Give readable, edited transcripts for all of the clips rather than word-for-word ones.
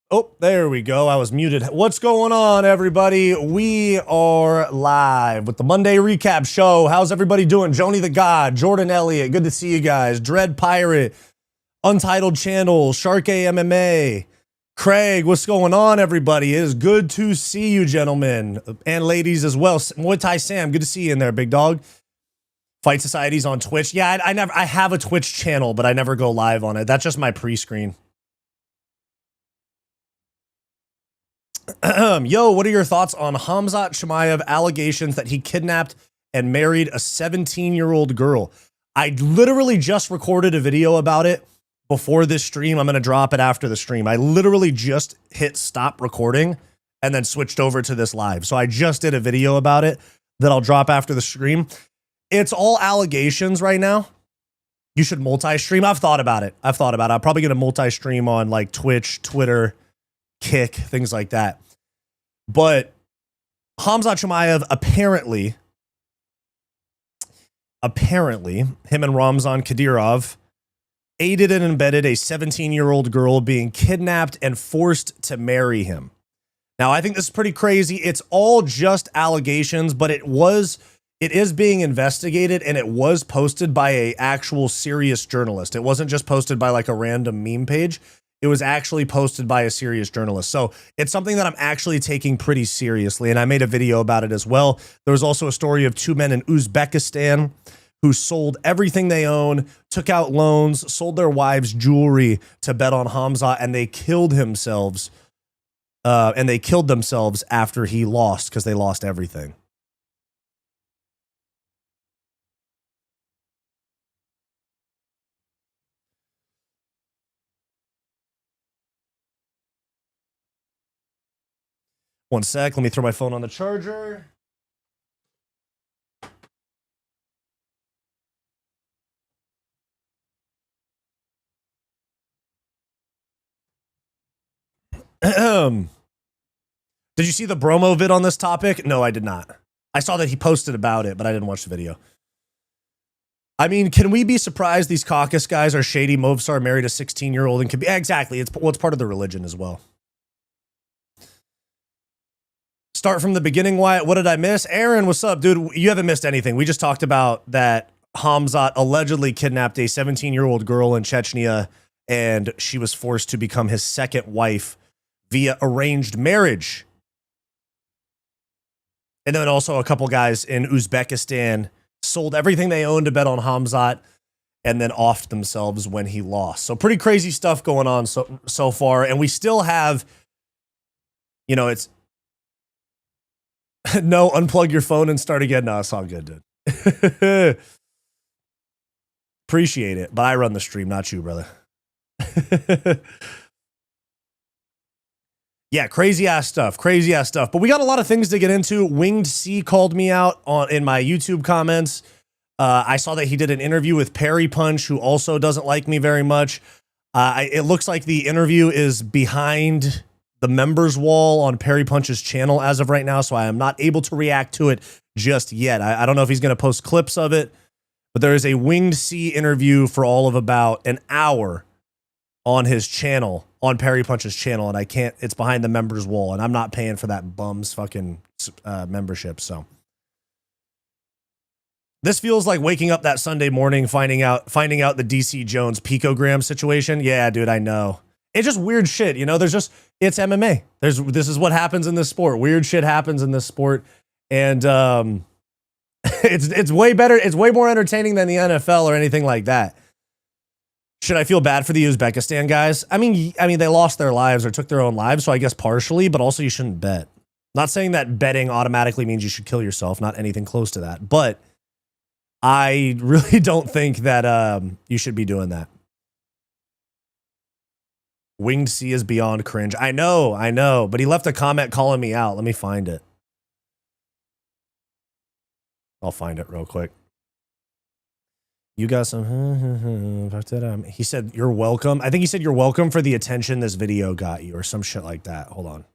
Oh, there we go. I was muted. What's going on, everybody? We are live with the Monday recap show. How's everybody doing? Joni the God, Jordan Elliott, good to see you guys. Dread Pirate, Untitled Channel, Shark MMA, Craig, what's going on, everybody? It is good to see you, gentlemen and ladies as well. Muay Thai Sam, good to see you in there, big dog. Fight Society's on Twitch. Yeah, I have a Twitch channel, but I never go live on it. That's just my pre-screen. Yo, what are your thoughts on Khamzat Chimaev allegations that he kidnapped and married a 17-year-old girl? I literally just recorded a video about it before this stream. I'm going to drop it after the stream. I literally just hit stop recording and then switched over to this live. So I just did a video about it that I'll drop after the stream. It's all allegations right now. You should multi-stream. I've thought about it. I'm probably going to multi-stream on like Twitch, Twitter, Kick, things like that. But Khamzat Chimaev apparently, him and Ramzan Kadyrov aided and abetted a 17-year-old girl being kidnapped and forced to marry him. Now, I think this is pretty crazy. It's all just allegations, but it is being investigated, and it was posted by an actual serious journalist. It wasn't just posted by like a random meme page. It was actually posted by a serious journalist. So it's something that I'm actually taking pretty seriously. And I made a video about it as well. There was also a story of two men in Uzbekistan who sold everything they own, took out loans, sold their wives' jewelry to bet on Khamzat, and they killed themselves. After he lost, because they lost everything. One sec, let me throw my phone on the charger. Did you see the Bromo vid on this topic? No, I did not. I saw that he posted about it, but I didn't watch the video. I mean, can we be surprised these caucus guys are shady? Movsar married a 16-year-old and can be exactly. It's part of the religion as well. Start from the beginning, Wyatt. What did I miss? Aaron, what's up, dude? You haven't missed anything. We just talked about that Khamzat allegedly kidnapped a 17-year-old girl in Chechnya, and she was forced to become his second wife via arranged marriage. And then also a couple guys in Uzbekistan sold everything they owned to bet on Khamzat and then offed themselves when he lost. So pretty crazy stuff going on so far. And we still have, it's no, unplug your phone and start again. No, it's all good, dude. Appreciate it. But I run the stream, not you, brother. Yeah, crazy ass stuff. But we got a lot of things to get into. Winged C called me out in my YouTube comments. I saw that he did an interview with Perry Punch, who also doesn't like me very much. It looks like the interview is behind the members wall on Perry Punch's channel as of right now, so I am not able to react to it just yet. I don't know if he's going to post clips of it, but there is a Winged C interview for all of about an hour on his channel, on Perry Punch's channel, and it's behind the members wall, and I'm not paying for that bum's fucking membership, so. This feels like waking up that Sunday morning, finding out the DC Jones picogram situation. Yeah, dude, I know. It's just weird shit, it's MMA. This is what happens in this sport. Weird shit happens in this sport. And it's way better, it's way more entertaining than the NFL or anything like that. Should I feel bad for the Uzbekistan guys? I mean they lost their lives or took their own lives, so I guess partially, but also you shouldn't bet. Not saying that betting automatically means you should kill yourself, not anything close to that, but I really don't think that you should be doing that. Winged C is beyond cringe. I know, but he left a comment calling me out. Let me find it. I'll find it real quick. You got some. He said, you're welcome. I think he said, you're welcome for the attention this video got you, or some shit like that. Hold on.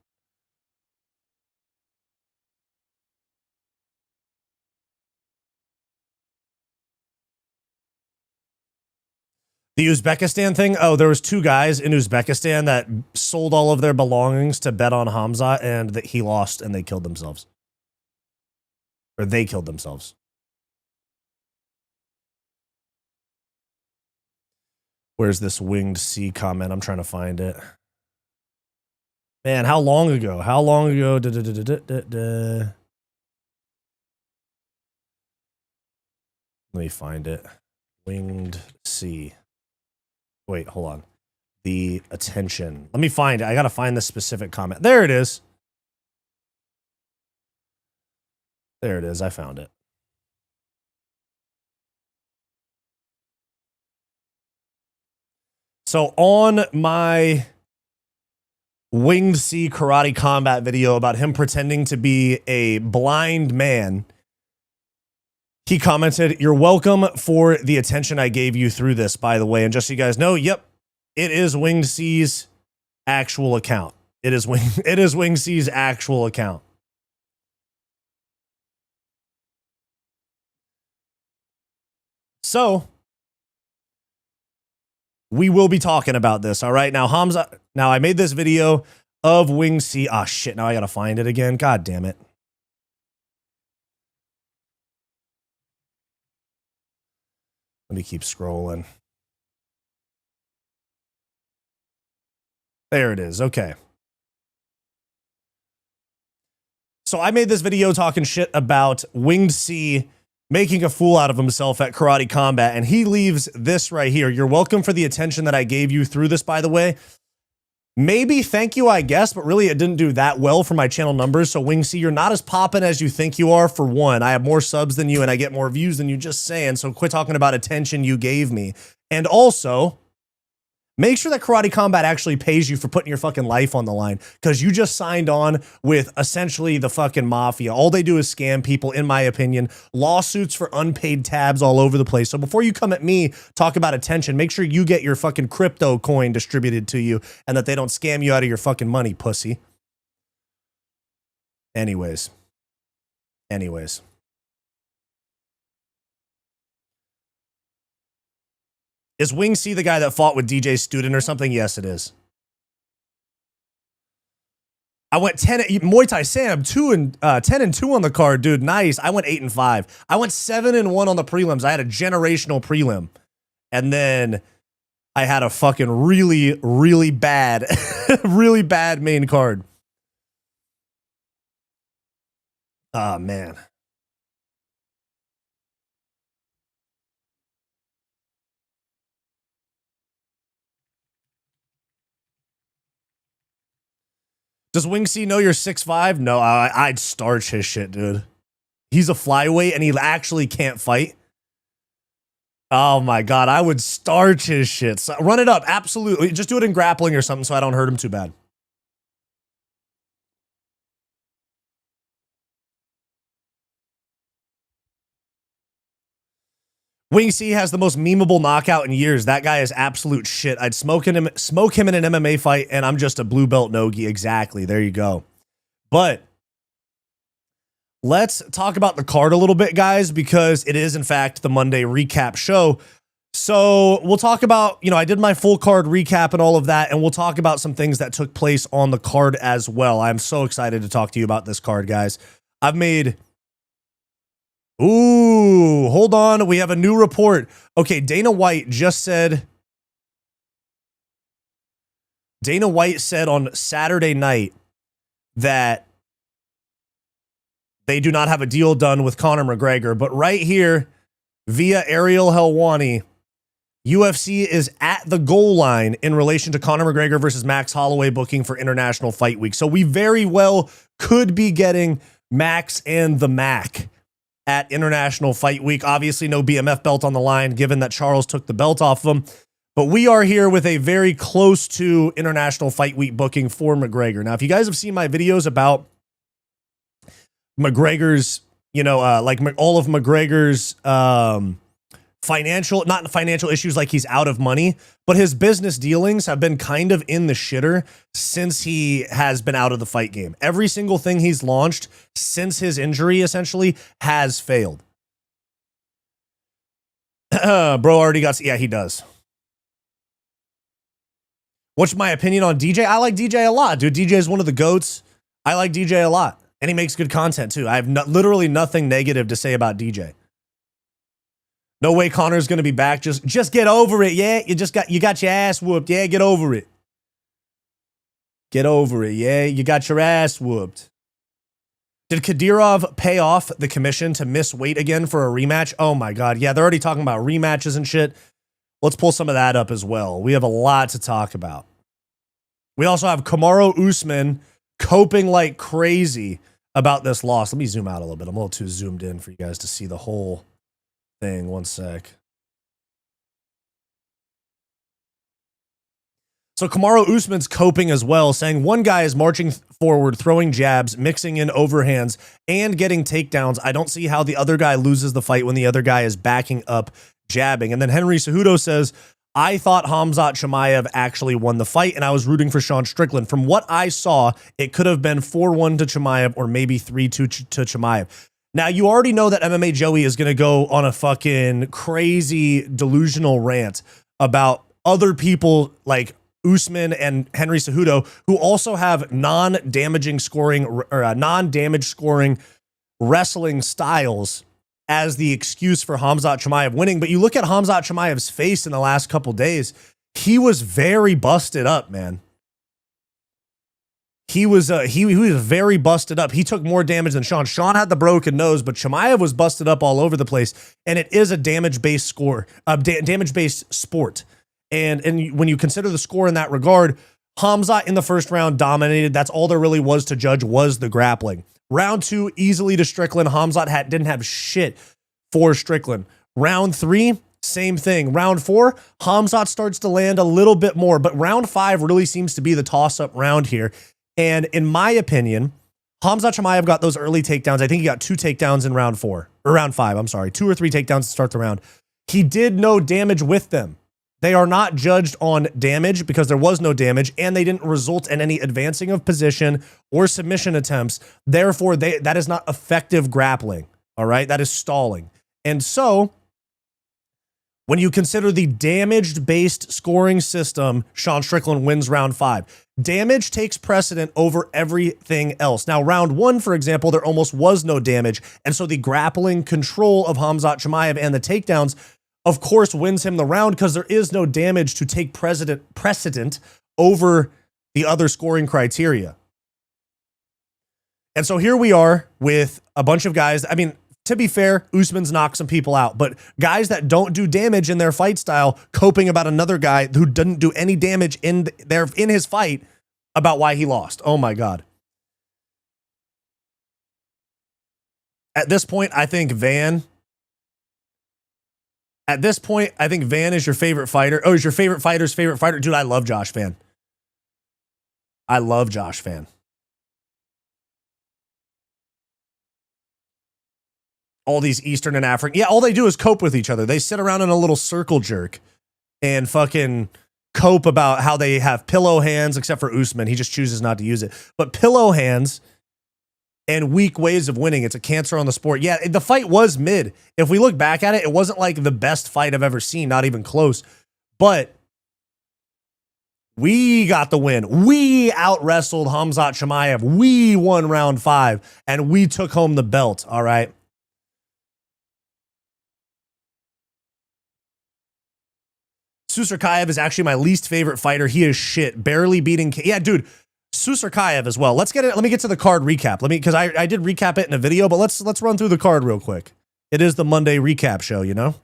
The Uzbekistan thing? Oh, there was 2 guys in Uzbekistan that sold all of their belongings to bet on Khamzat, and that he lost and they killed themselves. Or they killed themselves. Where's this winged C comment? I'm trying to find it. Man, how long ago? How long ago? Let me find it. Winged C. Wait, hold on. The attention. Let me find it. I gotta find the specific comment. There it is. There it is. I found it. So on my Winged C karate combat video about him pretending to be a blind man, he commented, "You're welcome for the attention I gave you through this, by the way." And just so you guys know, yep, it is Winged C's actual account. It is Winged C's actual account. So we will be talking about this, all right? Now, Khamzat, now I made this video of Winged C. Ah, shit, now I gotta find it again. God damn it. Let me keep scrolling. There it is. Okay. So I made this video talking shit about Winged C making a fool out of himself at Karate Combat, and he leaves this right here. "You're welcome for the attention that I gave you through this, by the way." Maybe thank you, I guess, but really it didn't do that well for my channel numbers. So Winged C, you're not as poppin' as you think you are, for one. I have more subs than you and I get more views than you, just saying. So quit talking about attention you gave me. And also, make sure that Karate Combat actually pays you for putting your fucking life on the line, because you just signed on with essentially the fucking mafia. All they do is scam people, in my opinion. Lawsuits for unpaid tabs all over the place. So before you come at me, talk about attention, make sure you get your fucking crypto coin distributed to you and that they don't scam you out of your fucking money, pussy. Anyways. Is Winged C the guy that fought with DJ Student or something? Yes, it is. I went 10 Muay Thai Sam 10-2 on the card, dude. Nice. I went 8-5. I went 7-1 on the prelims. I had a generational prelim, and then I had a fucking really bad, really bad main card. Oh man. Does Winged C know you're 6'5"? No, I'd starch his shit, dude. He's a flyweight and he actually can't fight. Oh my God, I would starch his shit. So run it up, absolutely. Just do it in grappling or something so I don't hurt him too bad. Winged C has the most memeable knockout in years. That guy is absolute shit. I'd smoke him in an MMA fight, and I'm just a blue belt nogi. Exactly. There you go. But let's talk about the card a little bit, guys, because it is, in fact, the Monday recap show. So we'll talk about, I did my full card recap and all of that, and we'll talk about some things that took place on the card as well. I'm so excited to talk to you about this card, guys. I've made... Ooh, hold on. We have a new report. Okay, Dana White said on Saturday night that they do not have a deal done with Conor McGregor. But right here, via Ariel Helwani, UFC is at the goal line in relation to Conor McGregor versus Max Holloway booking for International Fight Week. So we very well could be getting Max and the Mac at International Fight Week. Obviously, no BMF belt on the line, given that Charles took the belt off of him. But we are here with a very close to International Fight Week booking for McGregor. Now, if you guys have seen my videos about McGregor's, like all of McGregor's not financial issues, like he's out of money, but his business dealings have been kind of in the shitter since he has been out of the fight game. Every single thing he's launched since his injury essentially has failed. Bro already got, yeah, he does. What's my opinion on DJ? I like DJ a lot, dude. DJ is one of the GOATs. I like DJ a lot. And he makes good content, too. I have literally nothing negative to say about DJ. No way Conor's going to be back. Just get over it, yeah? You got your ass whooped. Yeah, get over it. Get over it, yeah? You got your ass whooped. Did Kadyrov pay off the commission to miss weight again for a rematch? Oh, my God. Yeah, they're already talking about rematches and shit. Let's pull some of that up as well. We have a lot to talk about. We also have Kamaru Usman coping like crazy about this loss. Let me zoom out a little bit. I'm a little too zoomed in for you guys to see the whole thing. One sec. So Kamaru Usman's coping as well, saying one guy is marching forward, throwing jabs, mixing in overhands, and getting takedowns. I don't see how the other guy loses the fight when the other guy is backing up, jabbing. And then Henry Cejudo says, I thought Khamzat Chimaev actually won the fight, and I was rooting for Sean Strickland. From what I saw, it could have been 4-1 to Chimaev or maybe 3-2 to Chimaev. Now, you already know that MMA Joey is going to go on a fucking crazy delusional rant about other people like Usman and Henry Cejudo, who also have non-damage scoring wrestling styles as the excuse for Khamzat Chimaev winning. But you look at Khamzat Chimaev's face in the last couple days, he was very busted up, man. He was very busted up. He took more damage than Sean. Sean had the broken nose, but Chimaev was busted up all over the place. And it is a damage-based sport. And when you consider the score in that regard, Khamzat in the first round dominated. That's all there really was to judge, was the grappling. Round 2, easily to Strickland. Khamzat didn't have shit for Strickland. Round 3, same thing. Round 4, Khamzat starts to land a little bit more, but round 5 really seems to be the toss-up round here. And in my opinion, Khamzat Chimaev got those early takedowns. I think he got 2 takedowns in round 4, or round 5, I'm sorry. 2 or 3 takedowns to start the round. He did no damage with them. They are not judged on damage because there was no damage, and they didn't result in any advancing of position or submission attempts. Therefore, that is not effective grappling, all right? That is stalling. And so, when you consider the damage-based scoring system, Sean Strickland wins round 5. Damage takes precedent over everything else. Now, round 1, for example, there almost was no damage, and so the grappling control of Khamzat Chimaev and the takedowns, of course, wins him the round because there is no damage to take precedent over the other scoring criteria. And so here we are with a bunch of guys. I mean, to be fair, Usman's knocked some people out, but guys that don't do damage in their fight style coping about another guy who didn't do any damage in his fight about why he lost. Oh my God. At this point, I think Van is your favorite fighter. Oh, is your favorite fighter's favorite fighter? Dude, I love Josh Van. I love Josh Van. All these Eastern and African. Yeah, all they do is cope with each other. They sit around in a little circle jerk and fucking cope about how they have pillow hands, except for Usman. He just chooses not to use it. But pillow hands and weak ways of winning. It's a cancer on the sport. Yeah, the fight was mid. If we look back at it, it wasn't like the best fight I've ever seen, not even close. But we got the win. We out-wrestled Khamzat Chimaev. We won round 5, and we took home the belt, all right? Susarkayev is actually my least favorite fighter. He is shit. Barely beating... Yeah, dude. Susarkayev as well. Let me get to the card recap. Because I did recap it in a video, but let's run through the card real quick. It is the Monday recap show, you know?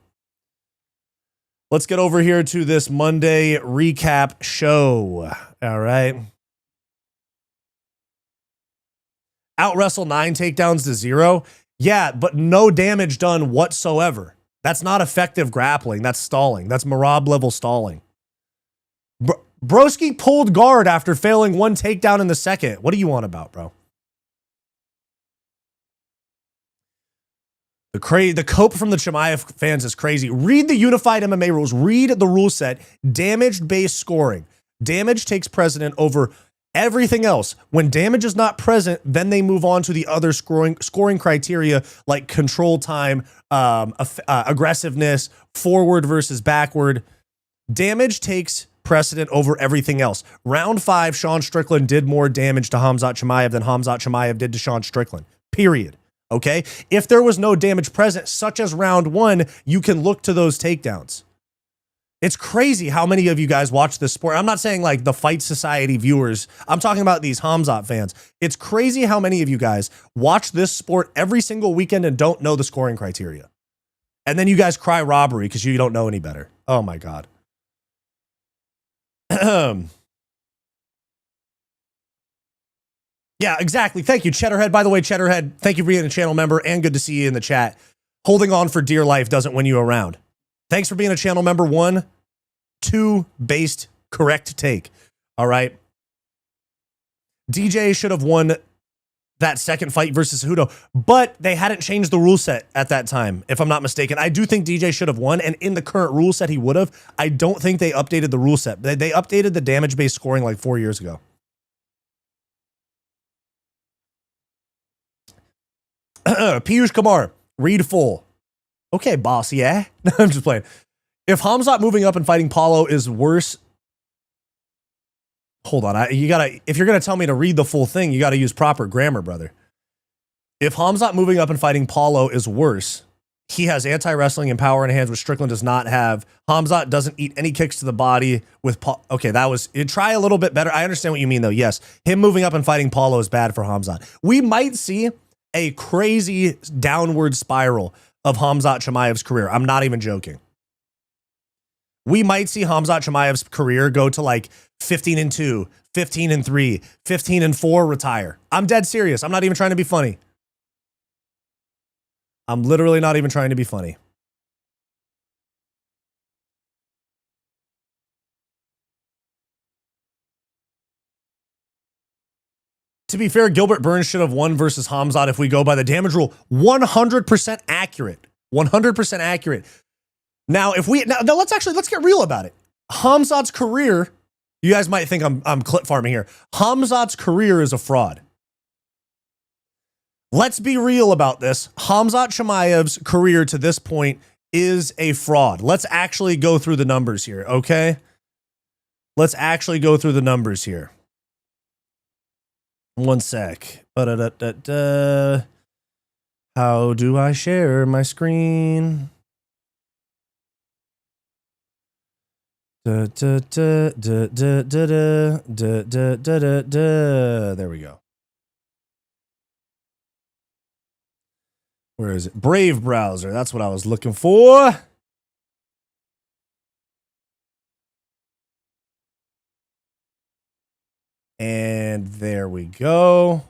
Let's get over here to this Monday recap show. All right. Out-wrestle 9 takedowns to 0. Yeah, but no damage done whatsoever. That's not effective grappling. That's stalling. That's Marab level stalling. Broski pulled guard after failing 1 takedown in the second. What do you want about, bro? The cope from the Chimaev fans is crazy. Read the unified MMA rules. Read the rule set. Damage-based scoring. Damage takes precedent over everything else. When damage is not present, then they move on to the other scoring criteria like control time, aggressiveness, forward versus backward. Damage takes precedent over everything else. Round 5, Sean Strickland did more damage to Khamzat Chimaev than Khamzat Chimaev did to Sean Strickland. Period. Okay? If there was no damage present, such as round 1, you can look to those takedowns. It's crazy how many of you guys watch this sport. I'm not saying like the Fight Society viewers. I'm talking about these Khamzat fans. It's crazy how many of you guys watch this sport every single weekend and don't know the scoring criteria. And then you guys cry robbery because you don't know any better. Oh my God. Yeah, exactly. Thank you, Cheddarhead. By the way, Cheddarhead, thank you for being a channel member and good to see you in the chat. Holding on for dear life doesn't win you a round. Thanks for being a channel member. 1, 2 based correct take. All right. DJ should have won that second fight versus Cejudo, but they hadn't changed the rule set at that time, if I'm not mistaken. I do think DJ should have won, and in the current rule set, he would have. I don't think they updated the rule set. They updated the damage-based scoring like 4 years ago. Piyush Kumar, read full. Okay, boss, yeah. I'm just playing. If Khamzat moving up and fighting Paulo is worse... Hold on, if you're gonna tell me to read the full thing, you gotta use proper grammar, brother. If Khamzat moving up and fighting Paulo is worse, he has anti-wrestling and power in hands, which Strickland does not have. Khamzat doesn't eat any kicks to the body with okay, that was... Try a little bit better. I understand what you mean, though. Yes, him moving up and fighting Paulo is bad for Khamzat. We might see a crazy downward spiral of Khamzat Chimaev's career. I'm not even joking. We might see Khamzat Chimaev's career go to like 15-2, 15-3, 15-4, retire. I'm dead serious. I'm not even trying to be funny. I'm literally not even trying to be funny. To be fair, Gilbert Burns should have won versus Khamzat if we go by the damage rule. 100% accurate. 100% accurate. Now, let's get real about it. Khamzat's career, you guys might think I'm clip farming here. Khamzat's career is a fraud. Let's be real about this. Khamzat Chimaev's career to this point is a fraud. Let's actually go through the numbers here, okay? Let's actually go through the numbers here. One sec. How do I share my screen? There we go. Where is it? Brave browser. That's what I was looking for. And there we go.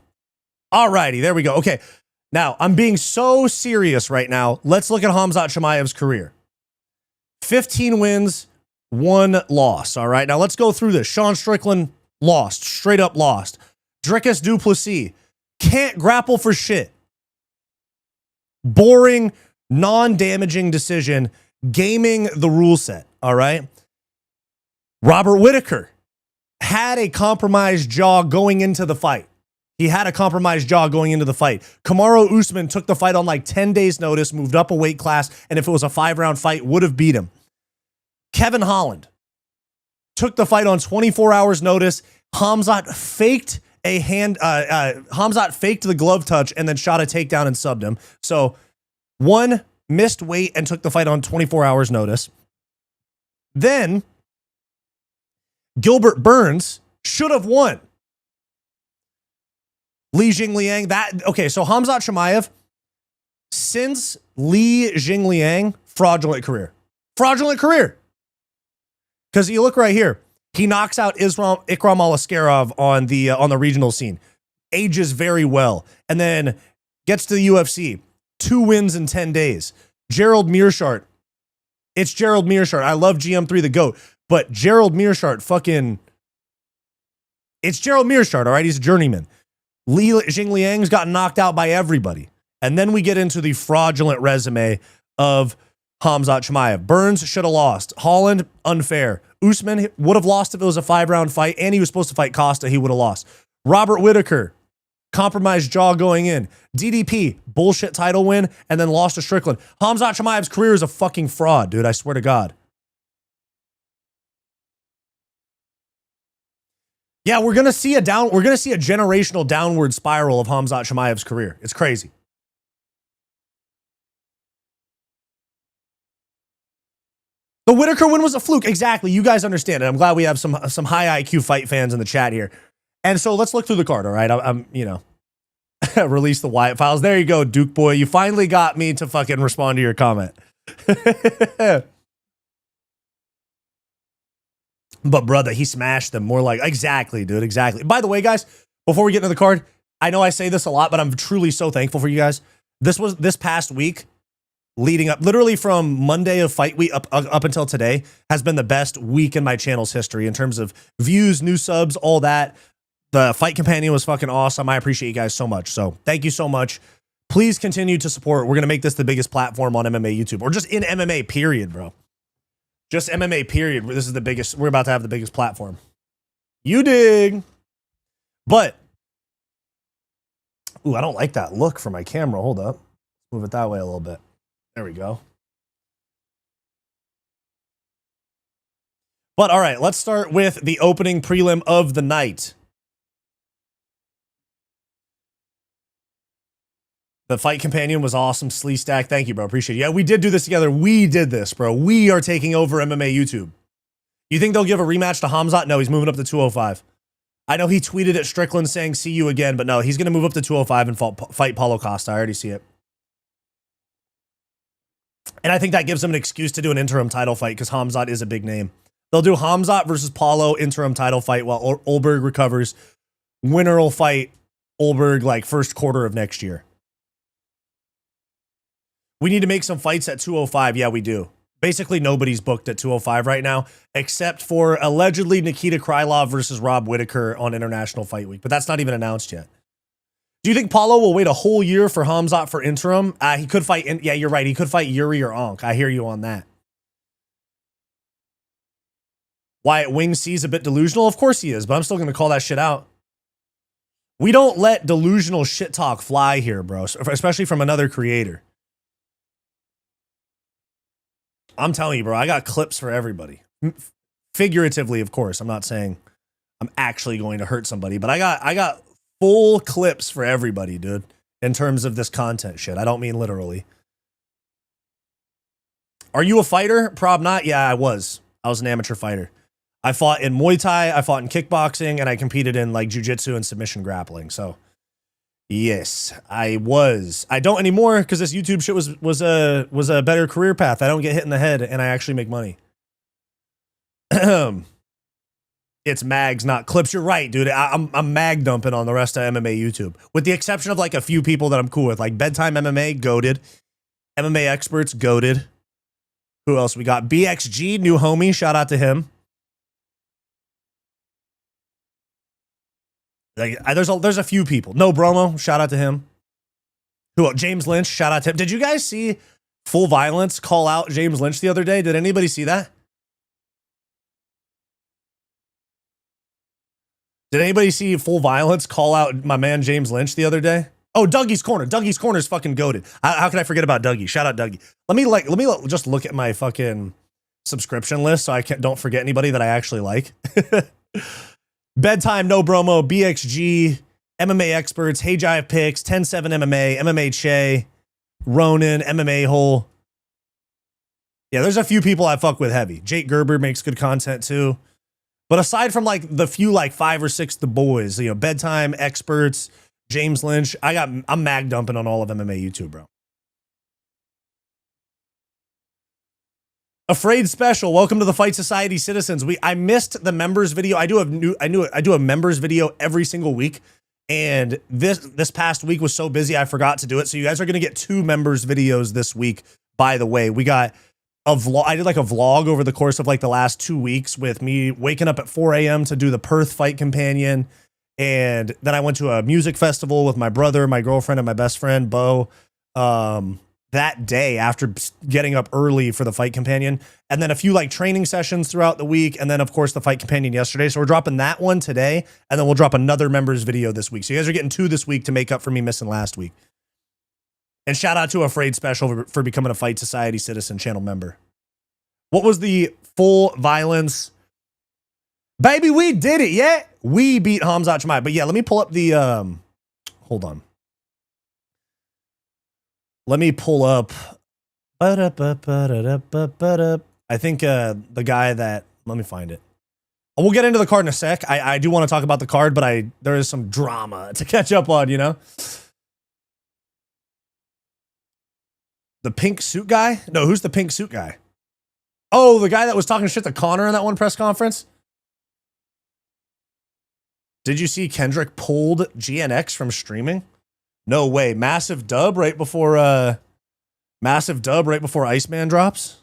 Alrighty, there we go. Okay. Now, I'm being so serious right now. Let's look at Khamzat Chimaev's career. 15 wins, 1 loss. All right. Now, let's go through this. Sean Strickland lost. Straight up lost. Dricus du Plessis can't grapple for shit. Boring, non-damaging decision. Gaming the rule set. All right. Robert Whittaker had a compromised jaw going into the fight. He had a compromised jaw going into the fight. Kamaru Usman took the fight on like 10 days notice, moved up a weight class, and if it was a 5-round fight, would have beat him. Kevin Holland took the fight on 24 hours notice. Khamzat faked Khamzat faked the glove touch and then shot a takedown and subbed him. So one missed weight and took the fight on 24 hours notice. Then Gilbert Burns should have won. Li Jingliang, so Khamzat Chimaev, since Li Jingliang, fraudulent career. Fraudulent career. Because you look right here, he knocks out Ikram Alaskarov on the regional scene. Ages very well. And then gets to the UFC. 2 wins in 10 days. Gerald Meerschaert. It's Gerald Meerschaert. I love GM3 the GOAT. But Gerald Meerschaert it's Gerald Meerschaert, all right? He's a journeyman. Li Jingliang's got knocked out by everybody. And then we get into the fraudulent resume of Khamzat Chimaev. Burns should have lost. Holland, unfair. Usman would have lost if it was a 5-round fight, and he was supposed to fight Costa. He would have lost. Robert Whittaker, compromised jaw going in. DDP, bullshit title win, and then lost to Strickland. Khamzat Chimaev's career is a fucking fraud, dude. I swear to God. Yeah, we're gonna see a generational downward spiral of Khamzat Chimaev's career. It's crazy. The Whitaker win was a fluke. Exactly. You guys understand it. I'm glad we have some high IQ fight fans in the chat here. And so let's look through the card, all right? I'm you know, release the Wyatt files. There you go, Duke boy. You finally got me to fucking respond to your comment. But brother, he smashed them more like, exactly, dude, exactly. By the way, guys, before we get into the card, I know I say this a lot, but I'm truly so thankful for you guys. This past week, leading up, literally from Monday of fight week up until today, has been the best week in my channel's history in terms of views, new subs, all that. The Fight Companion was fucking awesome. I appreciate you guys so much. So thank you so much. Please continue to support. We're going to make this the biggest platform on MMA YouTube, or just in MMA period, bro. Just MMA period. This is the biggest. We're about to have the biggest platform. You dig. But, ooh, I don't like that look for my camera. Hold up. Move it that way a little bit. There we go. But all right, let's start with the opening prelim of the night. The Fight Companion was awesome. Slee Stack, thank you, bro. Appreciate it. Yeah, we did do this together. We did this, bro. We are taking over MMA YouTube. You think they'll give a rematch to Khamzat? No, he's moving up to 205. I know he tweeted at Strickland saying, see you again, but no, he's going to move up to 205 and fight Paulo Costa. I already see it. And I think that gives him an excuse to do an interim title fight because Khamzat is a big name. They'll do Khamzat versus Paulo interim title fight while Olberg recovers. Winner will fight Olberg like first quarter of next year. We need to make some fights at 205. Yeah, we do. Basically, nobody's booked at 205 right now, except for allegedly Nikita Krylov versus Rob Whitaker on International Fight Week. But that's not even announced yet. Do you think Paulo will wait a whole year for Khamzat for interim? He could fight. Yeah, you're right. He could fight Yuri or Ankh. I hear you on that. Wyatt Wing C's a bit delusional. Of course he is, but I'm still going to call that shit out. We don't let delusional shit talk fly here, bro, especially from another creator. I'm telling you, bro, I got clips for everybody. Figuratively, of course. I'm not saying I'm actually going to hurt somebody, but I got full clips for everybody, dude, in terms of this content shit. I don't mean literally. Are you a fighter? Prob not. Yeah, I was an amateur fighter. I fought in Muay Thai, I fought in kickboxing, and I competed in like jiu-jitsu and submission grappling. So yes, I was. I don't anymore because this YouTube shit was a better career path. I don't get hit in the head, and I actually make money. It's mags, not clips. You're right, dude. I'm mag dumping on the rest of MMA YouTube, with the exception of like a few people that I'm cool with, like Bedtime MMA, goated. MMA Experts, goated. Who else we got? BXG, new homie. Shout out to him. Like, there's a few people. No Bromo, shout out to him. Who else? James Lynch, shout out to him. Did you guys see Full Violence call out James Lynch the other day? Did anybody see that? Did anybody see Full Violence call out my man James Lynch the other day? Oh, Dougie's Corner. Dougie's Corner is fucking goated. How can I forget about Dougie? Shout out Dougie. Let me just look at my fucking subscription list so I don't forget anybody that I actually like. Bedtime, No Bromo, BXG, MMA Experts, Hey Jive Picks, 10-7 MMA, MMA Che, Ronan, MMA Hole. Yeah, there's a few people I fuck with heavy. Jake Gerber makes good content too. But aside from like the few like 5 or 6 the boys, you know, Bedtime, Experts, James Lynch, I'm mag dumping on all of MMA YouTube, bro. Afraid Special, welcome to the Fight Society citizens. I missed the members video. I do a members video every single week, and this past week was so busy I forgot to do it. So you guys are gonna get 2 members videos this week. By the way, we got a vlog. I did like a vlog over the course of like the last 2 weeks with me waking up at 4 a.m. to do the Perth Fight Companion, and then I went to a music festival with my brother, my girlfriend, and my best friend Bo. That day after getting up early for the Fight Companion, and then a few like training sessions throughout the week, and then of course the Fight Companion yesterday. So we're dropping that one today, and then we'll drop another members video this week. So you guys are getting 2 this week to make up for me missing last week. And shout out to Afraid Special for becoming a Fight Society citizen channel member. What was the Full Violence? Baby, we did it, yeah? we beat Khamzat Chimaev. But yeah, let me pull up the, hold on. Let me pull up. I think the guy that, let me find it. We'll get into the card in a sec. I do want to talk about the card, but there is some drama to catch up on, you know? The pink suit guy? No, who's the pink suit guy? Oh, the guy that was talking shit to Connor in that one press conference? Did you see Kendrick pulled GNX from streaming? No way. Massive dub right before Iceman drops.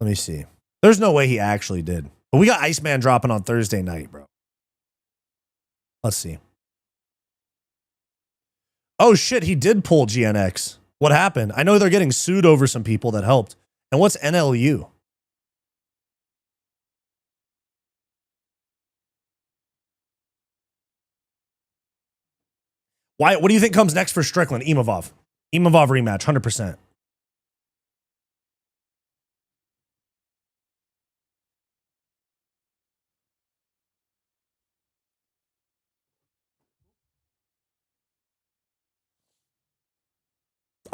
Let me see. There's no way he actually did. But we got Iceman dropping on Thursday night, bro. Let's see. Oh shit, he did pull GNX. What happened? I know they're getting sued over some people that helped. And what's NLU? Wyatt, what do you think comes next for Strickland? Imavov. Imavov rematch, 100%.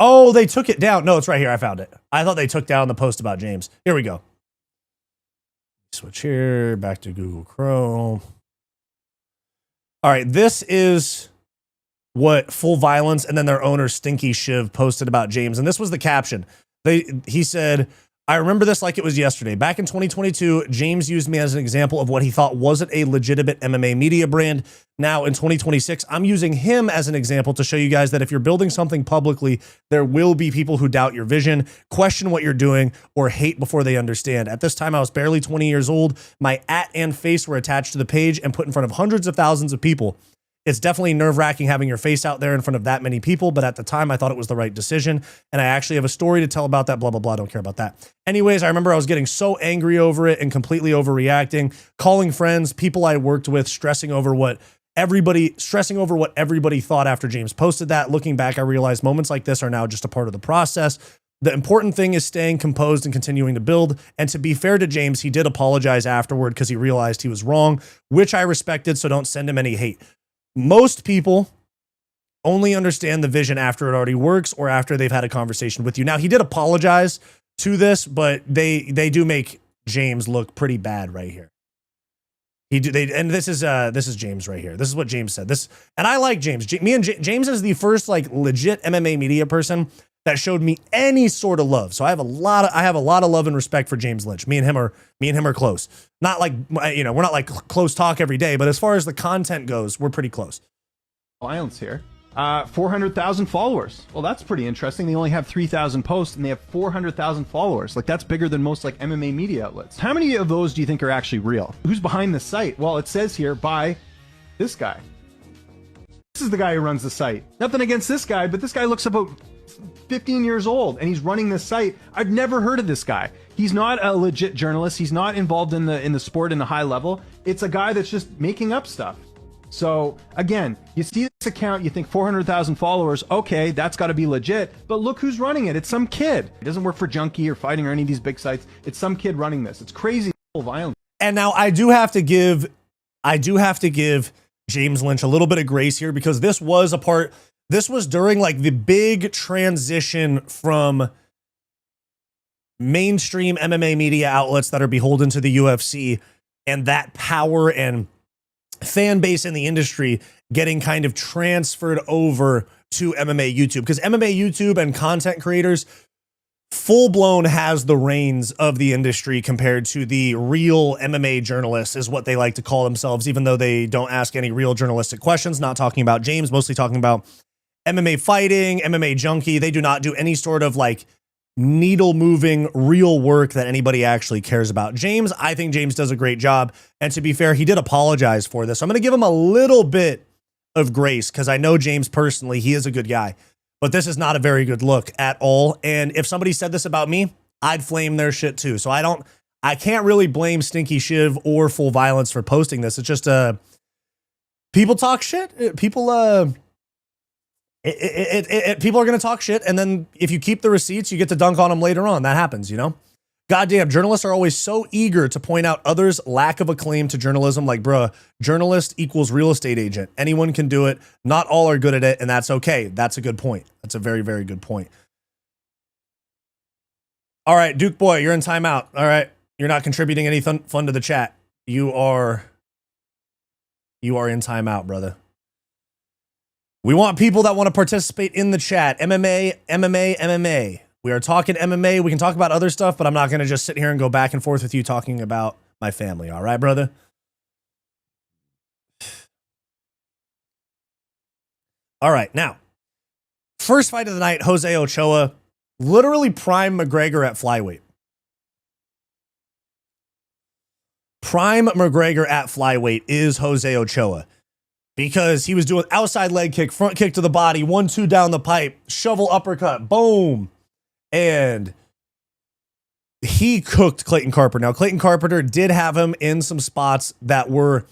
Oh, they took it down. No, it's right here. I found it. I thought they took down the post about James. Here we go. Switch here. Back to Google Chrome. All right. This is what Full Violence and then their owner Stinky Shiv posted about James. And this was the caption. He said, I remember this like it was yesterday. Back in 2022, James used me as an example of what he thought wasn't a legitimate MMA media brand. Now in 2026, I'm using him as an example to show you guys that if you're building something publicly, there will be people who doubt your vision, question what you're doing, or hate before they understand. At this time, I was barely 20 years old. My and face were attached to the page and put in front of hundreds of thousands of people. It's definitely nerve-wracking having your face out there in front of that many people, but at the time I thought it was the right decision, and I actually have a story to tell about that, blah, blah, blah, don't care about that. Anyways, I remember I was getting so angry over it and completely overreacting, calling friends, people I worked with, stressing over what everybody thought after James posted that. Looking back, I realized moments like this are now just a part of the process. The important thing is staying composed and continuing to build. And to be fair to James, he did apologize afterward because he realized he was wrong, which I respected, so don't send him any hate. Most people only understand the vision after it already works or after they've had a conversation with you. Now, he did apologize to this, but they do make James look pretty bad right here. And this is James right here. This is what James said. And I like James. James is the first like legit MMA media person that showed me any sort of love. So I have a lot of love and respect for James Lynch. Me and him are close. Not like, you know, we're not like close talk every day, but as far as the content goes, we're pretty close. Violence here. 400,000 followers. Well, that's pretty interesting. They only have 3,000 posts and they have 400,000 followers. Like, that's bigger than most like MMA media outlets. How many of those do you think are actually real? Who's behind the site? Well, it says here by this guy. This is the guy who runs the site. Nothing against this guy, but this guy looks about 15 years old and he's running this site. I've never heard of this guy. He's not a legit journalist. He's not involved in the sport in the high level. It's a guy that's just making up stuff. So again, you see this account, you think 400,000 followers. Okay, that's got to be legit. But look who's running it. It's some kid. It doesn't work for Junkie or Fighting or any of these big sites. It's some kid running this. It's crazy violence. And now I do have to give James Lynch a little bit of grace here because this was during like the big transition from mainstream MMA media outlets that are beholden to the UFC and that power and fan base in the industry getting kind of transferred over to MMA YouTube, because MMA YouTube and content creators full blown has the reins of the industry compared to the real MMA journalists is what they like to call themselves, even though they don't ask any real journalistic questions. Not talking about James, mostly talking about MMA Fighting, MMA Junkie. They do not do any sort of like needle moving real work that anybody actually cares about. James, I think James does a great job. And to be fair, he did apologize for this. So I'm going to give him a little bit of grace because I know James personally, he is a good guy, but this is not a very good look at all. And if somebody said this about me, I'd flame their shit too. So I can't really blame Stinky Shiv or Full Violence for posting this. It's just, people talk shit. People are going to talk shit. And then if you keep the receipts, you get to dunk on them later on. That happens, you know? Goddamn, journalists are always so eager to point out others' lack of acclaim to journalism. Like, bruh, journalist equals real estate agent. Anyone can do it. Not all are good at it, and that's okay. That's a good point. That's a very, very good point. All right, Duke boy, you're in timeout. All right, you're not contributing any fun to the chat. You are in timeout, brother. We want people that want to participate in the chat. MMA. We are talking MMA. We can talk about other stuff, but I'm not going to just sit here and go back and forth with you talking about my family. All right, brother? All right, now, first fight of the night, Jose Ochoa, literally prime McGregor at flyweight. Prime McGregor at flyweight is Jose Ochoa because he was doing outside leg kick, front kick to the body, 1-2 down the pipe, shovel uppercut, boom. And he cooked Clayton Carpenter. Now, Clayton Carpenter did have him in some spots that were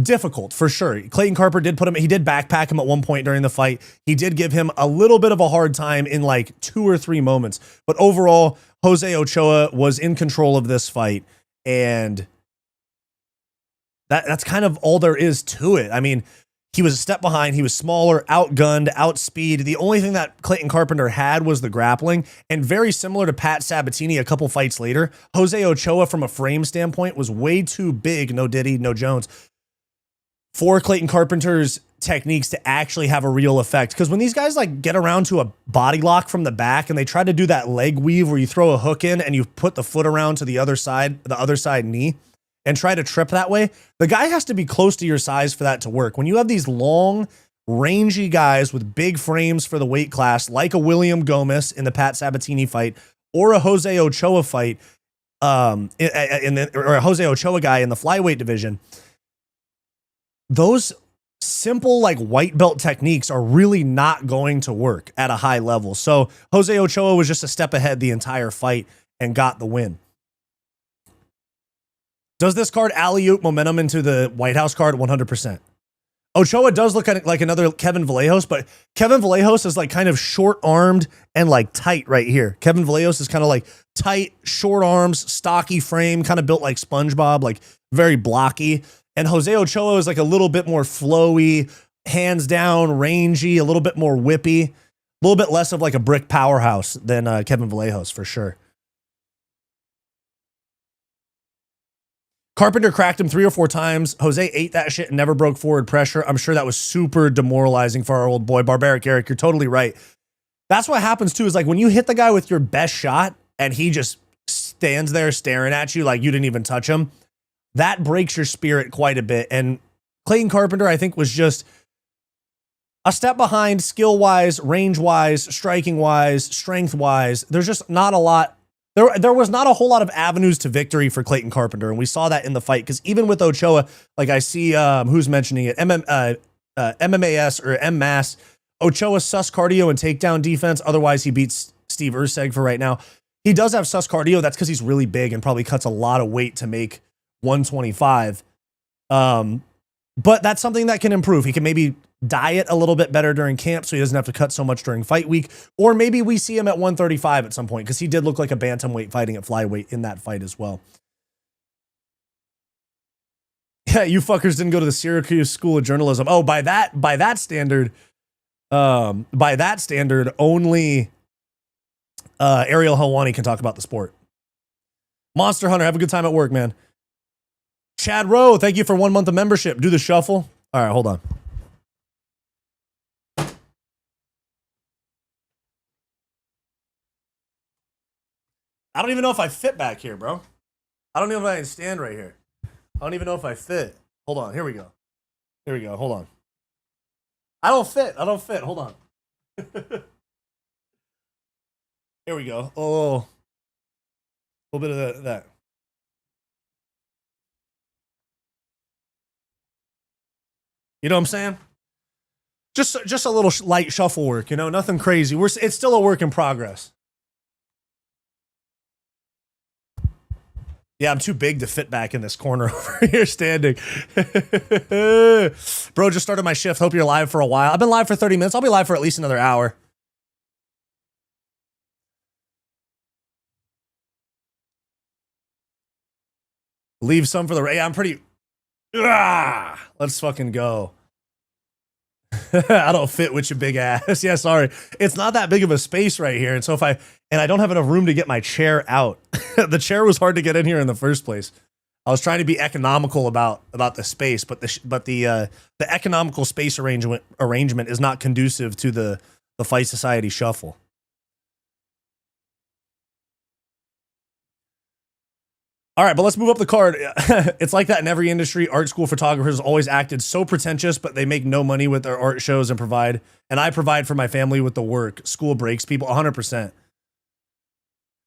difficult for sure. Clayton Carpenter did he did backpack him at one point during the fight. He did give him a little bit of a hard time in like 2 or 3 moments. But overall, Jose Ochoa was in control of this fight. And that's kind of all there is to it. I mean, he was a step behind. He was smaller, outgunned, outspeed. The only thing that Clayton Carpenter had was the grappling. And very similar to Pat Sabatini a couple fights later, Jose Ochoa from a frame standpoint was way too big, no Diddy, no Jones, for Clayton Carpenter's techniques to actually have a real effect. Because when these guys like get around to a body lock from the back and they try to do that leg weave where you throw a hook in and you put the foot around to the other side knee and try to trip that way, the guy has to be close to your size for that to work. When you have these long, rangy guys with big frames for the weight class, like a William Gomez in the Pat Sabatini fight or a Jose Ochoa fight, or a Jose Ochoa guy in the flyweight division, those simple like white belt techniques are really not going to work at a high level. So Jose Ochoa was just a step ahead the entire fight and got the win. Does this card alley-oop momentum into the White House card? 100%. Ochoa does look like another Kevin Vallejos, but Kevin Vallejos is like kind of short-armed and like tight right here. Kevin Vallejos is kind of like tight, short arms, stocky frame, kind of built like SpongeBob, like very blocky. And Jose Ochoa is like a little bit more flowy, hands down, rangy, a little bit more whippy, a little bit less of like a brick powerhouse than Kevin Vallejos for sure. Carpenter cracked him 3 or 4 times. Jose ate that shit and never broke forward pressure. I'm sure that was super demoralizing for our old boy. Barbaric Eric, you're totally right. That's what happens too, is like when you hit the guy with your best shot and he just stands there staring at you like you didn't even touch him, that breaks your spirit quite a bit. And Clayton Carpenter, I think, was just a step behind skill-wise, range-wise, striking-wise, strength-wise. There's just not a lot. There was not a whole lot of avenues to victory for Clayton Carpenter, and we saw that in the fight. Because even with Ochoa, like I see, who's mentioning it, MMAS or MMAS, Ochoa sus cardio and takedown defense. Otherwise, he beats Steve Urseg for right now. He does have sus cardio. That's because he's really big and probably cuts a lot of weight to make 125. But that's something that can improve. He can maybe diet a little bit better during camp so he doesn't have to cut so much during fight week. Or maybe we see him at 135 at some point because he did look like a bantamweight fighting at flyweight in that fight as well. Yeah, you fuckers didn't go to the Syracuse School of Journalism. Oh, by that standard, only Ariel Helwani can talk about the sport. Monster Hunter, have a good time at work, man. Chad Rowe, thank you for 1 month of membership. Do the shuffle. All right, hold on. I don't even know if I fit back here, bro. I don't even know if I can stand right here. I don't even know if I fit. Hold on. Here we go. Hold on. I don't fit. Hold on. Here we go. Oh, a little bit of that. You know what I'm saying? Just a little light shuffle work, you know, nothing crazy. It's still a work in progress. Yeah, I'm too big to fit back in this corner over here standing. Bro, just started my shift. Hope you're live for a while. I've been live for 30 minutes. I'll be live for at least another hour. Leave some for the. Yeah, I'm pretty. Let's fucking go. I don't fit with your big ass. Yeah, sorry. It's not that big of a space right here. And so I don't have enough room to get my chair out. The chair was hard to get in here in the first place. I was trying to be economical about the space, but the economical space arrangement is not conducive to the Fight Society shuffle. All right, but let's move up the card. It's like that in every industry. Art school photographers always acted so pretentious, but they make no money with their art shows and I provide for my family with the work. School breaks people 100%.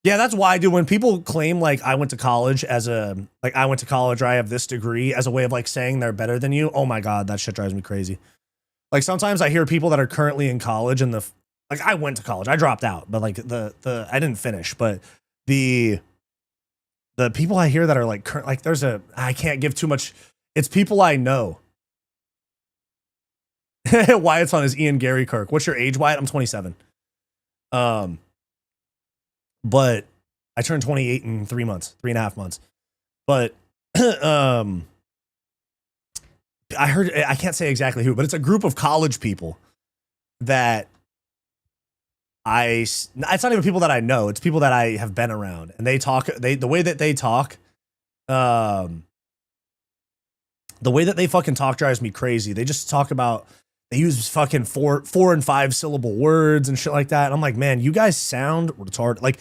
Yeah, that's why, dude, when people claim like I went to college or I have this degree as a way of like saying they're better than you. Oh my God, that shit drives me crazy. Like sometimes I hear people that are currently in college and like I went to college, I dropped out, but like I didn't finish, but the people I hear that are like I can't give too much. It's people I know. Wyatt's on his Ian Gary Kirk. What's your age, Wyatt? I'm 27. But I turned 28 in 3.5 months. But I heard, I can't say exactly who, but it's a group of college people that it's not even people that I know, it's people that I have been around, and the way that they talk, the way that they fucking talk drives me crazy. They just talk about, they use fucking 4 and 5 syllable words and shit like that. And I'm like, man, you guys sound retarded. Like,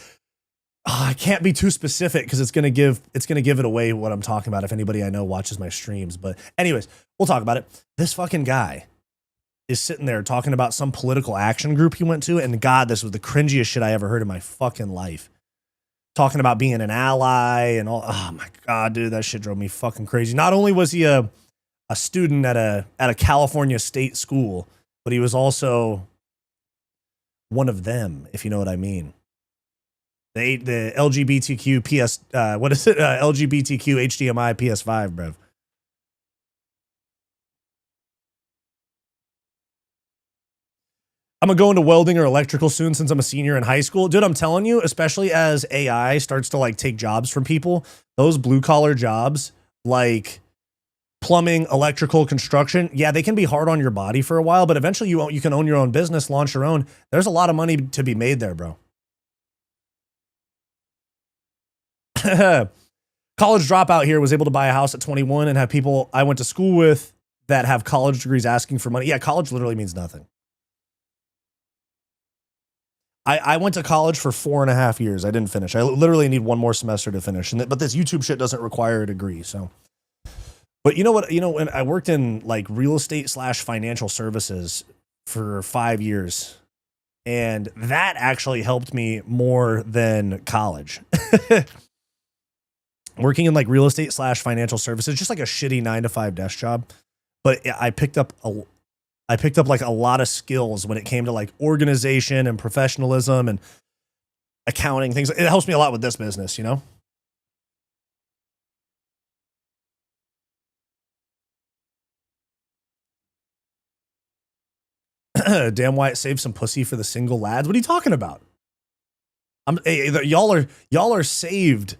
I can't be too specific because it's gonna give it away what I'm talking about if anybody I know watches my streams. But anyways, we'll talk about it. This fucking guy is sitting there talking about some political action group he went to, and God, this was the cringiest shit I ever heard in my fucking life. Talking about being an ally and all. Oh my God, dude, that shit drove me fucking crazy. Not only was he a student at a California state school, but he was also one of them, if you know what I mean. The LGBTQ LGBTQ HDMI PS5, bro. I'm gonna go into welding or electrical soon since I'm a senior in high school. Dude, I'm telling you, especially as AI starts to like take jobs from people, those blue collar jobs like plumbing, electrical, construction, yeah, they can be hard on your body for a while, but eventually you can own your own business, launch your own. There's a lot of money to be made there, bro. College dropout here was able to buy a house at 21 and have people I went to school with that have college degrees asking for money. Yeah, college literally means nothing. I went to college for 4.5 years. I didn't finish. I literally need one more semester to finish. But this YouTube shit doesn't require a degree. So, but you know what? When I worked in like real estate / financial services for 5 years, and that actually helped me more than college. Working in like real estate / financial services, just like a shitty 9-to-5 desk job. But I picked up like a lot of skills when it came to like organization and professionalism and accounting things. It helps me a lot with this business, you know? Damn Wyatt saved some pussy for the single lads. What are you talking about? Y'all are saved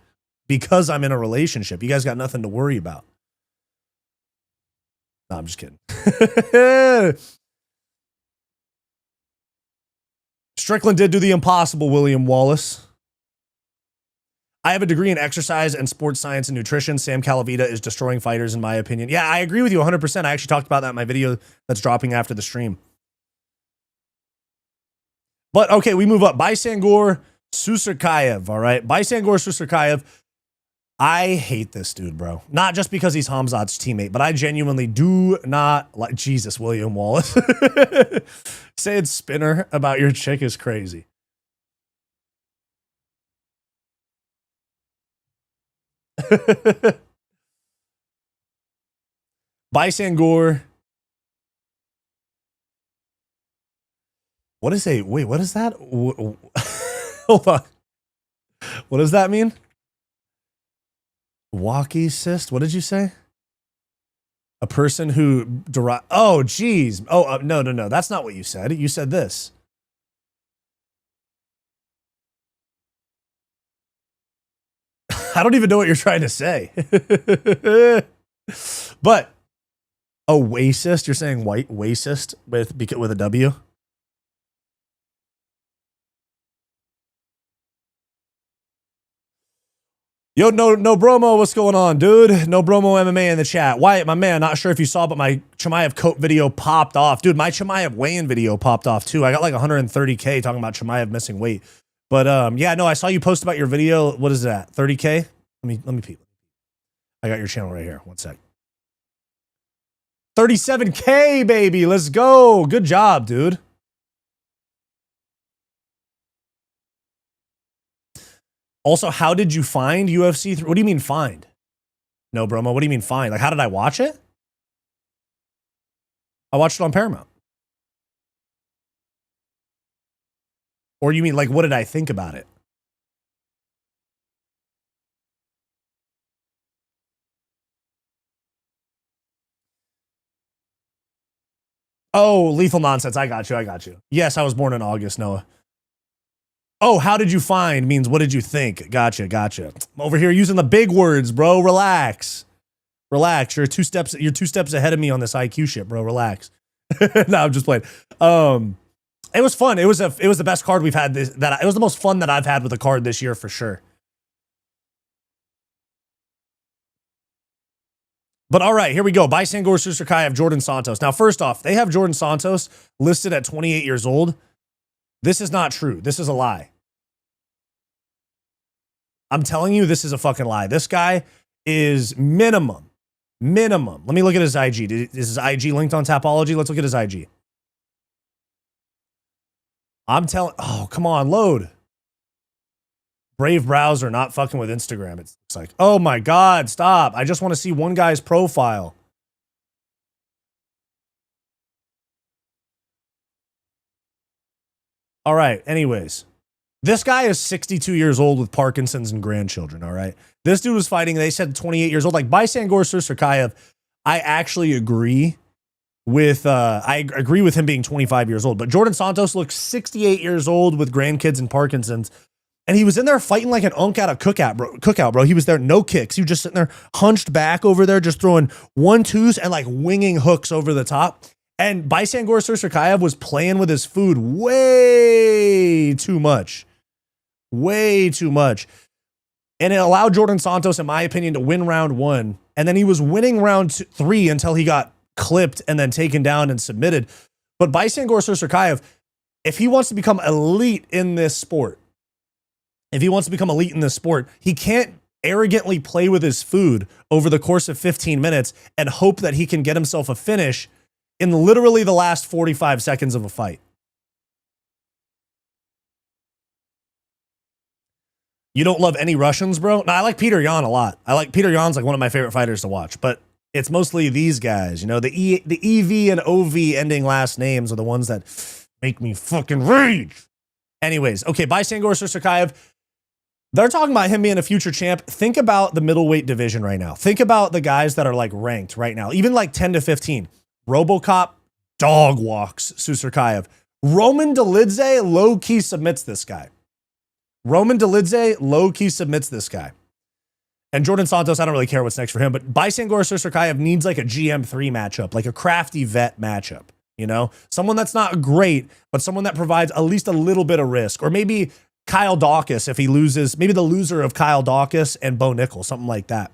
because I'm in a relationship. You guys got nothing to worry about. No, I'm just kidding. Strickland did do the impossible, William Wallace. I have a degree in exercise and sports science and nutrition. Sam Calavita is destroying fighters, in my opinion. Yeah, I agree with you 100%. I actually talked about that in my video that's dropping after the stream. But okay, we move up. Bysangor Susarkayev, all right? Bysangor Susarkayev. I hate this dude, bro. Not just because he's Khamzat's teammate, but I genuinely do not like Jesus, William Wallace. Saying spinner about your chick is crazy. Bysangor. What is that? Hold on. What does that mean? Walkie cyst? What did you say? A person who oh, geez. Oh, no. That's not what you said. You said this. I don't even know what you're trying to say. But a racist, you're saying white racist with a W? Yo, no bromo, what's going on, dude? No bromo MMA in the chat. Wyatt, my man, not sure if you saw, but my Chimaev coat video popped off. Dude, my Chimaev weigh-in video popped off too. I got like 130K talking about Chimaev missing weight. But yeah, no, I saw you post about your video. What is that? 30K? Let me peep. I got your channel right here. One sec. 37K, baby. Let's go. Good job, dude. Also, how did you find UFC 3? What do you mean find? No, Bromo. What do you mean find? Like, how did I watch it? I watched it on Paramount. Or you mean, like, what did I think about it? Oh, lethal nonsense. I got you. Yes, I was born in August, Noah. Oh, how did you find means what did you think? Gotcha. I'm over here using the big words, bro. Relax. You're two steps ahead of me on this IQ shit, bro. Relax. No, I'm just playing. It was fun. It was the best card we've had it was the most fun that I've had with a card this year for sure. But all right, here we go. Bysangor Susurkai of Jordan Santos. Now, first off, they have Jordan Santos listed at 28 years old. This is not true. This is a lie. I'm telling you, this is a fucking lie. This guy is minimum. Let me look at his IG. Is his IG linked on Tapology? Let's look at his IG. Oh, come on, load. Brave browser, not fucking with Instagram. It's like, oh my God, stop. I just want to see one guy's profile. All right, anyways. This guy is 62 years old with Parkinson's and grandchildren, all right? This dude was fighting, they said 28 years old. Like, Bysangor Susurkayev, I actually agree with him being 25 years old. But Jordan Santos looks 68 years old with grandkids and Parkinson's. And he was in there fighting like an unk at a cookout, bro. He was there, no kicks. He was just sitting there hunched back over there, just throwing 1-2s and like winging hooks over the top. And Bysangor Susurkayev was playing with his food way too much. And it allowed Jordan Santos, in my opinion, to win round 1. And then he was winning round 3 until he got clipped and then taken down and submitted. But Bysangor Susurkayev, if he wants to become elite in this sport, he can't arrogantly play with his food over the course of 15 minutes and hope that he can get himself a finish in literally the last 45 seconds of a fight. You don't love any Russians, bro? No, I like Peter Yan a lot. Peter Yan's like one of my favorite fighters to watch, but it's mostly these guys, you know, the EV and OV ending last names are the ones that make me fucking rage. Anyways, okay, Bysangor Susurkayev, they're talking about him being a future champ. Think about the middleweight division right now. Think about the guys that are like ranked right now, even like 10 to 15. RoboCop dog walks Susurkayev. Roman Dolidze low-key submits this guy. And Jordan Santos, I don't really care what's next for him, but Bysangor Susurkayev needs like a GM3 matchup, like a crafty vet matchup, you know? Someone that's not great, but someone that provides at least a little bit of risk. Or maybe Kyle Dawkins if he loses, maybe the loser of Kyle Dawkins and Bo Nickel, something like that.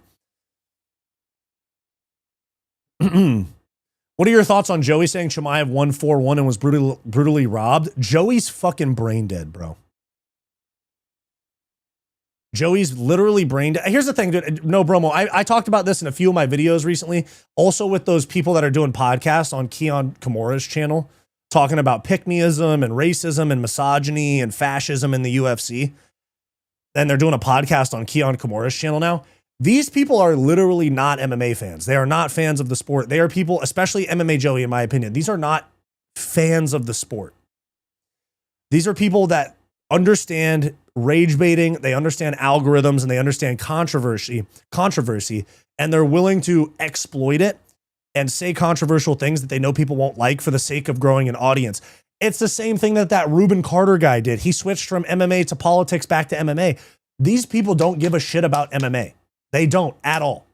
What are your thoughts on Joey saying Chimaev won 4-1 and was brutally robbed? Joey's fucking brain dead, bro. Joey's literally brain dead. Here's the thing, dude. No, Bromo. I talked about this in a few of my videos recently. Also with those people that are doing podcasts on Keon Kimura's channel, talking about pick-meism and racism and misogyny and fascism in the UFC. And they're doing a podcast on Keon Kimura's channel now. These people are literally not MMA fans. They are not fans of the sport. They are people, especially MMA Joey, in my opinion. These are not fans of the sport. These are people that understand rage baiting, they understand algorithms, and they understand controversy, and they're willing to exploit it and say controversial things that they know people won't like for the sake of growing an audience. It's the same thing that Reuben Carter guy did. He switched from MMA to politics back to MMA. These people don't give a shit about MMA. They don't at all.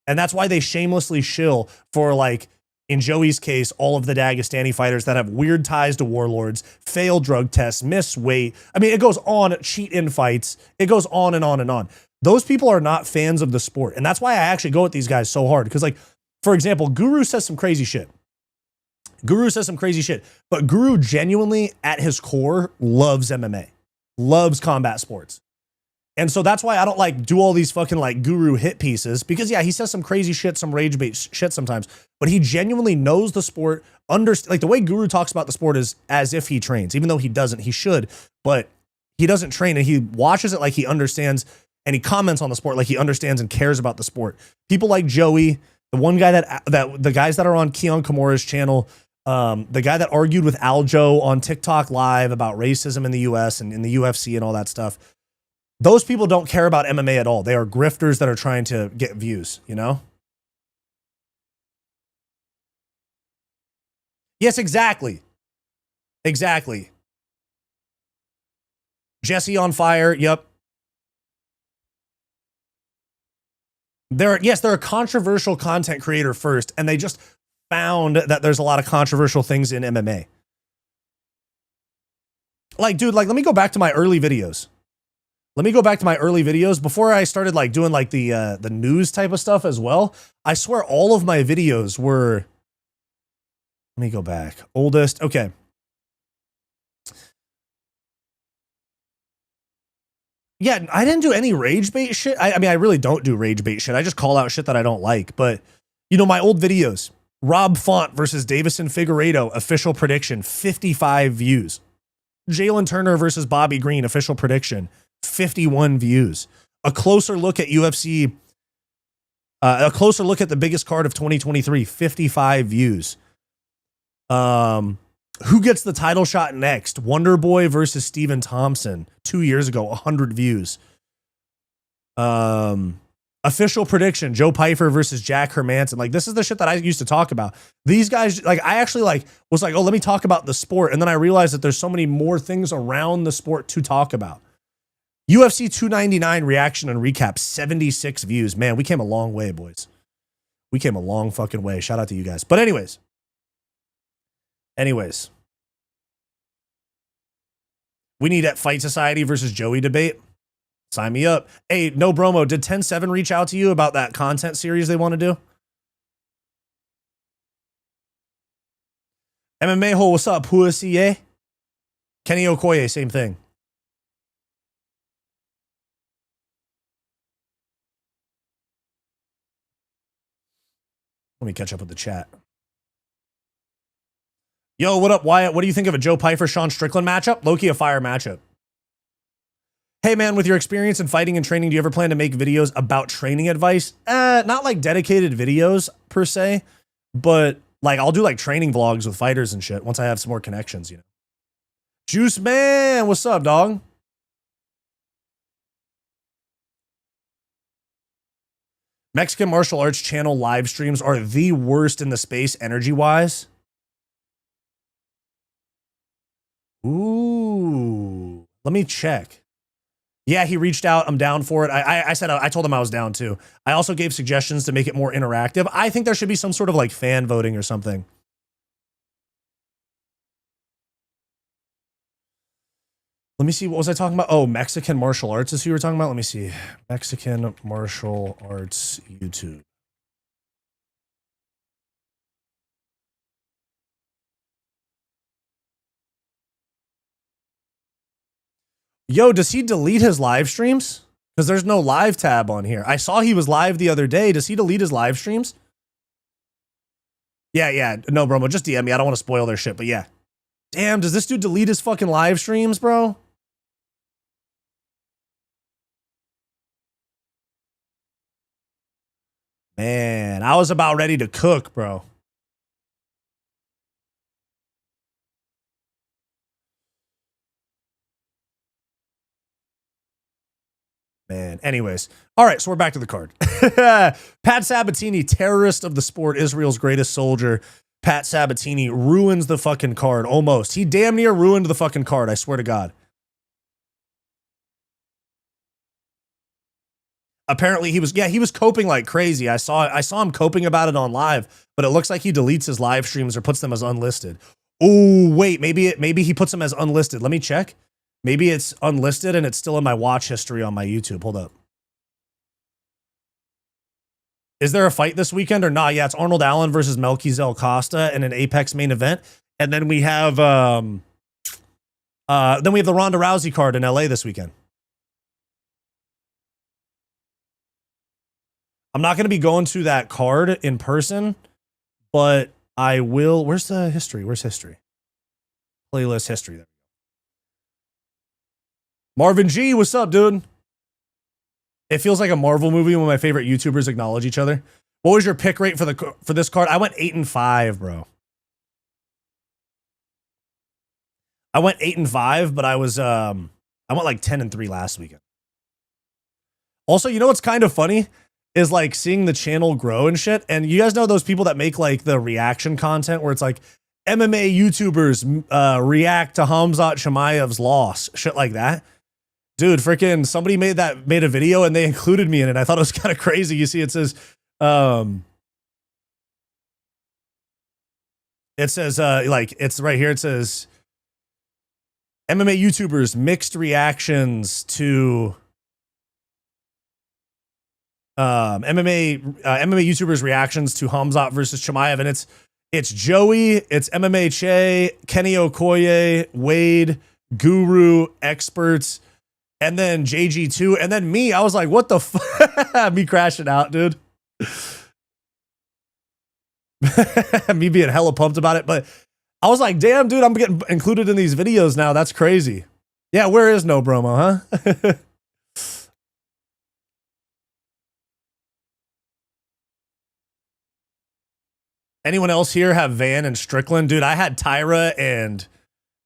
And that's why they shamelessly shill for, like, in Joey's case, all of the Dagestani fighters that have weird ties to warlords, fail drug tests, miss weight. I mean, it goes on, cheat in fights. It goes on and on and on. Those people are not fans of the sport. And that's why I actually go at these guys so hard. Because, like, for example, Guru says some crazy shit. But Guru genuinely, at his core, loves MMA, loves combat sports. And so that's why I don't like do all these fucking like Guru hit pieces, because yeah, he says some crazy shit, some rage bait shit sometimes, but he genuinely knows the sport. Like the way Guru talks about the sport is as if he trains, even though he doesn't. He should, but he doesn't train, and he watches it like he understands, and he comments on the sport like he understands and cares about the sport. People like Joey, the one guy that the guys that are on Keon Kimura's channel, the guy that argued with Aljo on TikTok Live about racism in the US and in the UFC and all that stuff. Those people don't care about MMA at all. They are grifters that are trying to get views, you know? Yes, exactly. Exactly. Jesse on fire. Yep. They're a controversial content creator first, and they just found that there's a lot of controversial things in MMA. Like, dude, like, let me go back to my early videos. Before I started like doing like the news type of stuff as well. I swear all of my videos were, let me go back. Oldest. Okay. Yeah, I didn't do any rage bait shit. I mean, I really don't do rage bait shit. I just call out shit that I don't like. But, you know, my old videos, Rob Font versus Davison Figueiredo, official prediction, 55 views. Jalen Turner versus Bobby Green, official prediction, 51 views. A closer look at UFC, a closer look at the biggest card of 2023, 55 views. Who gets the title shot next? Wonder Boy versus Steven Thompson, 2 years ago, 100 views. Official prediction, Joe Pyfer versus Jack Hermanson. Like, this is the shit that I used to talk about. These guys, like, I actually like was like, oh, let me talk about the sport. And then I realized that there's so many more things around the sport to talk about. UFC 299 reaction and recap, 76 views. Man, we came a long way, boys. We came a long fucking way. Shout out to you guys. But anyways. We need that Fight Society versus Joey debate. Sign me up. Hey, no bromo, did 10-7 reach out to you about that content series they want to do? MMA hole, what's up? Pussy, eh? Kenny Okoye, same thing. Let me catch up with the chat. Yo, what up, Wyatt? What do you think of a Joe Pyfer Sean Strickland matchup? Low-key a fire matchup. Hey man, with your experience in fighting and training, do you ever plan to make videos about training advice? Not like dedicated videos per se, but like I'll do like training vlogs with fighters and shit once I have some more connections, you know. Juice Man, what's up, dog? Mexican martial arts channel live streams are the worst in the space energy-wise. Ooh, let me check. Yeah, he reached out. I'm down for it. I said, I told him I was down too. I also gave suggestions to make it more interactive. I think there should be some sort of like fan voting or something. Let me see. What was I talking about? Oh, Mexican martial arts is who you were talking about. Let me see. Mexican martial arts YouTube. Yo, does he delete his live streams? Because there's no live tab on here. I saw he was live the other day. Does he delete his live streams? Yeah. No, bro, just DM me. I don't want to spoil their shit, but yeah. Damn, does this dude delete his fucking live streams, bro? Man, I was about ready to cook, bro. Man, anyways. All right, so we're back to the card. Pat Sabatini, terrorist of the sport, Israel's greatest soldier. Pat Sabatini ruins the fucking card, almost. He damn near ruined the fucking card, I swear to God. Apparently he was coping like crazy. I saw him coping about it on live, but it looks like he deletes his live streams or puts them as unlisted. Oh, wait, maybe he puts them as unlisted. Let me check. Maybe it's unlisted and it's still in my watch history on my YouTube. Hold up. Is there a fight this weekend or not? Yeah, it's Arnold Allen versus Melquizel Costa in an Apex main event. And then we have the Ronda Rousey card in LA this weekend. I'm not going to be going to that card in person, but I will. Where's the history? Where's history? Playlist history. There. Marvin G, what's up, dude? It feels like a Marvel movie when my favorite YouTubers acknowledge each other. What was your pick rate for this card? I went 8-5, bro. I went 8-5, but I went like 10-3 last weekend. Also, you know what's kind of funny is like seeing the channel grow and shit. And you guys know those people that make like the reaction content where it's like MMA YouTubers react to Khamzat Chimaev's loss, shit like that. Dude, freaking somebody made a video and they included me in it. I thought it was kind of crazy. You see, it says like it's right here. It says MMA YouTubers mixed reactions to MMA YouTubers reactions to Khamzat versus Chimaev, and it's Joey, it's MMA Che, Kenny Okoye, Wade, Guru, Experts, and then JG2, and then me. I was like, what the fuck? Me crashing out, dude. Me being hella pumped about it, but I was like, damn, dude, I'm getting included in these videos now. That's crazy. Yeah, where is No Bromo, huh? Anyone else here have Van and Strickland? Dude, I had Taira and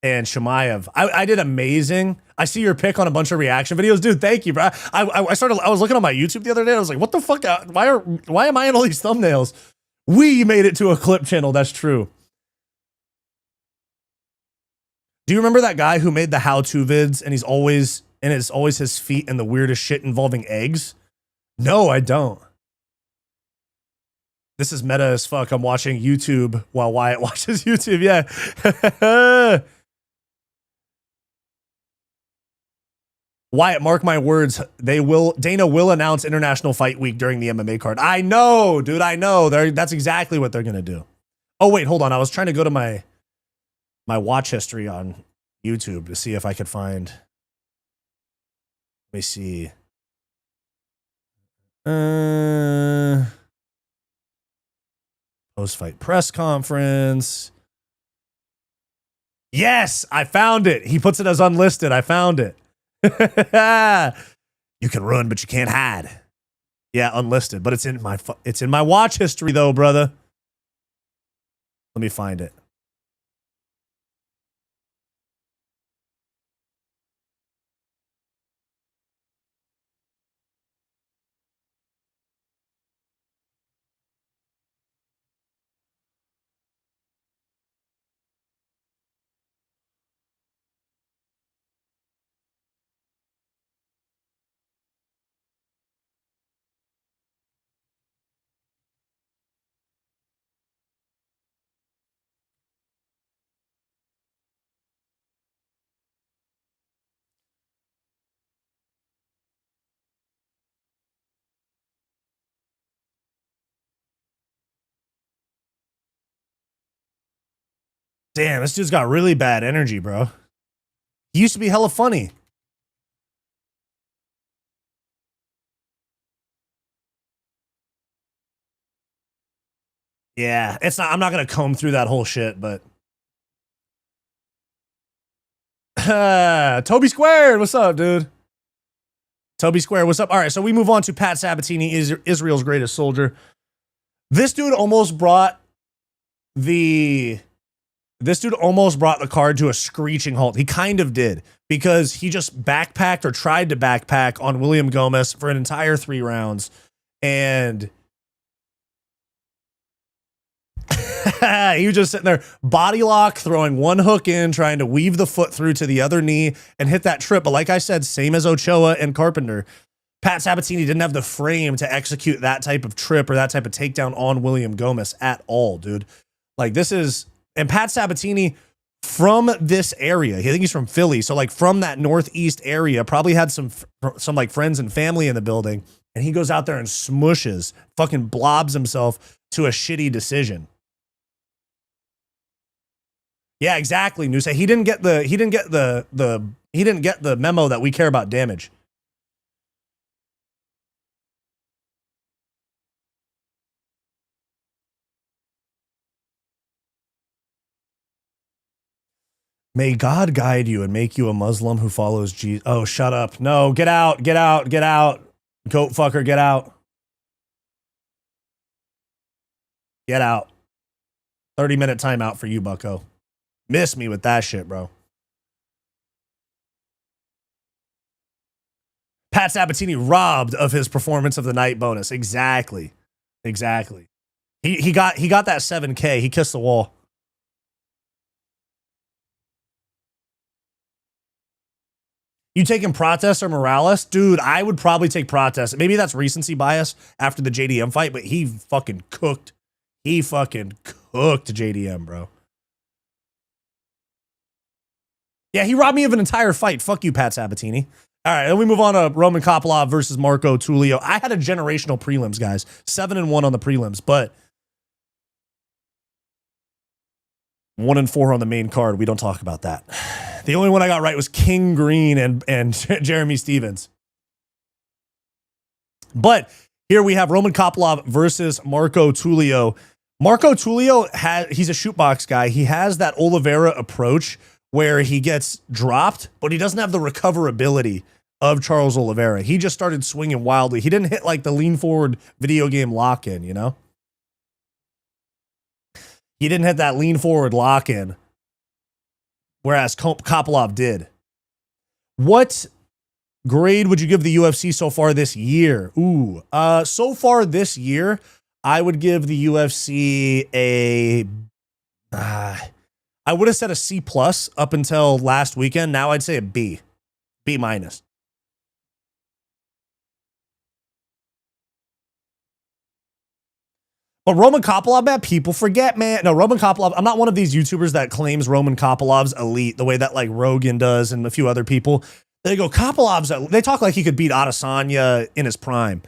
Chimaev. I did amazing. I see your pick on a bunch of reaction videos. Dude, thank you, bro. I was looking on my YouTube the other day. I was like, what the fuck? Why am I in all these thumbnails? We made it to a clip channel. That's true. Do you remember that guy who made the how-to vids and it's always his feet and the weirdest shit involving eggs? No, I don't. This is meta as fuck. I'm watching YouTube while Wyatt watches YouTube. Yeah. Wyatt, mark my words. Dana will announce International Fight Week during the MMA card. I know, dude. I know. That's exactly what they're going to do. Oh, wait, hold on. I was trying to go to my watch history on YouTube to see if I could find. Let me see. Post-fight press conference. Yes, I found it. He puts it as unlisted. I found it. You can run, but you can't hide. Yeah, unlisted, but it's in my watch history though, brother. Let me find it. Damn, this dude's got really bad energy, bro. He used to be hella funny. Yeah, I'm not going to comb through that whole shit, but. Toby Squared, what's up, dude? Toby Squared, what's up? All right, so we move on to Pat Sabatini, Israel's greatest soldier. This dude almost brought the card to a screeching halt. He kind of did, because he just backpacked or tried to backpack on William Gomez for an entire 3 rounds. And he was just sitting there, body lock, throwing one hook in, trying to weave the foot through to the other knee and hit that trip. But like I said, same as Ochoa and Carpenter, Pat Sabatini didn't have the frame to execute that type of trip or that type of takedown on William Gomez at all, dude. Like this is, and Pat Sabatini from this area, I think he's from Philly. So like from that Northeast area, probably had some like friends and family in the building. And he goes out there and smushes, fucking blobs himself to a shitty decision. Yeah, exactly. Nusa. He didn't get the memo that we care about damage. May God guide you and make you a Muslim who follows Jesus. Oh, shut up. No, get out, get out, get out. Goat fucker, get out. Get out. 30-minute timeout for you, bucko. Miss me with that shit, bro. Pat Sabatini robbed of his performance of the night bonus. Exactly. Exactly. He got that 7K. He kissed the wall. You taking Protest or Morales? Dude, I would probably take Protest. Maybe that's recency bias after the JDM fight, but he fucking cooked. He fucking cooked JDM, bro. Yeah, he robbed me of an entire fight. Fuck you, Pat Sabatini. All right, then we move on to Roman Kopylov versus Marco Tulio. I had a generational prelims, guys. 7-1 on the prelims, but 1-4 on the main card. We don't talk about that. The only one I got right was King Green and Jeremy Stevens. But here we have Roman Kopylov versus Marco Tulio. Marco Tulio, he's a shootbox guy. He has that Oliveira approach where he gets dropped, but he doesn't have the recoverability of Charles Oliveira. He just started swinging wildly. He didn't hit like the lean forward video game lock-in, you know? He didn't hit that lean forward lock-in, whereas Kopylov did. What grade would you give the UFC so far this year? Ooh, so far this year, I would give the UFC a... I would have said a C+ up until last weekend. Now I'd say a B. B-. But Roman Kopylov, man, people forget, man. No, Roman Kopylov, I'm not one of these YouTubers that claims Roman Kopylov's elite the way that like Rogan does and a few other people. They go, Kopylov's, they talk like he could beat Adesanya in his prime.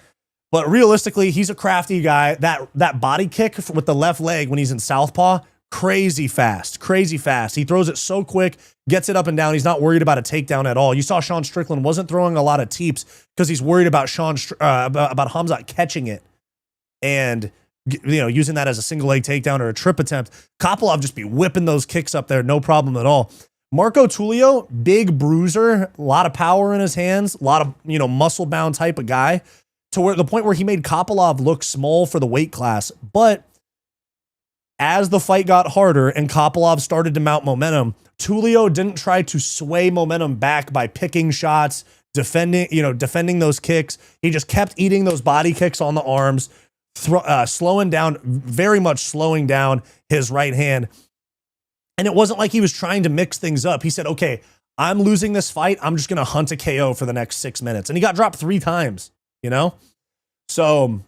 But realistically, he's a crafty guy. That body kick with the left leg when he's in southpaw, crazy fast. He throws it so quick, gets it up and down. He's not worried about a takedown at all. You saw Sean Strickland wasn't throwing a lot of teeps because he's worried about about Khamzat catching it and using that as a single leg takedown or a trip attempt. Kopylov just be whipping those kicks up there, no problem at all. Marco Tulio, big bruiser, a lot of power in his hands, a lot of muscle bound type of guy, to where the point where he made Kopylov look small for the weight class. But as the fight got harder and Kopylov started to mount momentum, Tulio didn't try to sway momentum back by picking shots, defending those kicks. He just kept eating those body kicks on the arms, very much slowing down his right hand. And it wasn't like he was trying to mix things up. He said, okay, I'm losing this fight. I'm just going to hunt a KO for the next 6 minutes. And he got dropped 3 times, So,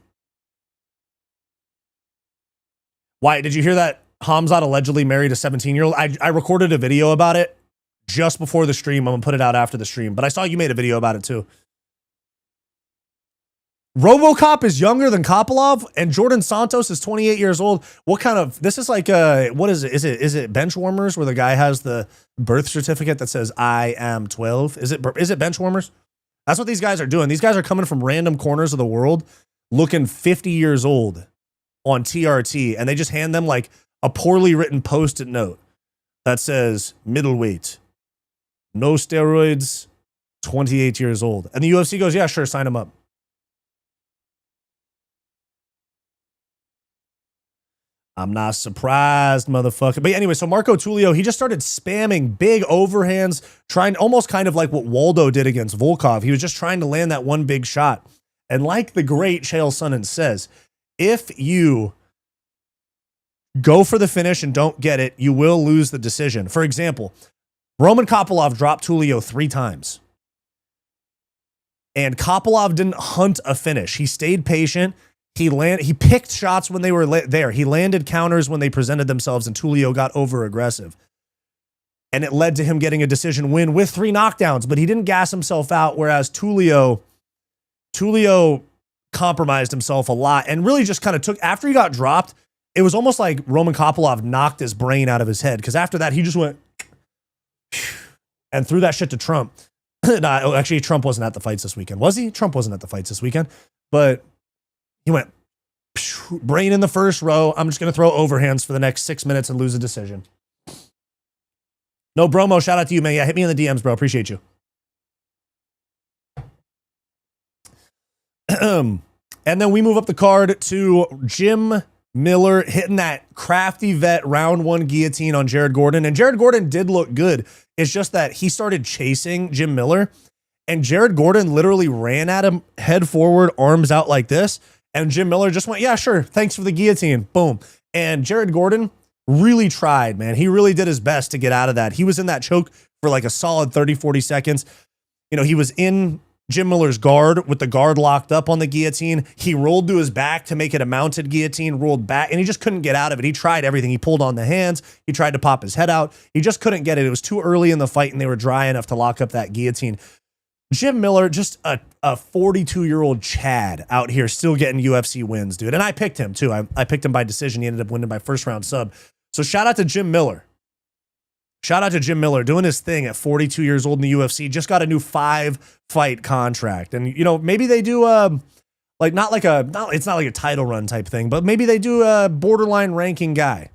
Wyatt, did you hear that Khamzat allegedly married a 17-year-old? I recorded a video about it just before the stream. I'm going to put it out after the stream. But I saw you made a video about it too. RoboCop is younger than Kopylov, and Jordan Santos is 28 years old. What kind of, this is like, what is it? Is it bench warmers where the guy has the birth certificate that says, I am 12? Is it bench warmers? That's what these guys are doing. These guys are coming from random corners of the world looking 50 years old on TRT, and they just hand them like a poorly written post-it note that says middleweight, no steroids, 28 years old. And the UFC goes, yeah, sure, sign him up. I'm not surprised, motherfucker. But anyway, so Marco Tulio, he just started spamming big overhands, trying almost kind of like what Waldo did against Volkov. He was just trying to land that one big shot. And like the great Chael Sonnen says, if you go for the finish and don't get it, you will lose the decision. For example, Roman Kopylov dropped Tulio 3 times. And Kopylov didn't hunt a finish. He stayed patient. He picked shots when they were there. He landed counters when they presented themselves, and Tulio got over aggressive. And it led to him getting a decision win with 3 knockdowns, but he didn't gas himself out, whereas Tulio compromised himself a lot and really just kind of took, after he got dropped, it was almost like Roman Kopylov knocked his brain out of his head, because after that, he just went and threw that shit to Trump. No, actually, Trump wasn't at the fights this weekend. Was he? Trump wasn't at the fights this weekend, but he went brain in the first row. I'm just going to throw overhands for the next 6 minutes and lose a decision. No, Bromo, shout out to you, man. Yeah, hit me in the DMs, bro. Appreciate you. And then we move up the card to Jim Miller hitting that crafty vet round 1 guillotine on Jared Gordon. And Jared Gordon did look good. It's just that he started chasing Jim Miller, and Jared Gordon literally ran at him head forward, arms out like this. And Jim Miller just went, yeah, sure. Thanks for the guillotine. Boom. And Jared Gordon really tried, man. He really did his best to get out of that. He was in that choke for like a solid 30, 40 seconds. You know, he was in Jim Miller's guard with the guard locked up on the guillotine. He rolled to his back to make it a mounted guillotine, rolled back, and he just couldn't get out of it. He tried everything. He pulled on the hands. He tried to pop his head out. He just couldn't get it. It was too early in the fight, and they were dry enough to lock up that guillotine. Jim Miller, just a 42-year-old Chad out here still getting UFC wins, dude. And I picked him, too. I picked him by decision. He ended up winning by first-round sub. So shout out to Jim Miller. Shout out to Jim Miller doing his thing at 42 years old in the UFC. Just got a new 5-fight contract. And, you know, maybe they do, it's not like a title run type thing, but maybe they do a borderline ranking guy.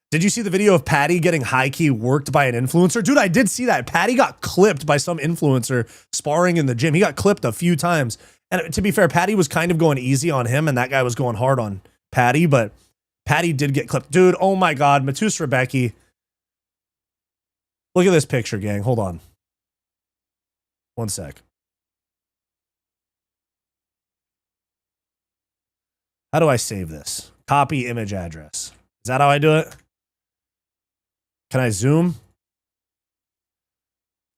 Did you see the video of Patty getting high-key worked by an influencer? Dude, I did see that. Patty got clipped by some influencer sparring in the gym. He got clipped a few times. And to be fair, Patty was kind of going easy on him, and that guy was going hard on Patty, but Patty did get clipped. Dude, oh my God, Matus Rebecki. Look at this picture, gang. Hold on. One sec. How do I save this? Copy image address. Is that how I do it? Can I zoom?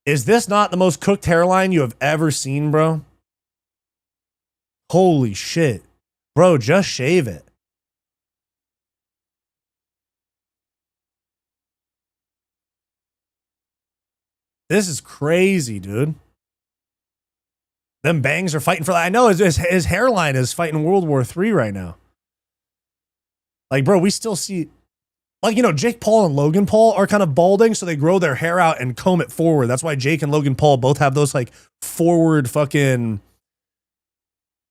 Is this not the most cooked hairline you have ever seen, bro? Holy shit. Bro, just shave it. This is crazy, dude. Them bangs are fighting for that. I know his hairline is fighting World War III right now. Like, bro, we still see... Like, you know, Jake Paul and Logan Paul are kind of balding, so they grow their hair out and comb it forward. That's why Jake and Logan Paul both have those, like, forward fucking...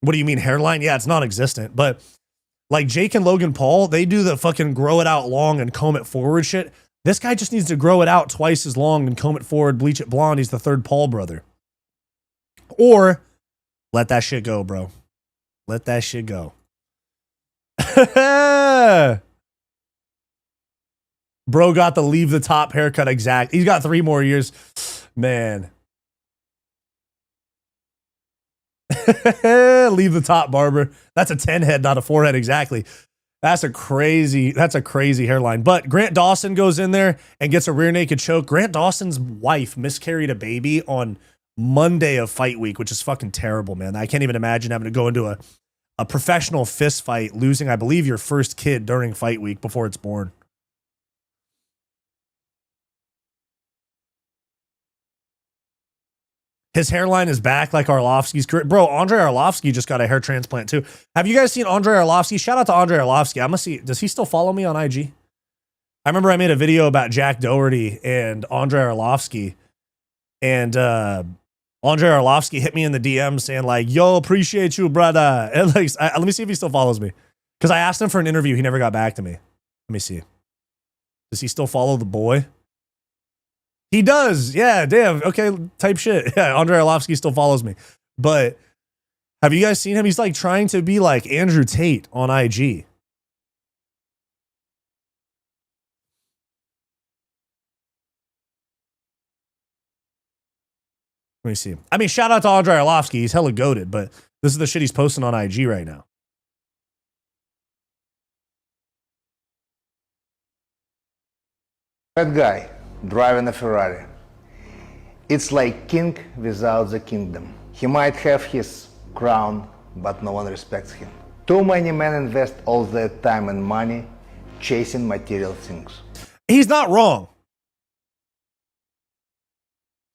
What do you mean, hairline? Yeah, it's non-existent. But, like, Jake and Logan Paul, they do the fucking grow it out long and comb it forward shit. This guy just needs to grow it out twice as long and comb it forward, bleach it blonde. He's the third Paul brother. Or, let that shit go, bro. Let that shit go. Bro got the leave the top haircut exact. He's got 3 more years. Man. Leave the top, barber. That's a 10 head, not a 4 head. Exactly. That's a crazy hairline. But Grant Dawson goes in there and gets a rear naked choke. Grant Dawson's wife miscarried a baby on Monday of fight week, which is fucking terrible, man. I can't even imagine having to go into a professional fist fight, losing, I believe, your first kid during fight week before it's born. His hairline is back like Arlovsky's career. Bro, Andre Arlovsky just got a hair transplant too. Have you guys seen Andre Arlovsky? Shout out to Andre Arlovsky. I'm gonna see, does he still follow me on IG? I remember I made a video about Jack Doherty and Andre Arlovsky. And Andre Arlovsky hit me in the DM saying like, yo, appreciate you, brother. And like, let me see if he still follows me. Because I asked him for an interview. He never got back to me. Let me see. Does he still follow the boy? He does. Yeah, damn. Okay, type shit. Yeah, Andre Arlovsky still follows me. But have you guys seen him? He's like trying to be like Andrew Tate on IG. Let me see. I mean, shout out to Andre Arlovsky. He's hella goated, but this is the shit he's posting on IG right now. That guy driving a Ferrari. It's like king without the kingdom. He might have his crown, but no one respects him. Too many men invest all their time and money chasing material things. He's not wrong.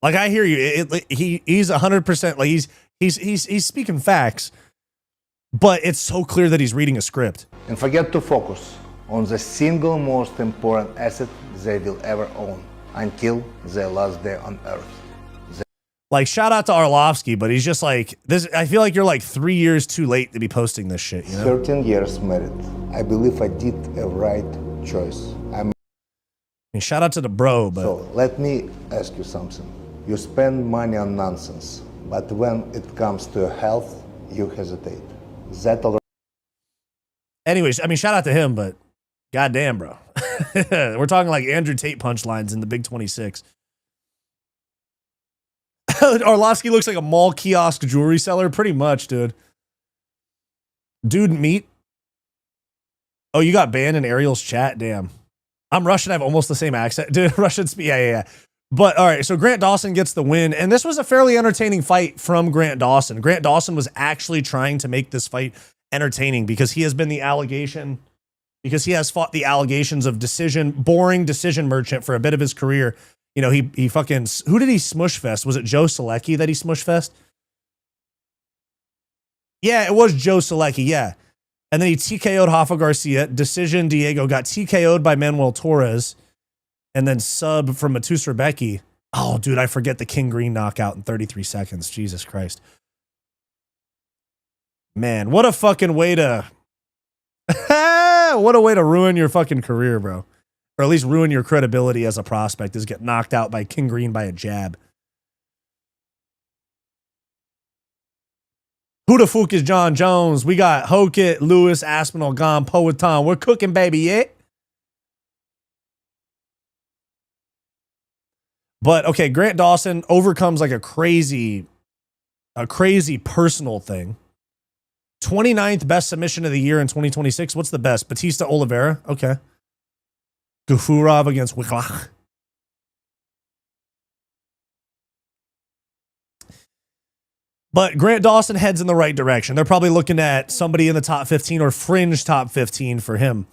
Like, I hear you. He's 100%, like, he's speaking facts, but it's so clear that he's reading a script. And forget to focus on the single most important asset they will ever own until their last day on earth. Like, shout out to Arlovsky, but he's just like, this. I feel like you're like 3 years too late to be posting this shit, you know? 13 years married. I believe I did a right choice. I mean, shout out to the bro, but... So, let me ask you something. You spend money on nonsense, but when it comes to your health, you hesitate. That already... Anyways, I mean, shout out to him, but goddamn, bro. We're talking like Andrew Tate punchlines in the Big 26. Arlovsky looks like a mall kiosk jewelry seller. Pretty much, dude. Dude, meat. Oh, you got banned in Ariel's chat? Damn. I'm Russian. I have almost the same accent. Dude, Russian speak. Yeah. But, all right, so Grant Dawson gets the win. And this was a fairly entertaining fight from Grant Dawson. Grant Dawson was actually trying to make this fight entertaining because he has been the allegation, because he has fought the allegations of boring decision merchant for a bit of his career. You know, he fucking, who did he smush fest? Was it Joe Selecki that he smush fest? Yeah, it was Joe Selecki, yeah. And then he TKO'd Rafa Garcia. Decision Diego got TKO'd by Manuel Torres. And then sub from Matus Rebecki. Oh, dude, I forget the King Green knockout in 33 seconds. Jesus Christ. Man, what a fucking way to... what a way to ruin your fucking career, bro. Or at least ruin your credibility as a prospect, is get knocked out by King Green by a jab. Who the fuck is John Jones? We got Hokit, Lewis, Aspinall, Gone, Poetan. We're cooking, baby, yeah? But, okay, Grant Dawson overcomes like a crazy personal thing. 29th best submission of the year in 2026. What's the best? Batista Oliveira? Okay. Gafurov against Wiklach. But Grant Dawson heads in the right direction. They're probably looking at somebody in the top 15 or fringe top 15 for him.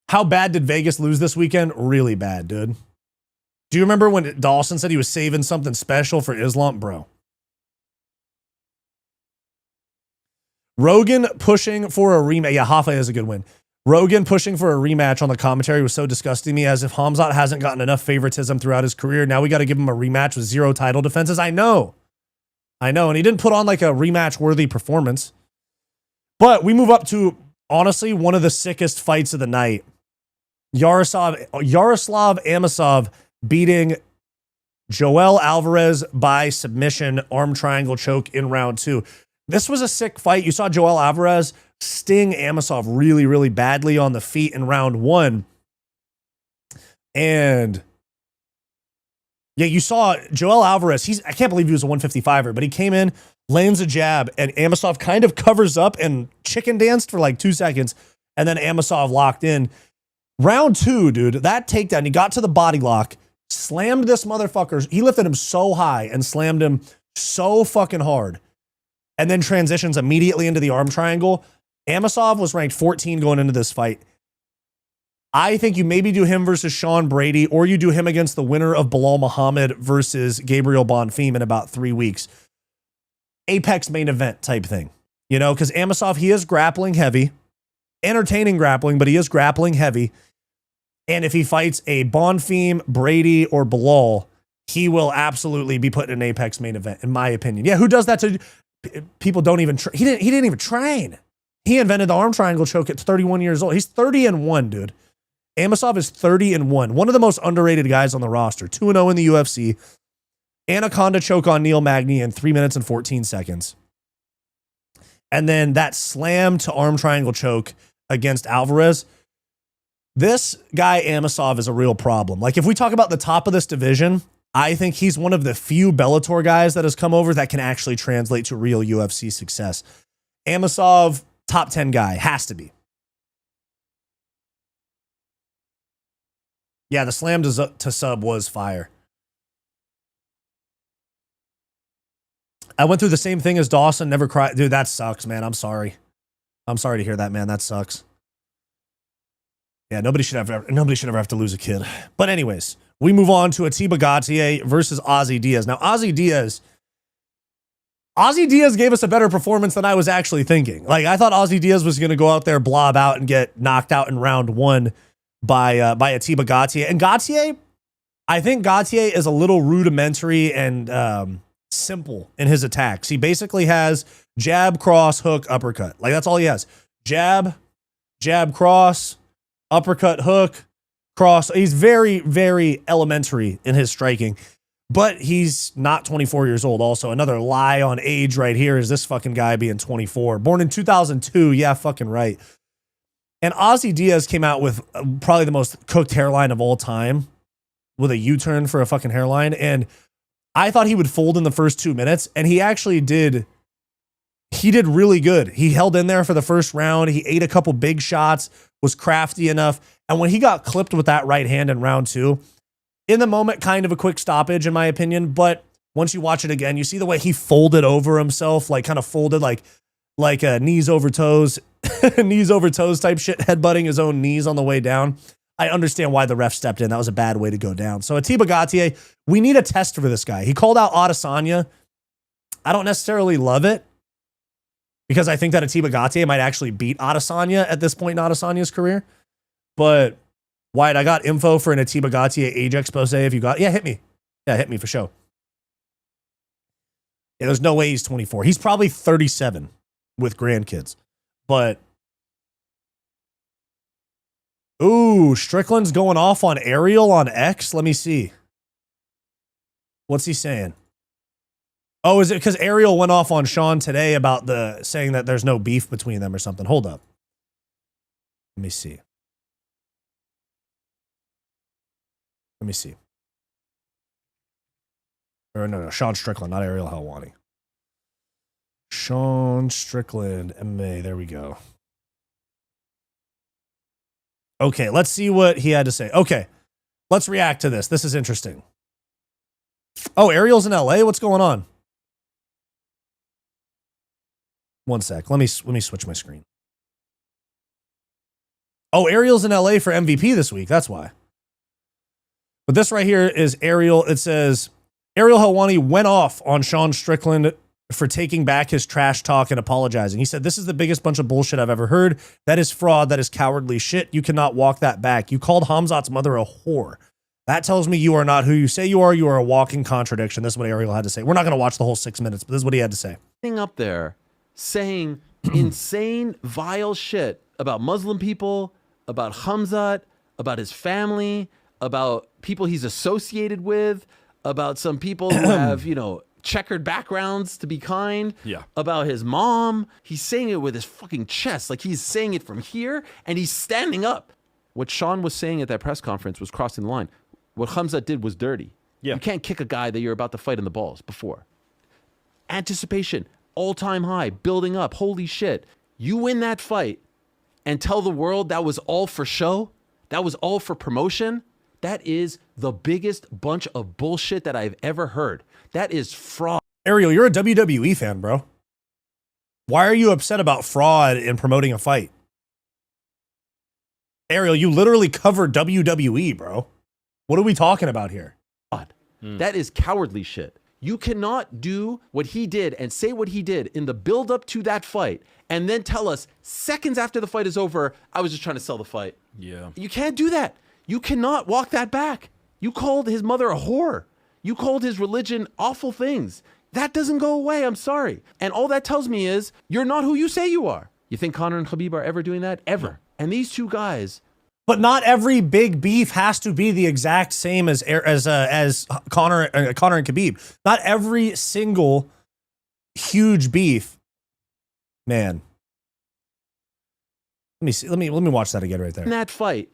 How bad did Vegas lose this weekend? Really bad, dude. Do you remember when Dawson said he was saving something special for Islam? Bro. Rogan pushing for a rematch. Yeah, Hoffa is a good win. Rogan pushing for a rematch on the commentary was so disgusting to me, as if Khamzat hasn't gotten enough favoritism throughout his career. Now we got to give him a rematch with 0 title defenses. I know. And he didn't put on like a rematch worthy performance. But we move up to, honestly, one of the sickest fights of the night. Yaroslav Amosov beating Joel Alvarez by submission, arm triangle choke in round 2. This was a sick fight. You saw Joel Alvarez sting Amosov really, really badly on the feet in round 1. And yeah, you saw Joel Alvarez. I can't believe he was a 155er, but he came in, lands a jab, and Amosov kind of covers up and chicken danced for like 2 seconds. And then Amosov locked in. Round 2, dude, that takedown, he got to the body lock, slammed this motherfucker. He lifted him so high and slammed him so fucking hard. And then transitions immediately into the arm triangle. Amosov was ranked 14 going into this fight. I think you maybe do him versus Sean Brady, or you do him against the winner of Bilal Muhammad versus Gabriel Bonfim in about 3 weeks. Apex main event type thing. You know, because Amosov, he is grappling heavy. Entertaining grappling, but he is grappling heavy. And if he fights a Bonfim, Brady, or Bilal, he will absolutely be put in an Apex main event, in my opinion. Yeah, who does that to... People don't even... He didn't even train. He invented the arm triangle choke at 31 years old. He's 30-1, dude. Amosov is 30-1. One of the most underrated guys on the roster. 2-0 in the UFC. Anaconda choke on Neil Magny in 3 minutes and 14 seconds. And then that slam to arm triangle choke against Alvarez. This guy, Amosov, is a real problem. Like, if we talk about the top of this division, I think he's one of the few Bellator guys that has come over that can actually translate to real UFC success. Amosov, top 10 guy, has to be. Yeah, the slam to sub was fire. I went through the same thing as Dawson, never cried. Dude, that sucks, man. I'm sorry. I'm sorry to hear that, man. That sucks. Yeah, nobody should ever have to lose a kid. But anyways, we move on to Atiba Gautier versus Ozzy Diaz. Now, Ozzy Diaz gave us a better performance than I was actually thinking. Like, I thought Ozzy Diaz was going to go out there, blob out, and get knocked out in round 1 by Atiba Gautier. And Gautier, I think Gautier is a little rudimentary and simple in his attacks. He basically has jab, cross, hook, uppercut. Like, that's all he has. Jab, cross, uppercut, hook, cross. He's very, very elementary in his striking. But he's not 24 years old. Also, another lie on age right here is this fucking guy being 24. Born in 2002. Yeah, fucking right. And Ozzy Diaz came out with probably the most cooked hairline of all time with a U-turn for a fucking hairline. And I thought he would fold in the first 2 minutes, and he actually did. He did really good. He held in there for the first round. He ate a couple big shots, was crafty enough. And when he got clipped with that right hand in round 2, in the moment, kind of a quick stoppage, in my opinion. But once you watch it again, you see the way he folded over himself, like kind of folded like knees over toes, knees over toes type shit, headbutting his own knees on the way down. I understand why the ref stepped in. That was a bad way to go down. So Atiba Gautier, we need a test for this guy. He called out Adesanya. I don't necessarily love it because I think that Atiba Gautier might actually beat Adesanya at this point in Adesanya's career. But Wyatt, I got info for an Atiba Gautier age expose if you got. Yeah, hit me. Yeah, hit me for sure. Yeah, there's no way he's 24. He's probably 37 with grandkids. But ooh, Strickland's going off on Ariel on X. Let me see. What's he saying? Oh, is it because Ariel went off on Sean today about saying that there's no beef between them or something? Hold up. Let me see. Or no, Sean Strickland, not Ariel Helwani. Sean Strickland, MMA. There we go. Okay, let's see what he had to say. Okay, let's react to this. This is interesting. Oh, Ariel's in LA? What's going on? One sec. Let me switch my screen. Oh, Ariel's in LA for MVP this week. That's why. But this right here is Ariel. It says, Ariel Helwani went off on Sean Strickland for taking back his trash talk and apologizing. He said, "This is the biggest bunch of bullshit I've ever heard. That is fraud. That is cowardly shit. You cannot walk that back. You called Khamzat's mother a whore. That tells me you are not who you say you are. You are a walking contradiction." This is what Ariel had to say. We're not going to watch the whole 6 minutes, but this is what he had to say. Up there saying insane, vile shit about Muslim people, about Khamzat, about his family, about people he's associated with, about some people who have, checkered backgrounds, to be kind. Yeah. About his mom. He's saying it with his fucking chest. Like he's saying it from here and he's standing up. What Sean was saying at that press conference was crossing the line. What Khamzat did was dirty. Yeah. You can't kick a guy that you're about to fight in the balls before. Anticipation, all-time high, building up. Holy shit. You win that fight and tell the world that was all for show? That was all for promotion? That is the biggest bunch of bullshit that I've ever heard. That is fraud. Ariel, you're a WWE fan, bro. Why are you upset about fraud in promoting a fight? Ariel, you literally covered WWE, bro. What are we talking about here? That is cowardly shit. You cannot do what he did and say what he did in the build up to that fight and then tell us seconds after the fight is over, I was just trying to sell the fight. Yeah. You can't do that. You cannot walk that back. You called his mother a whore. You called his religion awful things. That doesn't go away. I'm sorry. And all that tells me is you're not who you say you are. You think Conor and Khabib are ever doing that? Ever. No. And these two guys. But not every big beef has to be the exact same as Conor and Khabib. Not every single huge beef. Man. Let me see. Let me watch that again right there. In that fight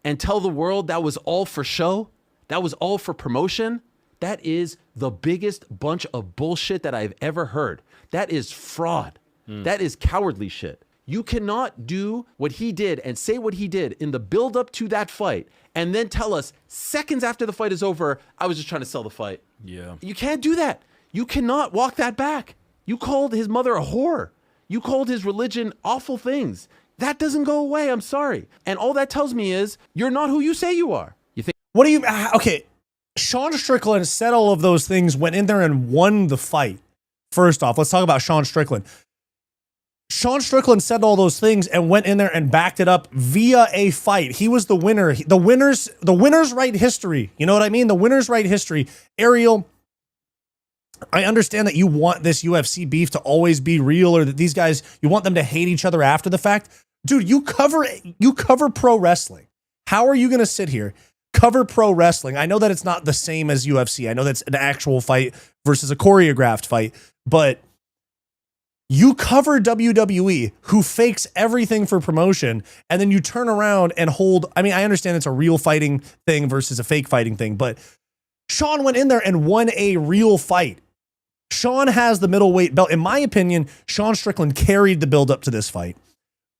and tell the world that was all for show, that was all for promotion. That is the biggest bunch of bullshit that I've ever heard. That is fraud. That is cowardly shit. You cannot do what he did and say what he did in the build up to that fight and then tell us seconds after the fight is over, I was just trying to sell the fight. Yeah. You can't do that. You cannot walk that back. You called his mother a whore. You called his religion awful things. That doesn't go away. I'm sorry. And all that tells me is you're not who you say you are. You think What do you, okay. Sean Strickland said all of those things, went in there and won the fight. First off, let's talk about Sean Strickland. Sean Strickland said all those things and went in there and backed it up via a fight. He was the winner. The winners write history. You know what I mean? The winners write history. Ariel, I understand that you want this UFC beef to always be real, or that these guys, you want them to hate each other after the fact. Dude, you cover pro wrestling. How are you going to sit here, cover pro wrestling? I know that it's not the same as UFC. I know that's an actual fight versus a choreographed fight, but you cover WWE, who fakes everything for promotion, and then you turn around and hold. I mean, I understand it's a real fighting thing versus a fake fighting thing, but Sean went in there and won a real fight. Sean has the middleweight belt. In my opinion, Sean Strickland carried the build up to this fight.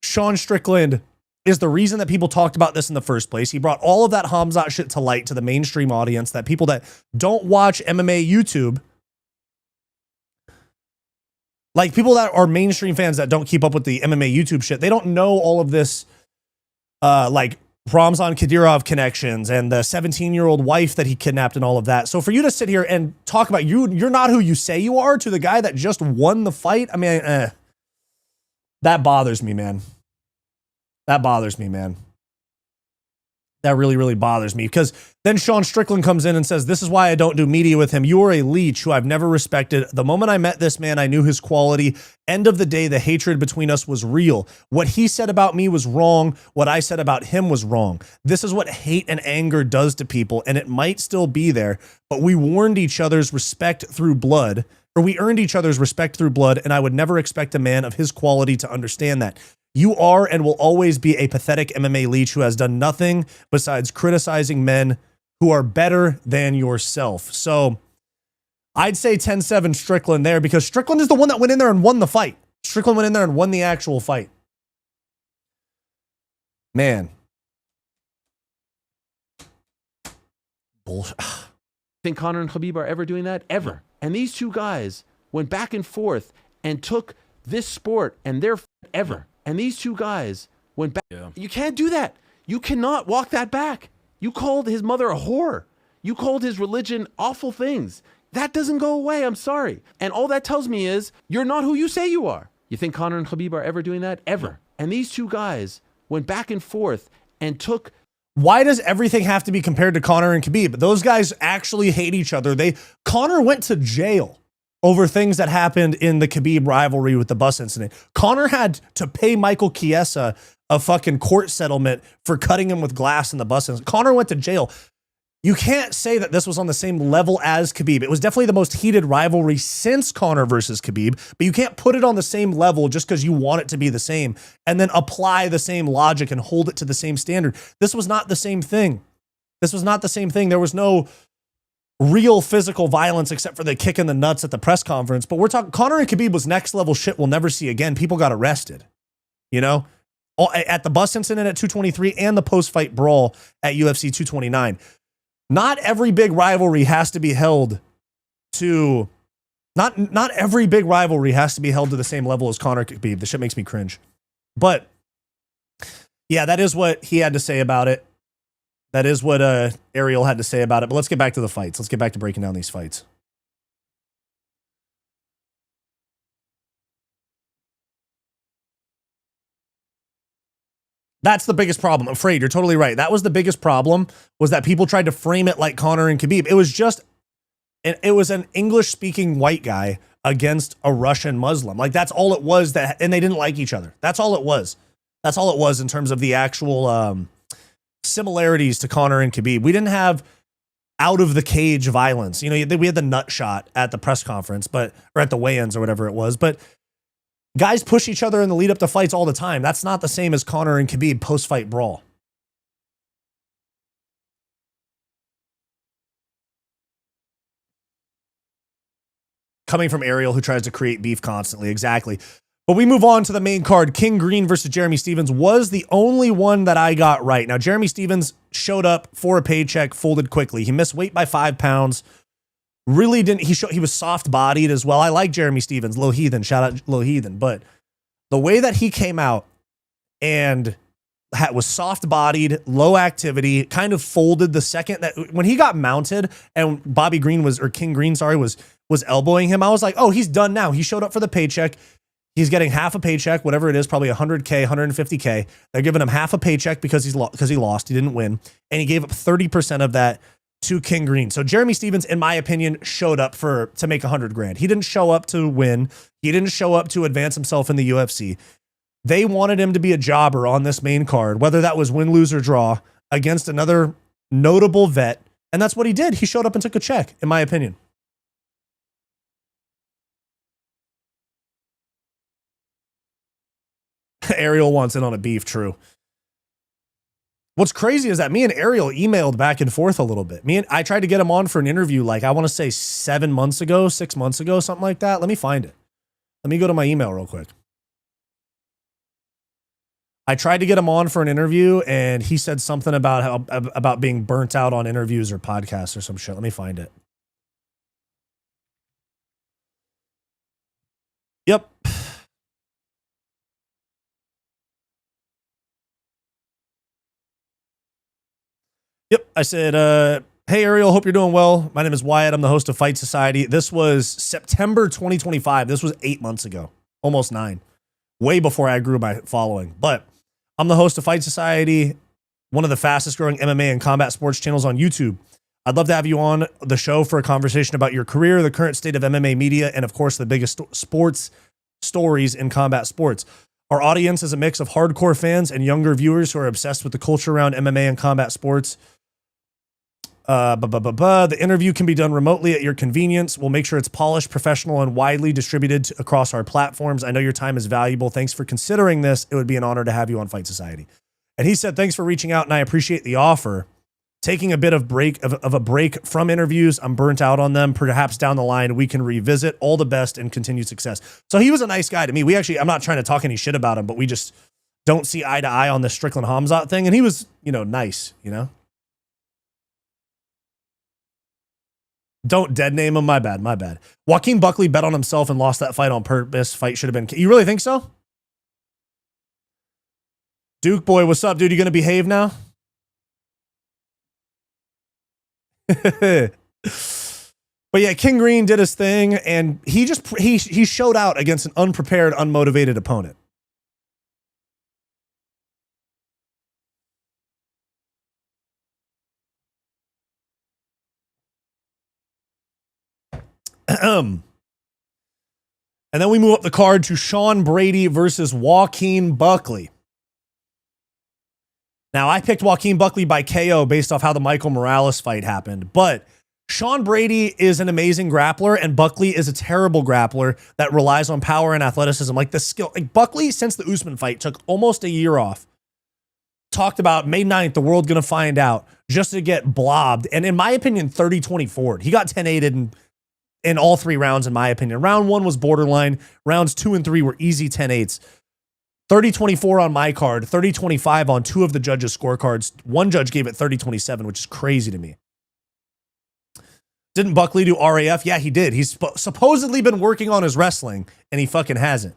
Sean Strickland is the reason that people talked about this in the first place. He brought all of that Khamzat shit to light to the mainstream audience, that people that don't watch MMA YouTube, like people that are mainstream fans that don't keep up with the MMA YouTube shit, they don't know all of this, like Ramzan Kadyrov connections and the 17-year-old wife that he kidnapped and all of that. So for you to sit here and talk about you're not who you say you are to the guy that just won the fight, I mean, that bothers me, man. That bothers me, man. That really, really bothers me, because then Sean Strickland comes in and says, this is why I don't do media with him. You are a leech who I've never respected. The moment I met this man, I knew his quality. End of the day, the hatred between us was real. What he said about me was wrong. What I said about him was wrong. This is what hate and anger does to people, and it might still be there, but we warned each other's respect through blood, or we earned each other's respect through blood, and I would never expect a man of his quality to understand that. You are and will always be a pathetic MMA leech who has done nothing besides criticizing men who are better than yourself. So I'd say 10-7 Strickland there, because Strickland is the one that went in there and won the fight. Strickland went in there and won the actual fight. Man. Bullshit. think Conor and Khabib are ever doing that? Ever. And these two guys went back and forth and took this sport and their ever. And these two guys went back. Yeah. You can't do that. You cannot walk that back. You called his mother a whore. You called his religion awful things. That doesn't go away. I'm sorry. And all that tells me is you're not who you say you are. You think Conor and Khabib are ever doing that? Ever. And these two guys went back and forth and took. Why does everything have to be compared to Conor and Khabib? Those guys actually hate each other. Conor went to jail over things that happened in the Khabib rivalry with the bus incident. Conor had to pay Michael Chiesa a fucking court settlement for cutting him with glass in the bus incident. Conor went to jail. You can't say that this was on the same level as Khabib. It was definitely the most heated rivalry since Conor versus Khabib, but you can't put it on the same level just because you want it to be the same and then apply the same logic and hold it to the same standard. This was not the same thing. This was not the same thing. There was no real physical violence except for the kick in the nuts at the press conference. But we're talking, Conor and Khabib was next level shit we'll never see again. People got arrested, you know, at the bus incident at 223 and the post-fight brawl at UFC 229. Not every big rivalry has to be held to, not every big rivalry has to be held to the same level as Conor Khabib. This shit makes me cringe. But yeah, that is what he had to say about it. That is what Ariel had to say about it. But let's get back to the fights. Let's get back to breaking down these fights. That's the biggest problem. I'm afraid you're totally right. That was the biggest problem, was that people tried to frame it like Conor and Khabib. It was an English-speaking white guy against a Russian Muslim. Like, that's all it was, and they didn't like each other. That's all it was. That's all it was in terms of the actual similarities to Conor and Khabib. We didn't have out of the cage violence. You know, we had the nut shot at the press conference, or at the weigh-ins or whatever it was. But guys push each other in the lead up to fights all the time. That's not the same as Conor and Khabib post-fight brawl. Coming from Ariel, who tries to create beef constantly. Exactly. But we move on to the main card. King Green versus Jeremy Stephens was the only one that I got right. Now, Jeremy Stephens showed up for a paycheck, folded quickly. He missed weight by 5 pounds. Really didn't. He was soft bodied as well. I like Jeremy Stephens, Low Heathen. Shout out Low Heathen. But the way that he came out and was soft bodied, low activity, kind of folded the second that when he got mounted and King Green, was elbowing him. I was like, oh, he's done now. He showed up for the paycheck. He's getting half a paycheck, whatever it is, probably 100K, 150K. They're giving him half a paycheck because he lost. He didn't win. And he gave up 30% of that to King Green. So Jeremy Stephens, in my opinion, showed up to make 100 grand. He didn't show up to win. He didn't show up to advance himself in the UFC. They wanted him to be a jobber on this main card, whether that was win, lose, or draw, against another notable vet. And that's what he did. He showed up and took a check, in my opinion. Ariel wants in on a beef, true. What's crazy is that me and Ariel emailed back and forth a little bit. I tried to get him on for an interview, like I want to say 6 months ago, something like that. Let me find it. Let me go to my email real quick. I tried to get him on for an interview and he said something about being burnt out on interviews or podcasts or some shit. Let me find it. Yep. Yep. I said, hey, Ariel, hope you're doing well. My name is Wyatt. I'm the host of Fight Society. This was September 2025. This was 8 months ago, almost 9, way before I grew my following. But I'm the host of Fight Society, one of the fastest growing MMA and combat sports channels on YouTube. I'd love to have you on the show for a conversation about your career, the current state of MMA media, and of course, the biggest sports stories in combat sports. Our audience is a mix of hardcore fans and younger viewers who are obsessed with the culture around MMA and combat sports. The interview can be done remotely at your convenience. We'll make sure it's polished, professional, and widely distributed across our platforms. I know your time is valuable. Thanks for considering this. It would be an honor to have you on Fight Society. And he said, thanks for reaching out, and I appreciate the offer. Taking a bit of a break from interviews. I'm burnt out on them. Perhaps down the line, we can revisit. All the best and continued success. So he was a nice guy to me. I'm not trying to talk any shit about him, but we just don't see eye to eye on the Strickland Khamzat thing. And he was, nice, Don't dead name him. My bad. Joaquin Buckley bet on himself and lost that fight on purpose. Fight should have been. You really think so? Duke boy, what's up, dude? You going to behave now? But yeah, King Green did his thing and he showed out against an unprepared, unmotivated opponent. And then we move up the card to Sean Brady versus Joaquin Buckley. Now, I picked Joaquin Buckley by KO based off how the Michael Morales fight happened, but Sean Brady is an amazing grappler and Buckley is a terrible grappler that relies on power and athleticism. Like the skill, like Buckley, since the Usman fight, took almost a year off. Talked about May 9th, the world gonna find out, just to get blobbed. And in my opinion, 30-24. He got 10-8'd in all 3 rounds, in my opinion. Round 1 was borderline. Rounds 2 and 3 were easy 10-8s. 30-24 on my card, 30-25 on 2 of the judges' scorecards. One judge gave it 30-27, which is crazy to me. Didn't Buckley do RAF? Yeah, he did. He's supposedly been working on his wrestling, and he fucking hasn't.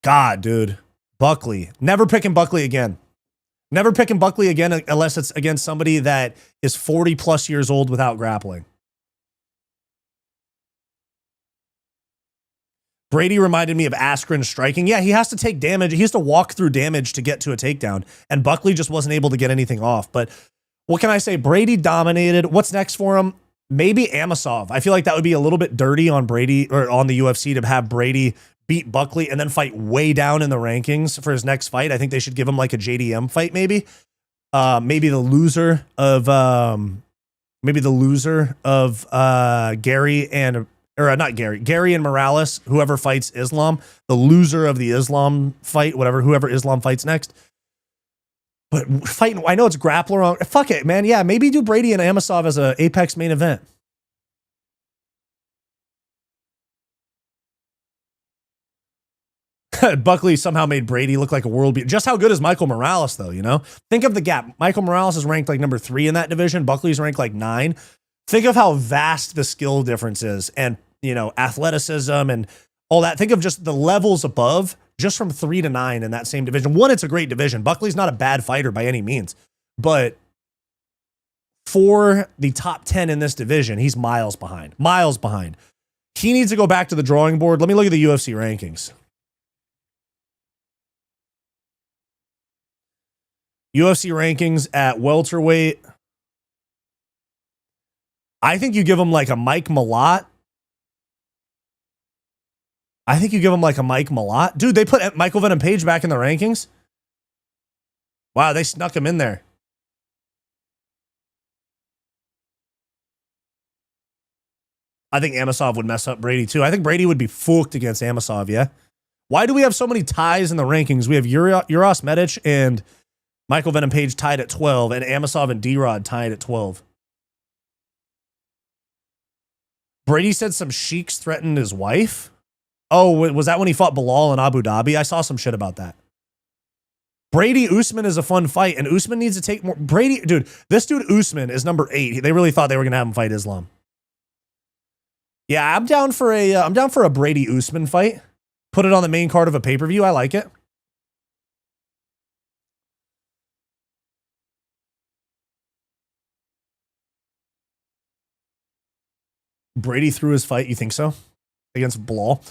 God, dude. Buckley. Never picking Buckley again. Never picking Buckley again unless it's against somebody that is 40 plus years old without grappling. Brady reminded me of Askren striking. Yeah, he has to take damage. He has to walk through damage to get to a takedown. And Buckley just wasn't able to get anything off. But what can I say? Brady dominated. What's next for him? Maybe Amosov. I feel like that would be a little bit dirty on Brady or on the UFC to have Brady beat Buckley and then fight way down in the rankings for his next fight. I think they should give him like a JDM fight, maybe. Maybe the loser of Gary and Gary and Morales, whoever fights Islam, the loser of the Islam fight, whoever Islam fights next. But fighting, I know it's grappler on. Fuck it, man. Yeah, maybe do Brady and Amosov as a Apex main event. Buckley somehow made Brady look like a world beater. Just how good is Michael Morales, though, you know? Think of the gap. Michael Morales is ranked like number 3 in that division. Buckley's ranked like 9. Think of how vast the skill difference is and, you know, athleticism and all that. Think of just the levels above, just from 3 to 9 in that same division. One, it's a great division. Buckley's not a bad fighter by any means, but for the top 10 in this division, he's miles behind. Miles behind. He needs to go back to the drawing board. Let me look at the UFC rankings. UFC rankings at welterweight. I think you give him like a Mike Malott. Dude, they put Michael Venom Page back in the rankings. Wow, they snuck him in there. I think Amosov would mess up Brady too. I think Brady would be fucked against Amosov, yeah? Why do we have so many ties in the rankings? We have Uros Medic and Michael Venom Page tied at 12, and Amosov and D-Rod tied at 12. Brady said some sheiks threatened his wife. Oh, was that when he fought Bilal in Abu Dhabi? I saw some shit about that. Brady Usman is a fun fight, and Usman needs to take more. Brady, dude, this dude Usman is number 8. They really thought they were gonna have him fight Islam. Yeah, I'm down for a Brady Usman fight. Put it on the main card of a pay-per-view. I like it. Brady threw his fight. You think so? Against Bilal.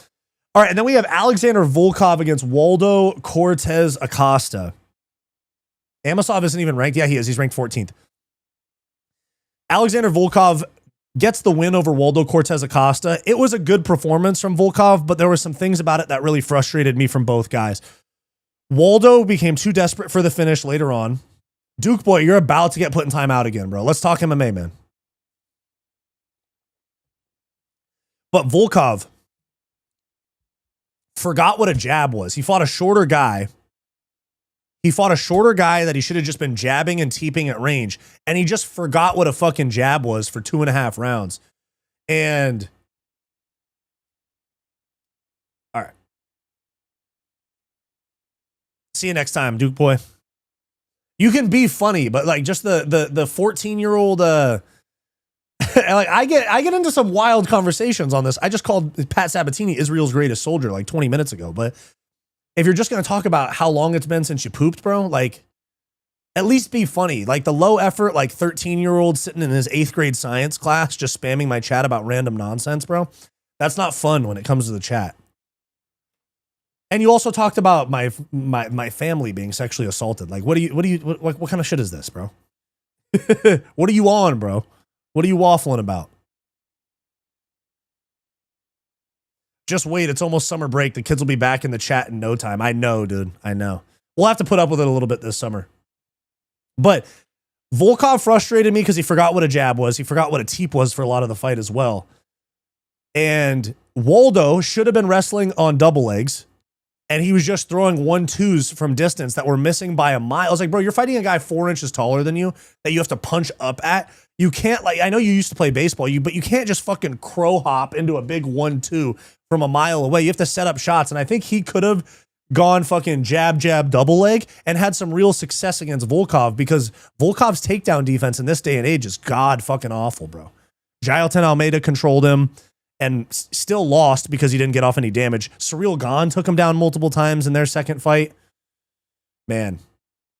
All right, and then we have Alexander Volkov against Waldo Cortes-Acosta. Amosov isn't even ranked. Yeah, he is. He's ranked 14th. Alexander Volkov gets the win over Waldo Cortes-Acosta. It was a good performance from Volkov, but there were some things about it that really frustrated me from both guys. Waldo became too desperate for the finish later on. Duke boy, you're about to get put in timeout again, bro. Let's talk MMA, man. But Volkov forgot what a jab was. He fought a shorter guy. That he should have just been jabbing and teeping at range. And he just forgot what a fucking jab was for 2.5 rounds. And all right. See you next time, Duke boy. You can be funny, but like just the 14-year-old like I get into some wild conversations on this. I just called Pat Sabatini Israel's greatest soldier like 20 minutes ago. But if you're just going to talk about how long it's been since you pooped, bro, like at least be funny. Like the low effort, like 13-year-old sitting in his 8th grade science class, just spamming my chat about random nonsense, bro. That's not fun when it comes to the chat. And you also talked about my family being sexually assaulted. Like, what kind of shit is this, bro? What are you on, bro? What are you waffling about? Just wait. It's almost summer break. The kids will be back in the chat in no time. I know, dude. I know. We'll have to put up with it a little bit this summer. But Volkov frustrated me because he forgot what a jab was. He forgot what a teep was for a lot of the fight as well. And Waldo should have been wrestling on double legs. And he was just throwing 1-2s from distance that were missing by a mile. I was like, bro, you're fighting a guy 4 inches taller than you that you have to punch up at. You can't, like, I know you used to play baseball, but you can't just fucking crow hop into a big 1-2 from a mile away. You have to set up shots. And I think he could have gone fucking jab, double leg and had some real success against Volkov because Volkov's takedown defense in this day and age is god fucking awful, bro. Jailton Almeida controlled him and still lost because he didn't get off any damage. Surreal Ghan took him down multiple times in their second fight. Man,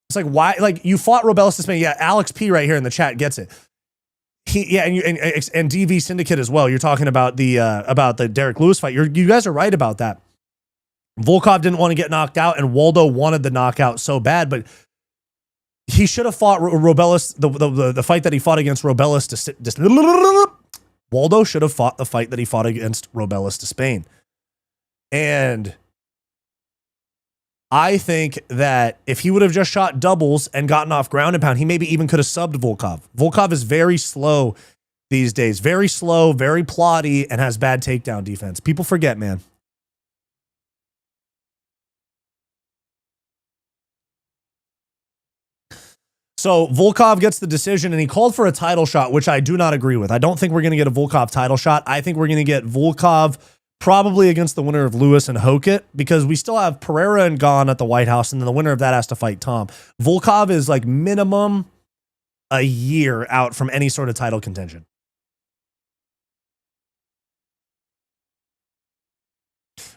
it's like, why? Like, you fought Robelis Despain. Yeah, Alex P right here in the chat gets it. And DV Syndicate as well. You're talking about the Derek Lewis fight. You guys are right about that. Volkov didn't want to get knocked out, and Waldo wanted the knockout so bad, but he should have fought Robelis, the fight that he fought against Robelis. Waldo should have fought the fight that he fought against Robelis Despain. And I think that if he would have just shot doubles and gotten off ground and pound, he maybe even could have subbed Volkov. Volkov is very slow these days. Very slow, very plotty, and has bad takedown defense. People forget, man. So Volkov gets the decision, and he called for a title shot, which I do not agree with. I don't think we're going to get a Volkov title shot. I think we're going to get Volkov probably against the winner of Lewis and Hokit, because we still have Pereira and Gon at the White House, and then the winner of that has to fight Tom. Volkov is like minimum a year out from any sort of title contention.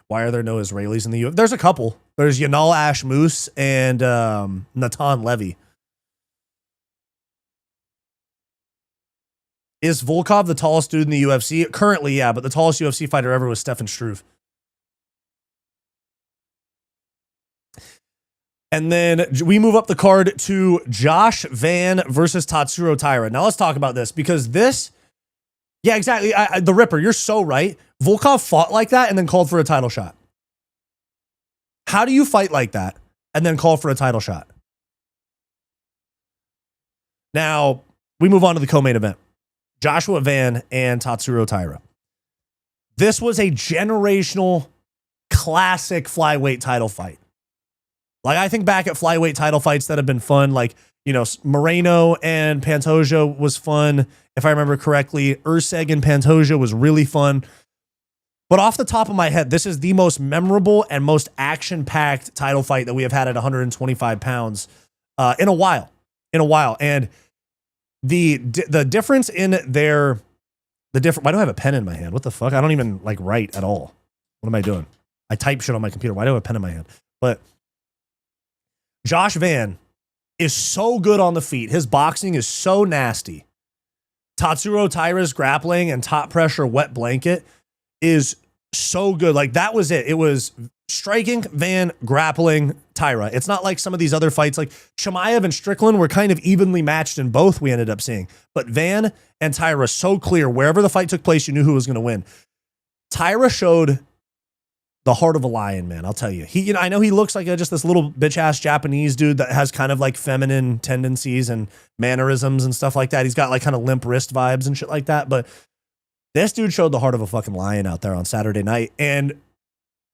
Why are there no Israelis in the UFC? There's a couple. There's Yanal Ashmoose and Natan Levy. Is Volkov the tallest dude in the UFC? Currently, yeah, but the tallest UFC fighter ever was Stefan Struve. And then we move up the card to Josh Van versus Tatsuro Taira. Now let's talk about this, because this, yeah, exactly. The Ripper, you're so right. Volkov fought like that and then called for a title shot. How do you fight like that and then call for a title shot? Now, we move on to the co-main event. Joshua Van and Tatsuro Taira. This was a generational classic flyweight title fight. Like, I think back at flyweight title fights that have been fun, like, you know, Moreno and Pantoja was fun, if I remember correctly. Urseg and Pantoja was really fun. But off the top of my head, this is the most memorable and most action-packed title fight that we have had at 125 pounds in a while. And the difference in why do I have a pen in my hand? What the fuck? I don't even like write at all. What am I doing? I type shit on my computer. Why do I have a pen in my hand? But Josh Van is so good on the feet. His boxing is so nasty. Tatsuro Taira's grappling and top pressure wet blanket is so good. Like, that was it. It was striking, Van, grappling, Taira. It's not like some of these other fights. Like, Chimaev and Strickland were kind of evenly matched in both, we ended up seeing. But Van and Taira, so clear. Wherever the fight took place, you knew who was going to win. Taira showed the heart of a lion, man. I'll tell you. He, you know, I know he looks like just this little bitch-ass Japanese dude that has kind of like feminine tendencies and mannerisms and stuff like that. He's got like kind of limp wrist vibes and shit like that. But this dude showed the heart of a fucking lion out there on Saturday night. And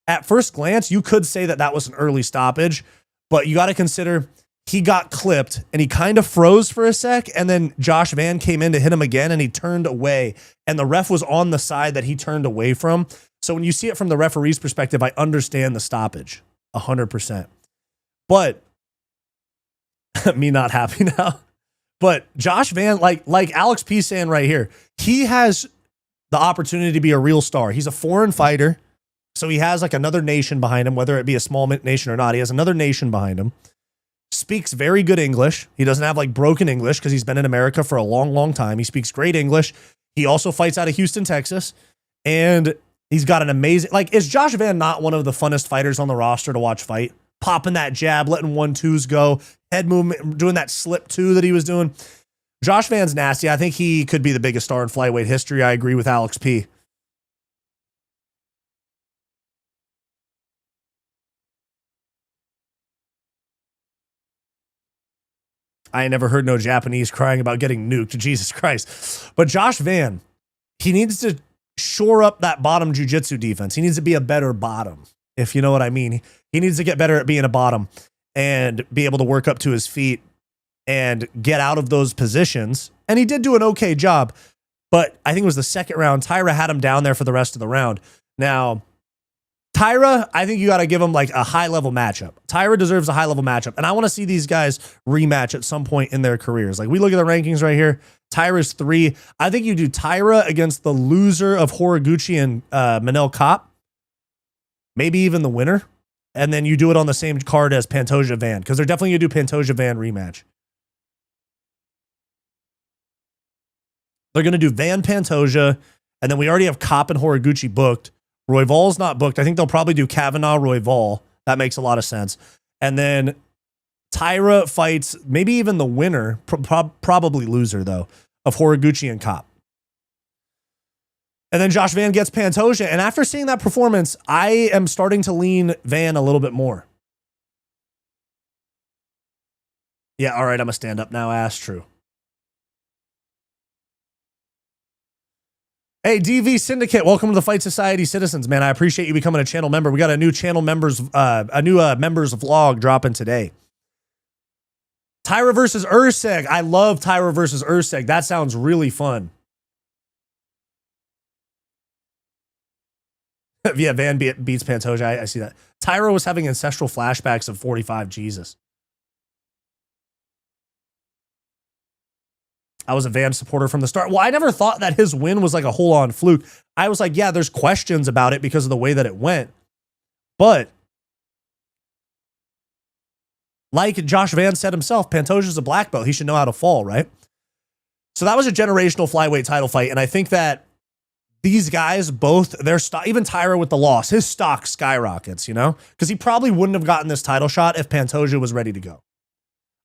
at first glance, you could say that that was an early stoppage, but you got to consider he got clipped and he kind of froze for a sec. And then Josh Van came in to hit him again and he turned away. And the ref was on the side that he turned away from. So when you see it from the referee's perspective, I understand the stoppage 100%. But me not happy now. But Josh Van, like Alex P saying right here, he has the opportunity to be a real star. He's a foreign fighter. So he has like another nation behind him, whether it be a small nation or not. He has another nation behind him. Speaks very good English. He doesn't have like broken English because he's been in America for a long, long time. He speaks great English. He also fights out of Houston, Texas. And he's got an amazing, like, is Josh Van not one of the funnest fighters on the roster to watch fight? Popping that jab, letting 1-2s go, head movement, doing that slip 2 that he was doing. Josh Van's nasty. I think he could be the biggest star in flyweight history. I agree with Alex P. I ain't never heard no Japanese crying about getting nuked. Jesus Christ. But Josh Van, he needs to shore up that bottom jiu-jitsu defense. He needs to be a better bottom, if you know what I mean. He needs to get better at being a bottom and be able to work up to his feet and get out of those positions. And he did do an okay job, but I think it was the second round. Taira had him down there for the rest of the round. Now, Taira, I think you got to give him like a high-level matchup. Taira deserves a high-level matchup, and I want to see these guys rematch at some point in their careers. Like, we look at the rankings right here. Taira's 3. I think you do Taira against the loser of Horiguchi and Manel Kopp, maybe even the winner, and then you do it on the same card as Pantoja Van, because they're definitely going to do Pantoja Van rematch. They're going to do Van Pantoja, and then we already have Kopp and Horiguchi booked. Royval's not booked. I think they'll probably do Kavanaugh Royval. That makes a lot of sense. And then Taira fights maybe even the winner, probably loser though, of Horiguchi and Kopp. And then Josh Van gets Pantoja. And after seeing that performance, I am starting to lean Van a little bit more. Yeah, all right, I'm a stand up now. Ass true. Hey, DV Syndicate, welcome to the Fight Society citizens, man. I appreciate you becoming a channel member. We got a new channel members, members vlog dropping today. Taira versus Urseg. I love Taira versus Urseg. That sounds really fun. Yeah, Van beats Pantoja. I see that. Taira was having ancestral flashbacks of 45. Jesus. I was a Van supporter from the start. Well, I never thought that his win was like a whole-on fluke. I was like, yeah, there's questions about it because of the way that it went. But like Josh Van said himself, Pantoja's a black belt. He should know how to fall, right? So that was a generational flyweight title fight. And I think that these guys, both their stock, even Taira with the loss, his stock skyrockets, you know, because he probably wouldn't have gotten this title shot if Pantoja was ready to go.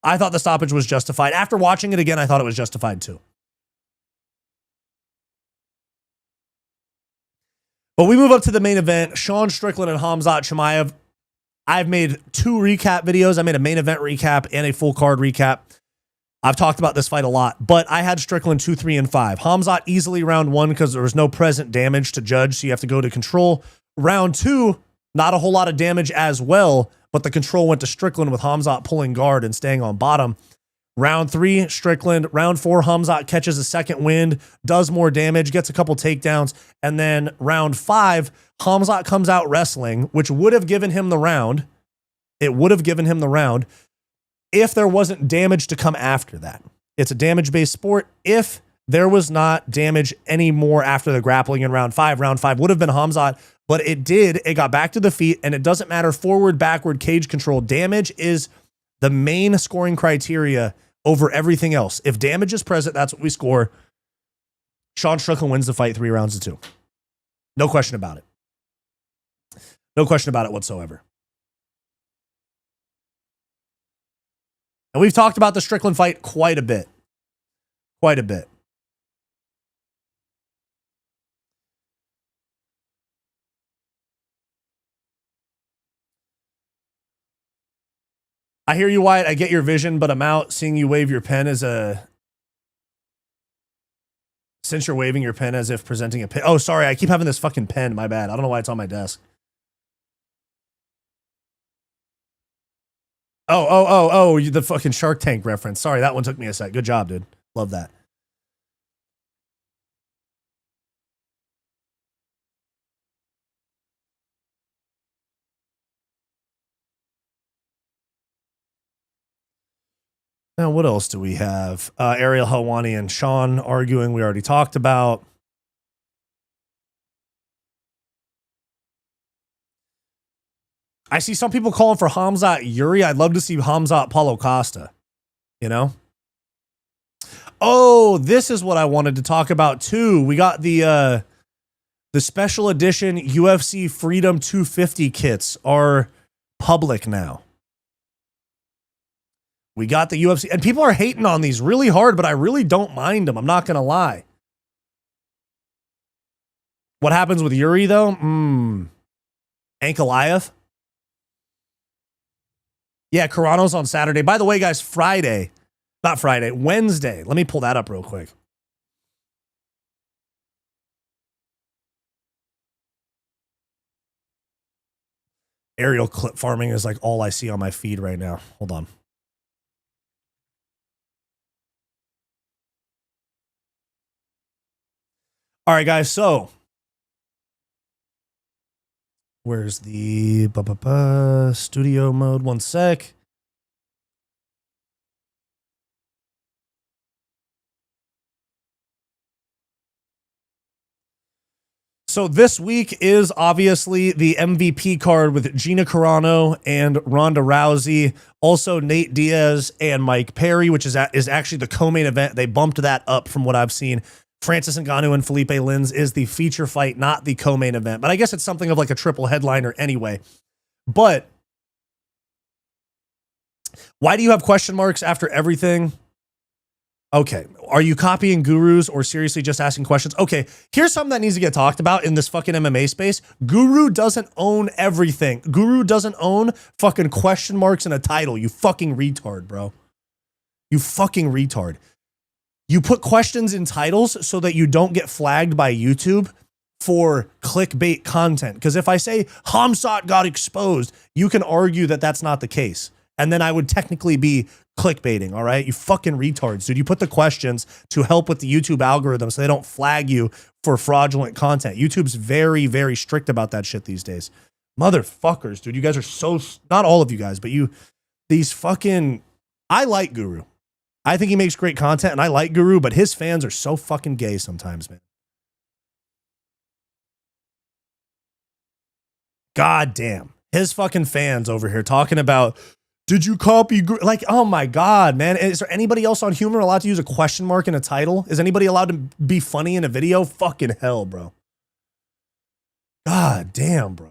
I thought the stoppage was justified. After watching it again, I thought it was justified too. But we move up to the main event, Sean Strickland and Khamzat Chimaev. I've made 2 recap videos. I made a main event recap and a full card recap. I've talked about this fight a lot, but I had Strickland 2, 3, and 5. Khamzat easily round 1 because there was no present damage to judge, so you have to go to control. Round 2, not a whole lot of damage as well, but the control went to Strickland with Khamzat pulling guard and staying on bottom. Round 3, Strickland. Round 4, Khamzat catches a second wind, does more damage, gets a couple takedowns. And then round 5, Khamzat comes out wrestling, which would have given him the round. It would have given him the round if there wasn't damage to come after that. It's a damage-based sport. If there was not damage anymore after the grappling in round 5 would have been Khamzat, but it did. It got back to the feet, and it doesn't matter forward, backward, cage control. Damage is the main scoring criteria over everything else. If damage is present, that's what we score. Sean Strickland wins the fight 3 rounds to 2. No question about it. No question about it whatsoever. And we've talked about the Strickland fight quite a bit. Quite a bit. I hear you, Wyatt. I get your vision, but I'm out. Seeing you wave your pen as a... Since you're waving your pen as if presenting a pen. Oh, sorry. I keep having this fucking pen. My bad. I don't know why it's on my desk. Oh, the fucking Shark Tank reference. Sorry, that one took me a sec. Good job, dude. Love that. Now, what else do we have? Ariel Helwani and Sean arguing. We already talked about. I see some people calling for Khamzat Yuri. I'd love to see Khamzat Paulo Costa. You know? Oh, this is what I wanted to talk about too. We got the special edition UFC Freedom 250 kits are public now. We got the UFC, and people are hating on these really hard, but I really don't mind them. I'm not going to lie. What happens with Yuri, though? Ankalaev? Yeah, Carano's on Saturday. By the way, guys, Wednesday. Let me pull that up real quick. Aerial clip farming is like all I see on my feed right now. Hold on. All right, guys, so where's the studio mode? One sec. So this week is obviously the MVP card with Gina Carano and Ronda Rousey. Also Nate Diaz and Mike Perry, which is actually the co-main event. They bumped that up from what I've seen. Francis Ngannou and Felipe Lins is the feature fight, not the co-main event. But I guess it's something of like a triple headliner anyway. But why do you have question marks after everything? Okay. Are you copying gurus or seriously just asking questions? Okay. Here's something that needs to get talked about in this fucking MMA space. Guru doesn't own everything. Guru doesn't own fucking question marks and a title. You fucking retard, bro. You fucking retard. You put questions in titles so that you don't get flagged by YouTube for clickbait content. Because if I say Khamzat got exposed, you can argue that that's not the case. And then I would technically be clickbaiting, all right? You fucking retards, dude. You put the questions to help with the YouTube algorithm so they don't flag you for fraudulent content. YouTube's very, very strict about that shit these days. Motherfuckers, dude. You guys are so, not all of you guys, but these fucking, I like Guru. I think he makes great content and I like Guru, but his fans are so fucking gay sometimes, man. God damn. His fucking fans over here talking about, did you copy? Like, oh my God, man. Is there anybody else on Humor allowed to use a question mark in a title? Is anybody allowed to be funny in a video? Fucking hell, bro. God damn, bro.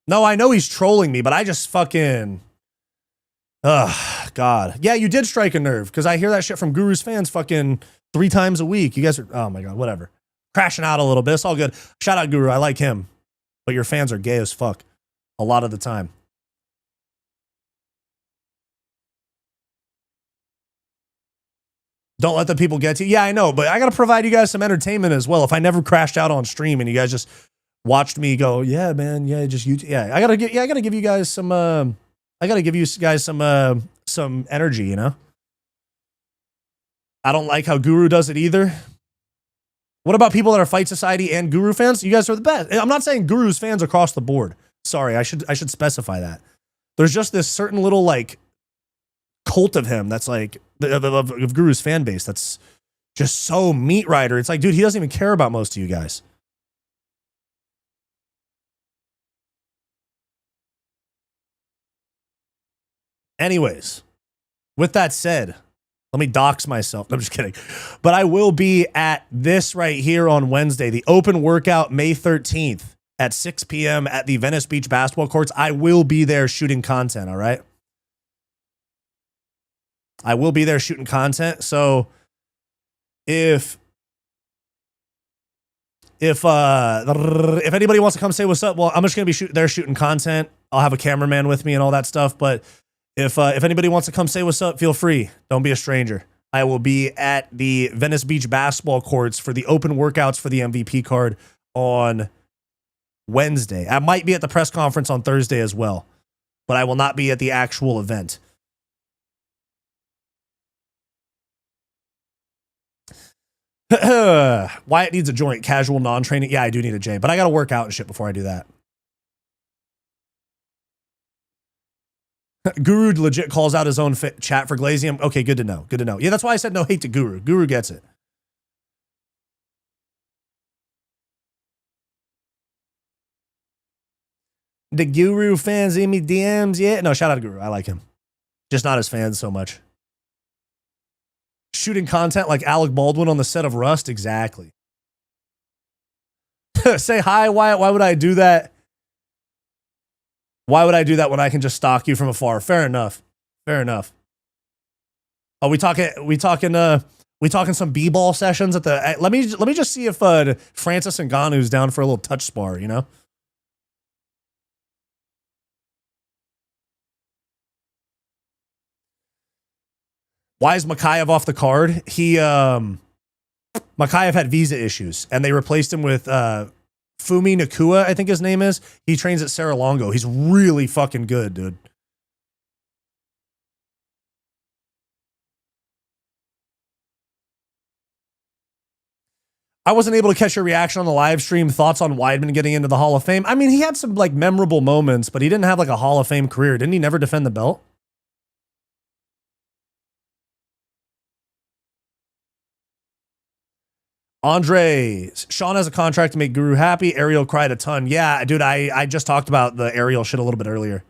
No, I know he's trolling me, but I just fucking, ugh, God. Yeah, you did strike a nerve because I hear that shit from Guru's fans fucking 3 times a week. You guys are, oh my God, whatever. Crashing out a little bit. It's all good. Shout out Guru. I like him, but your fans are gay as fuck. A lot of the time. Don't let the people get to you. Yeah, I know, but I got to provide you guys some entertainment as well. If I never crashed out on stream and you guys just watched me go, yeah, man, yeah, just YouTube. Yeah, I got to give you guys some some energy, you know? I don't like how Guru does it either. What about people that are Fight Society and Guru fans? You guys are the best. I'm not saying Guru's fans across the board. Sorry, I should specify that. There's just this certain little like cult of him that's like of Guru's fan base that's just so meat rider. It's like, dude, he doesn't even care about most of you guys. Anyways, with that said, let me dox myself. No, I'm just kidding. But I will be at this right here on Wednesday, the open workout May 13th. At 6 p.m. at the Venice Beach basketball courts. I will be there shooting content, all right? I will be there shooting content. So if anybody wants to come say what's up, well, I'm just going to be there shooting content. I'll have a cameraman with me and all that stuff. But if anybody wants to come say what's up, feel free. Don't be a stranger. I will be at the Venice Beach basketball courts for the open workouts for the MVP card on Wednesday. I might be at the press conference on Thursday as well, but I will not be at the actual event. Wyatt needs a joint, casual, non-training. Yeah, I do need a J, but I got to work out and shit before I do that. Guru legit calls out his own chat for Glazium. Okay, good to know. Good to know. Yeah, that's why I said no hate to Guru. Guru gets it. The Guru fans in me DMs yet? No, shout out to Guru. I like him. Just not his fans so much. Shooting content like Alec Baldwin on the set of Rust? Exactly. Say hi, Wyatt. Why would I do that? Why would I do that when I can just stalk you from afar? Fair enough. Fair enough. Oh, we talking some b-ball sessions at the. Let me just see if Francis Ngannou's down for a little touch spar, you know? Why is Makayev off the card? Makayev had visa issues, and they replaced him with Fumi Nakua, I think his name is. He trains at Serra-Longo. He's really fucking good, dude. I wasn't able to catch your reaction on the live stream. Thoughts on Weidman getting into the Hall of Fame? I mean, he had some like memorable moments, but he didn't have like a Hall of Fame career. Didn't he never defend the belt? Andre, Sean has a contract to make Guru happy. Ariel cried a ton. Yeah, dude, I just talked about the Ariel shit a little bit earlier.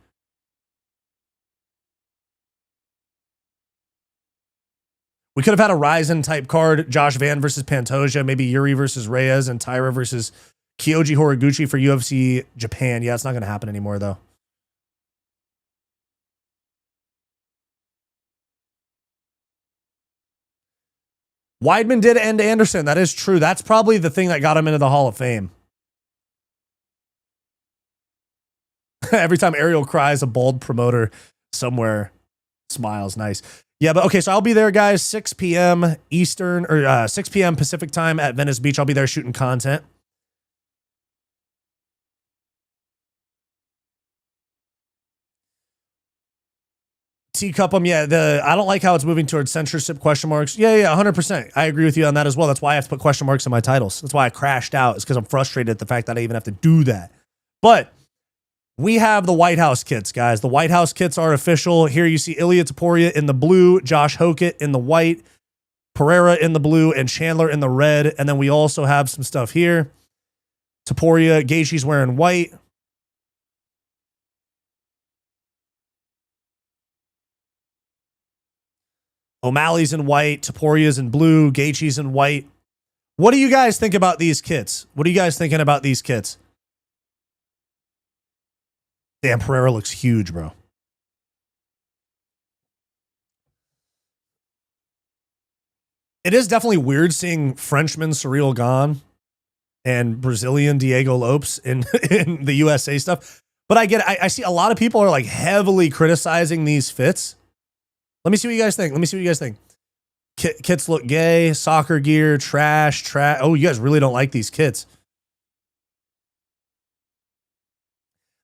We could have had a Ryzen type card. Josh Van versus Pantoja. Maybe Yuri versus Reyes and Taira versus Kyoji Horiguchi for UFC Japan. Yeah, it's not going to happen anymore, though. Weidman did end Anderson. That is true. That's probably the thing that got him into the Hall of Fame. Every time Ariel cries, a bald promoter somewhere smiles. Nice. Yeah, but okay, so I'll be there, guys, 6 p.m. Eastern, or 6 p.m. Pacific time at Venice Beach. I'll be there shooting content. Teacup them, yeah. I don't like how it's moving towards censorship question marks. Yeah, 100%. I agree with you on that as well. That's why I have to put question marks in my titles. That's why I crashed out. It's because I'm frustrated at the fact that I even have to do that. But we have the White House kits, guys. The White House kits are official. Here you see Ilia Topuria in the blue, Josh Hokett in the white, Pereira in the blue, and Chandler in the red. And then we also have some stuff here. Topuria, Gaethje's wearing white. O'Malley's in white, Topuria's in blue, Gaethje's in white. What do you guys think about these kits? What are you guys thinking about these kits? Damn, Pereira looks huge, bro. It is definitely weird seeing Frenchman Cyril Gane and Brazilian Diego Lopes in the USA stuff. But I get it. I see a lot of people are like heavily criticizing these fits. Let me see what you guys think. Kits look gay, soccer gear, trash. Oh, you guys really don't like these kits.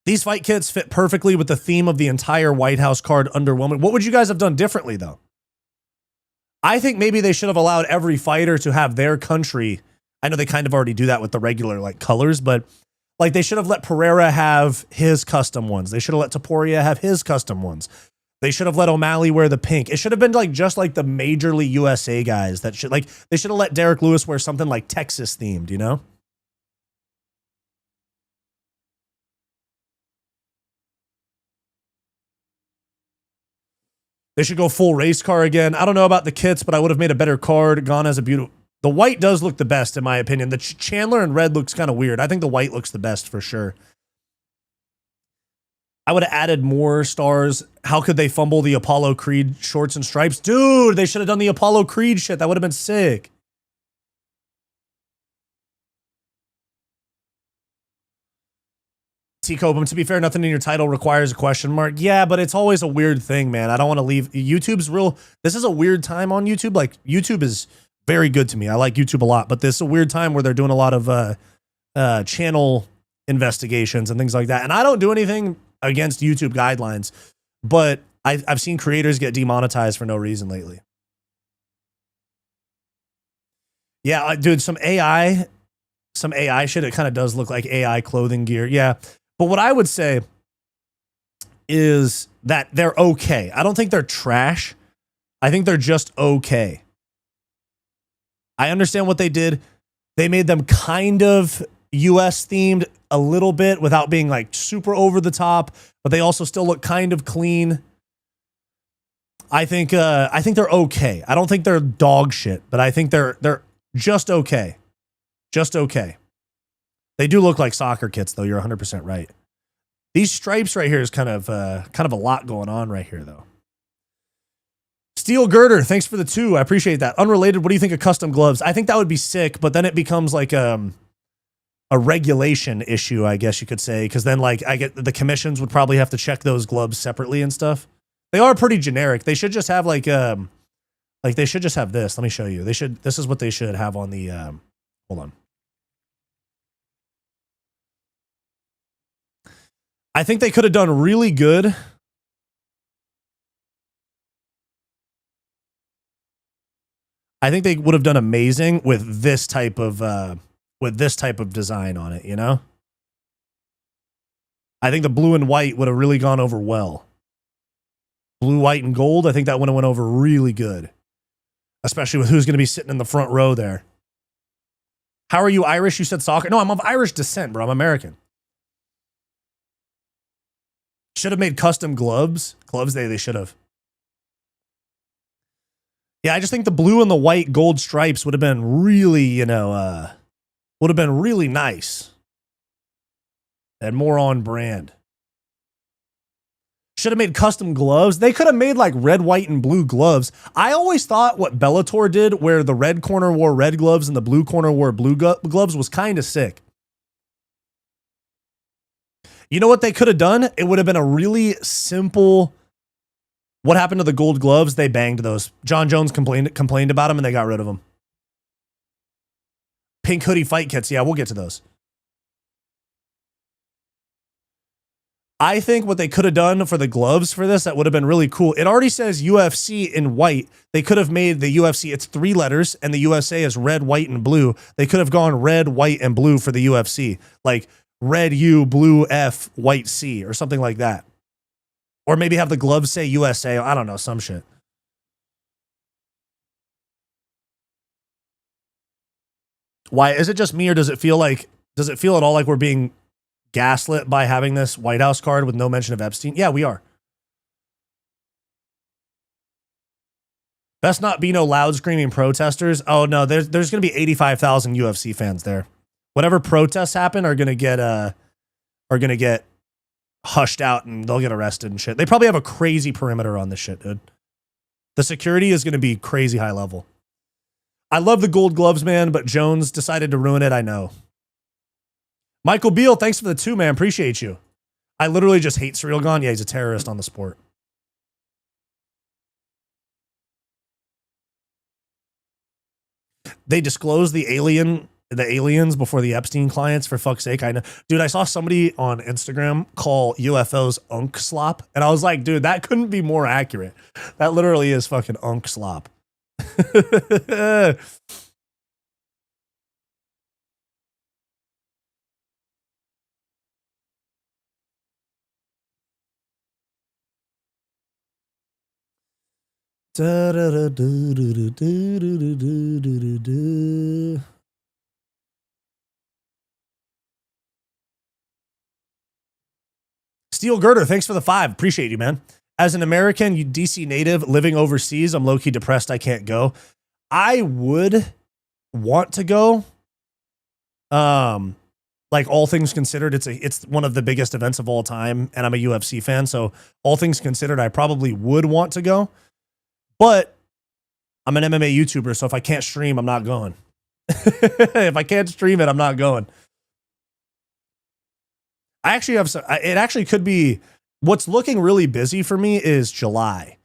These fight kits fit perfectly with the theme of the entire White House card, underwhelming. What would you guys have done differently, though? I think maybe they should have allowed every fighter to have their country. I know they kind of already do that with the regular like colors, but like they should have let Pereira have his custom ones. They should have let Topuria have his custom ones. They should have let O'Malley wear the pink. It should have been like just like the majorly USA guys that should like they should have let Derek Lewis wear something like Texas themed, you know? They should go full race car again. I don't know about the kits, but I would have made a better card. Gone as a beautiful. The white does look the best in my opinion. The Chandler in red looks kind of weird. I think the white looks the best for sure. I would have added more stars. How could they fumble the Apollo Creed shorts and stripes? Dude, they should have done the Apollo Creed shit. That would have been sick. T-Cobum, to be fair, nothing in your title requires a question mark. Yeah, but it's always a weird thing, man. I don't want to leave. YouTube's real. This is a weird time on YouTube. Like, YouTube is very good to me. I like YouTube a lot, but this is a weird time where they're doing a lot of channel investigations and things like that. And I don't do anything against YouTube guidelines, but I've seen creators get demonetized for no reason lately. Yeah, dude, some AI shit. It kind of does look like AI clothing gear. Yeah. But what I would say is that they're okay. I don't think they're trash. I think they're just okay. I understand what they did. They made them kind of US themed a little bit without being like super over the top, but they also still look kind of clean. I think they're okay. I don't think they're dog shit, but I think they're just okay. Just okay. They do look like soccer kits though. You're 100% right. These stripes right here is kind of a lot going on right here though. Steel Girder, thanks for the 2. I appreciate that. Unrelated, what do you think of custom gloves? I think that would be sick, but then it becomes like a regulation issue, I guess you could say, because then like I get the commissions would probably have to check those gloves separately and stuff. They are pretty generic. They should just have like they should just have this. Let me show you. This is what they should have on the hold on. I think they could have done really good. I think they would have done amazing with this type of design on it, you know? I think the blue and white would have really gone over well. Blue, white, and gold, I think that would have went over really good. Especially with who's going to be sitting in the front row there. How are you Irish? You said soccer? No, I'm of Irish descent, bro. I'm American. Should have made custom gloves. They should have. Yeah, I just think the blue and the white gold stripes would have been really, would have been really nice. And more on brand. Should have made custom gloves. They could have made like red, white, and blue gloves. I always thought what Bellator did, where the red corner wore red gloves and the blue corner wore blue gloves, was kind of sick. You know what they could have done? It would have been a really simple... What happened to the gold gloves? They banged those. John Jones complained about them and they got rid of them. Pink hoodie fight kits. Yeah, we'll get to those. I think what they could have done for the gloves for this, that would have been really cool. It already says UFC in white. They could have made the UFC, it's 3 letters, and the USA is red, white, and blue. They could have gone red, white, and blue for the UFC. Like red U, blue F, white C, or something like that. Or maybe have the gloves say USA. I don't know, some shit. Why is it just me, or does it feel at all like we're being gaslit by having this White House card with no mention of Epstein? Yeah, we are. Best not be no loud screaming protesters. Oh no, there's going to be 85,000 UFC fans there. Whatever protests happen are going to get hushed out and they'll get arrested and shit. They probably have a crazy perimeter on this shit, dude. The security is going to be crazy high level. I love the gold gloves, man, but Jones decided to ruin it. I know. Michael Beal, thanks for the 2, man. Appreciate you. I literally just hate Cyril Gane. Yeah, he's a terrorist on the sport. They disclosed the aliens before the Epstein clients, for fuck's sake. I know. Dude, I saw somebody on Instagram call UFOs unk slop, and I was like, dude, that couldn't be more accurate. That literally is fucking unk slop. Steel Girder, thanks for the 5. Appreciate you, man. As an American, DC native living overseas, I'm low-key depressed I can't go. I would want to go. Like all things considered, it's one of the biggest events of all time, and I'm a UFC fan, so all things considered, I probably would want to go. But I'm an MMA YouTuber, so if I can't stream, I'm not going. If I can't stream it, I'm not going. I actually have some, it actually could be, what's looking really busy for me is July.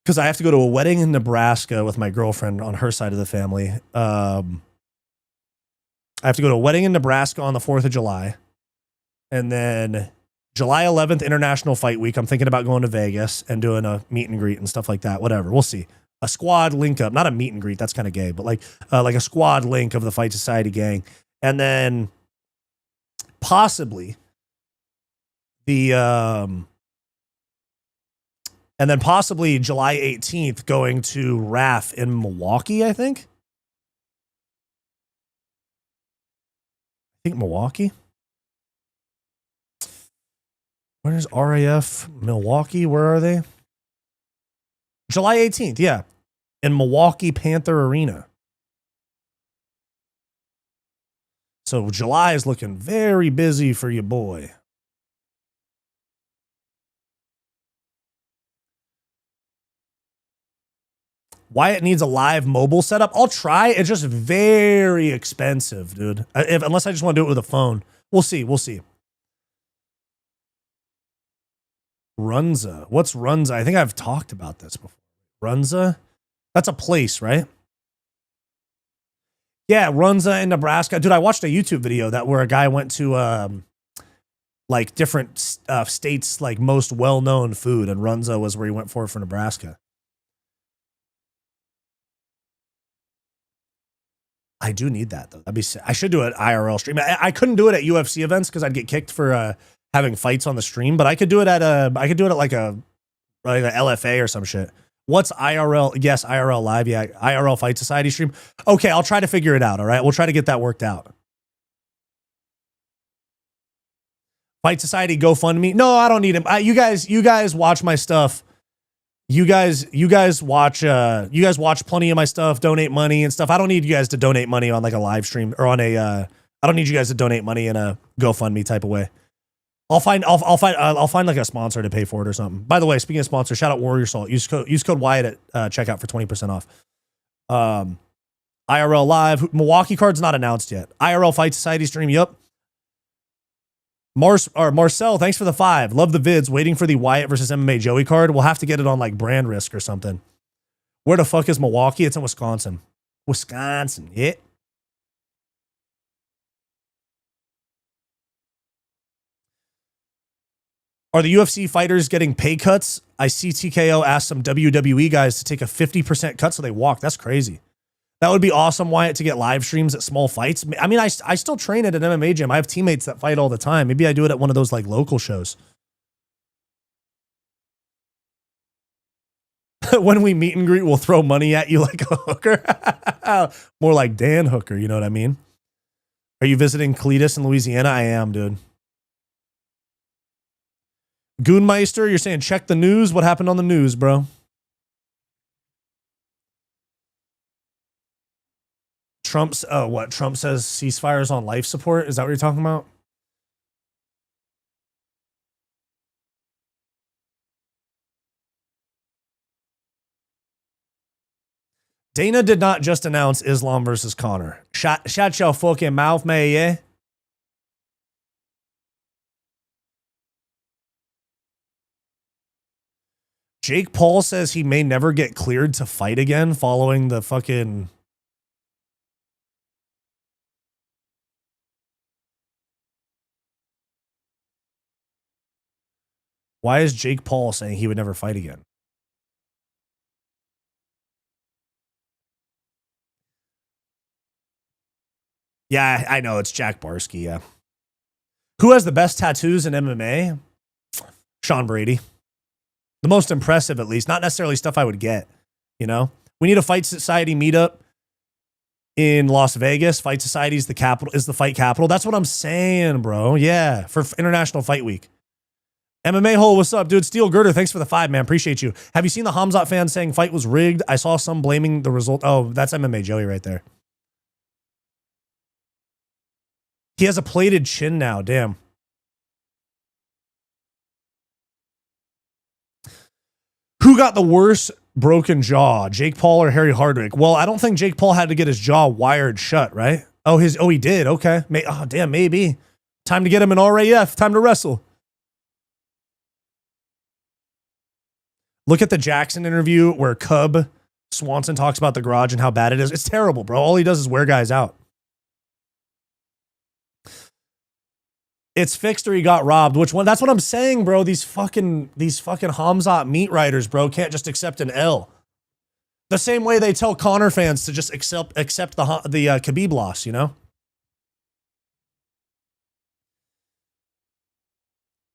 Because I have to go to a wedding in Nebraska with my girlfriend on her side of the family. I have to go to a wedding in Nebraska on the 4th of July. And then July 11th, International Fight Week. I'm thinking about going to Vegas and doing a meet and greet and stuff like that. Whatever. We'll see. A squad link up. Not a meet and greet. That's kind of gay. But like a squad link of the Fight Society gang. And then possibly July 18th going to RAF in Milwaukee, I think. Milwaukee. Where's RAF Milwaukee? Where are they? July 18th, yeah. In Milwaukee Panther Arena. So July is looking very busy for you, boy. Wyatt needs a live mobile setup. I'll try. It's just very expensive, dude. Unless I just want to do it with a phone. We'll see. We'll see. Runza. What's Runza? I think I've talked about this before. Runza? That's a place, right? Yeah, Runza in Nebraska. Dude, I watched a YouTube video where a guy went to like different states, like most well-known food, and Runza was where he went for Nebraska. I do need that though. I should do an IRL stream. I couldn't do it at UFC events because I'd get kicked for having fights on the stream, but I could do it at like a LFA or some shit. What's IRL? Yes, IRL live. Yeah, IRL Fight Society stream. Okay, I'll try to figure it out. All right, we'll try to get that worked out. Fight Society GoFundMe. No, I don't need him. You guys watch my stuff. You guys watch plenty of my stuff, donate money and stuff. I don't need you guys to donate money on like a live stream or on a I don't need you guys to donate money in a GoFundMe type of way. I'll find like a sponsor to pay for it or something. By the way, speaking of sponsor, shout out Warrior Salt. Use code Wyatt at checkout for 20% off. IRL live. Milwaukee card's not announced yet. IRL Fight Society stream. Yep. Marcel, thanks for the 5. Love the vids. Waiting for the Wyatt versus MMA Joey card. We'll have to get it on like Brand Risk or something. Where the fuck is Milwaukee? It's in Wisconsin. Wisconsin, yeah. Are the UFC fighters getting pay cuts? I see TKO ask some WWE guys to take a 50% cut so they walk. That's crazy. That would be awesome, Wyatt, to get live streams at small fights. I mean, I still train at an MMA gym. I have teammates that fight all the time. Maybe I do it at one of those like local shows. When we meet and greet, we'll throw money at you like a hooker. More like Dan Hooker, you know what I mean? Are you visiting Cletus in Louisiana? I am, dude. Goonmeister, you're saying check the news. What happened on the news, bro? Trump's, what? Trump says ceasefires on life support? Is that what you're talking about? Dana did not just announce Islam versus Conor. Shut your fucking mouth, man, yeah? Jake Paul says he may never get cleared to fight again following the fucking... Why is Jake Paul saying he would never fight again? Yeah, I know. It's Jack Barsky, yeah. Who has the best tattoos in MMA? Sean Brady. The most impressive, at least. Not necessarily stuff I would get, you know? We need a Fight Society meetup in Las Vegas. Fight Society is the capital, is the fight capital. That's what I'm saying, bro. Yeah, for International Fight Week. MMA Hole, what's up, dude? Steel Girder, thanks for the 5, man. Appreciate you. Have you seen the Khamzat fans saying fight was rigged? I saw some blaming the result. Oh, that's MMA Joey right there. He has a plated chin now. Damn. Who got the worst broken jaw, Jake Paul or Harry Hardwick? Well, I don't think Jake Paul had to get his jaw wired shut, right? Oh, he did. Okay. Oh, damn, maybe. Time to get him an RAF. Time to wrestle. Look at the Jackson interview where Cub Swanson talks about the garage and how bad it is. It's terrible, bro. All he does is wear guys out. It's fixed or he got robbed. Which one? That's what I'm saying, bro. These fucking Khamzat meat riders, bro, can't just accept an L. The same way they tell Conor fans to just accept the Khabib loss, you know?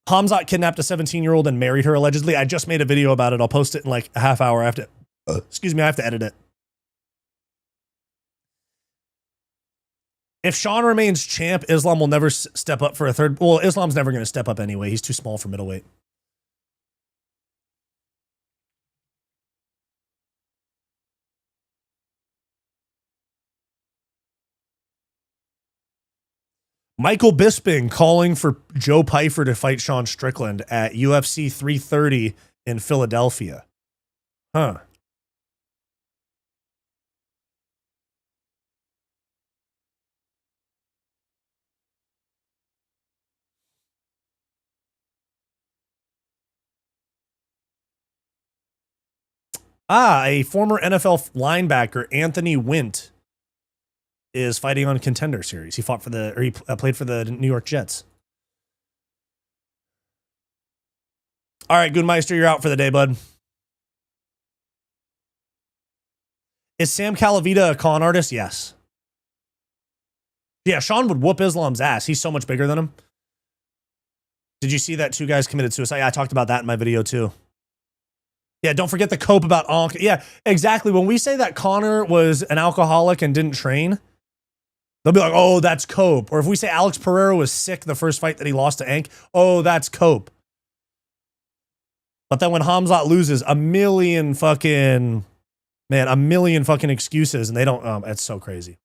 Khamzat kidnapped a 17-year-old and married her allegedly. I just made a video about it. I'll post it in like a half hour. I have to edit it. If Sean remains champ, Islam will never step up for a third. Well, Islam's never going to step up anyway. He's too small for middleweight. Michael Bisping calling for Joe Pyfer to fight Sean Strickland at UFC 330 in Philadelphia. Huh. A former NFL linebacker, Anthony Wint, is fighting on Contender Series. He fought for he played for the New York Jets. All right, Goonmeister, you're out for the day, bud. Is Sam Calavita a con artist? Yes. Yeah, Sean would whoop Islam's ass. He's so much bigger than him. Did you see that 2 guys committed suicide? Yeah, I talked about that in my video too. Yeah, don't forget the cope about Ankh. Yeah, exactly. When we say that Conor was an alcoholic and didn't train, they'll be like, oh, that's cope. Or if we say Alex Pereira was sick the first fight that he lost to Ankh, oh, that's cope. But then when Khamzat loses, a million fucking excuses, and they don't, it's so crazy.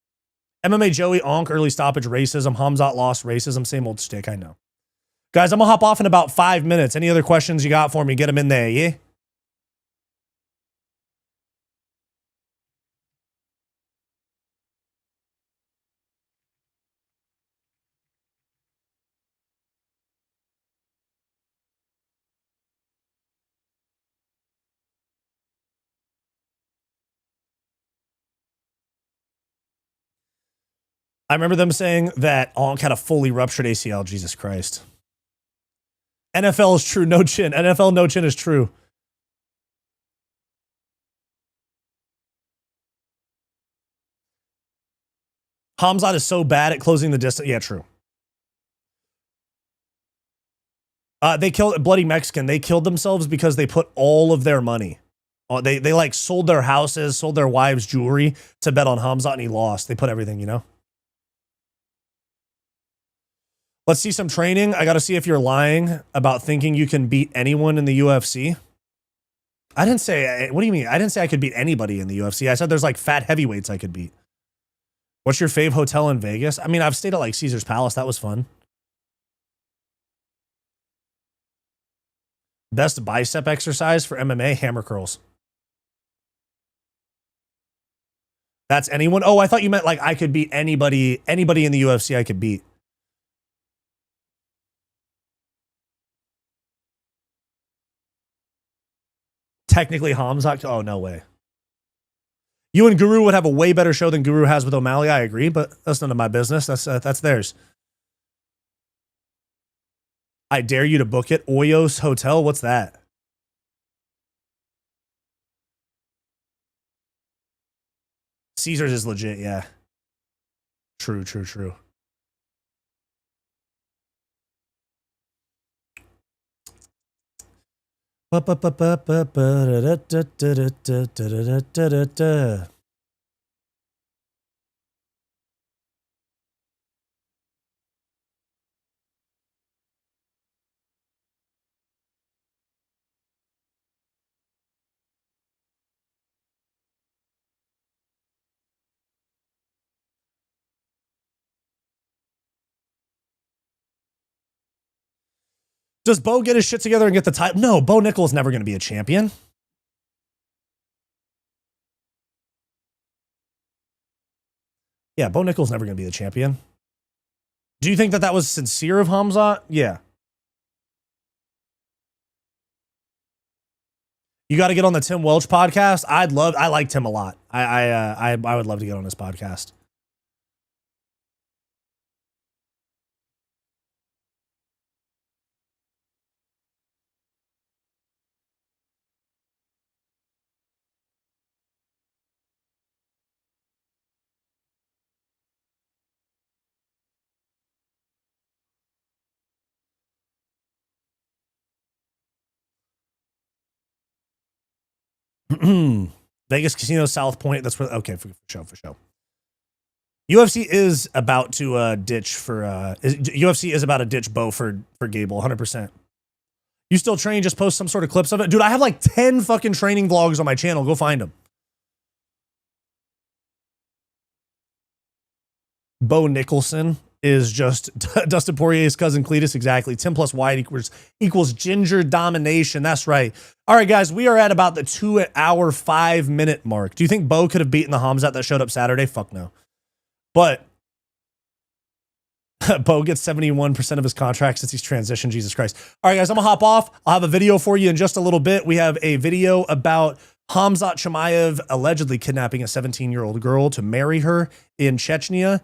MMA Joey, Ankh, early stoppage, racism. Khamzat lost, racism, same old shtick, I know. Guys, I'm gonna hop off in about 5 minutes. Any other questions you got for me, get them in there, yeah? I remember them saying that Ankh had a fully ruptured ACL. Jesus Christ. NFL is true. No chin. NFL no chin is true. Khamzat is so bad at closing the distance. Yeah, true. They killed Bloody Mexican. They killed themselves because they put all of their money. They like sold their houses, sold their wives' jewelry to bet on Khamzat, and he lost. They put everything, you know. Let's see some training. I got to see if you're lying about thinking you can beat anyone in the UFC. I didn't say, what do you mean? I didn't say I could beat anybody in the UFC. I said there's like fat heavyweights I could beat. What's your fave hotel in Vegas? I mean, I've stayed at like Caesar's Palace. That was fun. Best bicep exercise for MMA, hammer curls. That's anyone? Oh, I thought you meant like I could beat anybody in the UFC I could beat. Technically Khamzat. Oh, no way. You and Guru would have a way better show than Guru has with O'Malley. I agree, but that's none of my business. That's theirs. I dare you to book it. Oyos Hotel. What's that? Caesars is legit. Yeah. True. Does Bo get his shit together and get the title? No, Bo Nickel is never going to be a champion. Yeah, Bo Nickel's never going to be the champion. Do you think that that was sincere of Khamzat? Yeah. You got to get on the Tim Welch podcast. I like Tim a lot. I would love to get on his podcast. Vegas Casino, South Point. That's where. Okay, for show. UFC is about to ditch for. UFC is about to ditch Bo for Gable. 100%. You still train? Just post some sort of clips of it, dude. I have like 10 fucking training vlogs on my channel. Go find them. Bo Nicholson is just Dustin Poirier's cousin Cletus. Exactly. Tim plus Wyatt equals ginger domination. That's right. All right, guys, we are at about the 2 hour, 5 minute mark. Do you think Bo could have beaten the Khamzat that showed up Saturday? Fuck no. But Bo gets 71% of his contract since he's transitioned. Jesus Christ. All right, guys, I'm going to hop off. I'll have a video for you in just a little bit. We have a video about Khamzat Chimaev allegedly kidnapping a 17-year-old girl to marry her in Chechnya.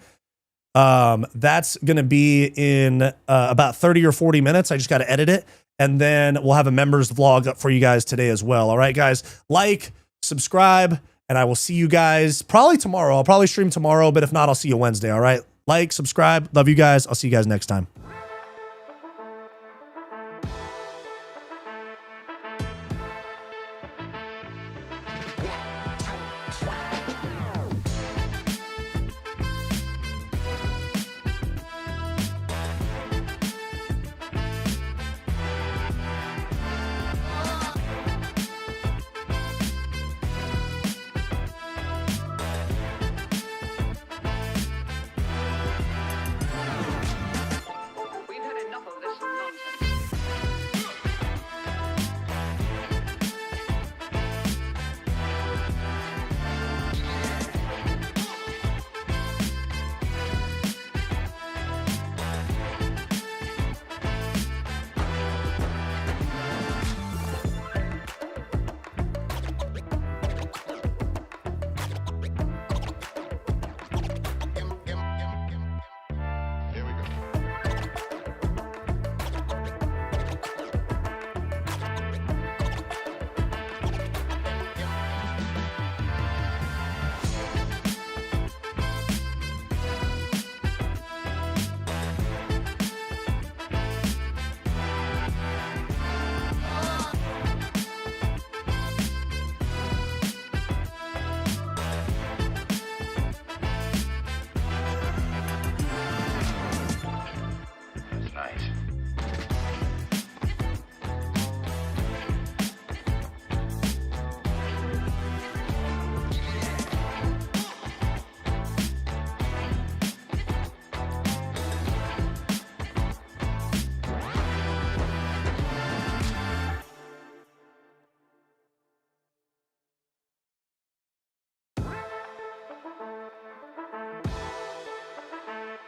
That's going to be in about 30 or 40 minutes. I just got to edit it. And then we'll have a members vlog up for you guys today as well. All right, guys, like, subscribe, and I will see you guys probably tomorrow. I'll probably stream tomorrow, but if not, I'll see you Wednesday. All right, like, subscribe. Love you guys. I'll see you guys next time.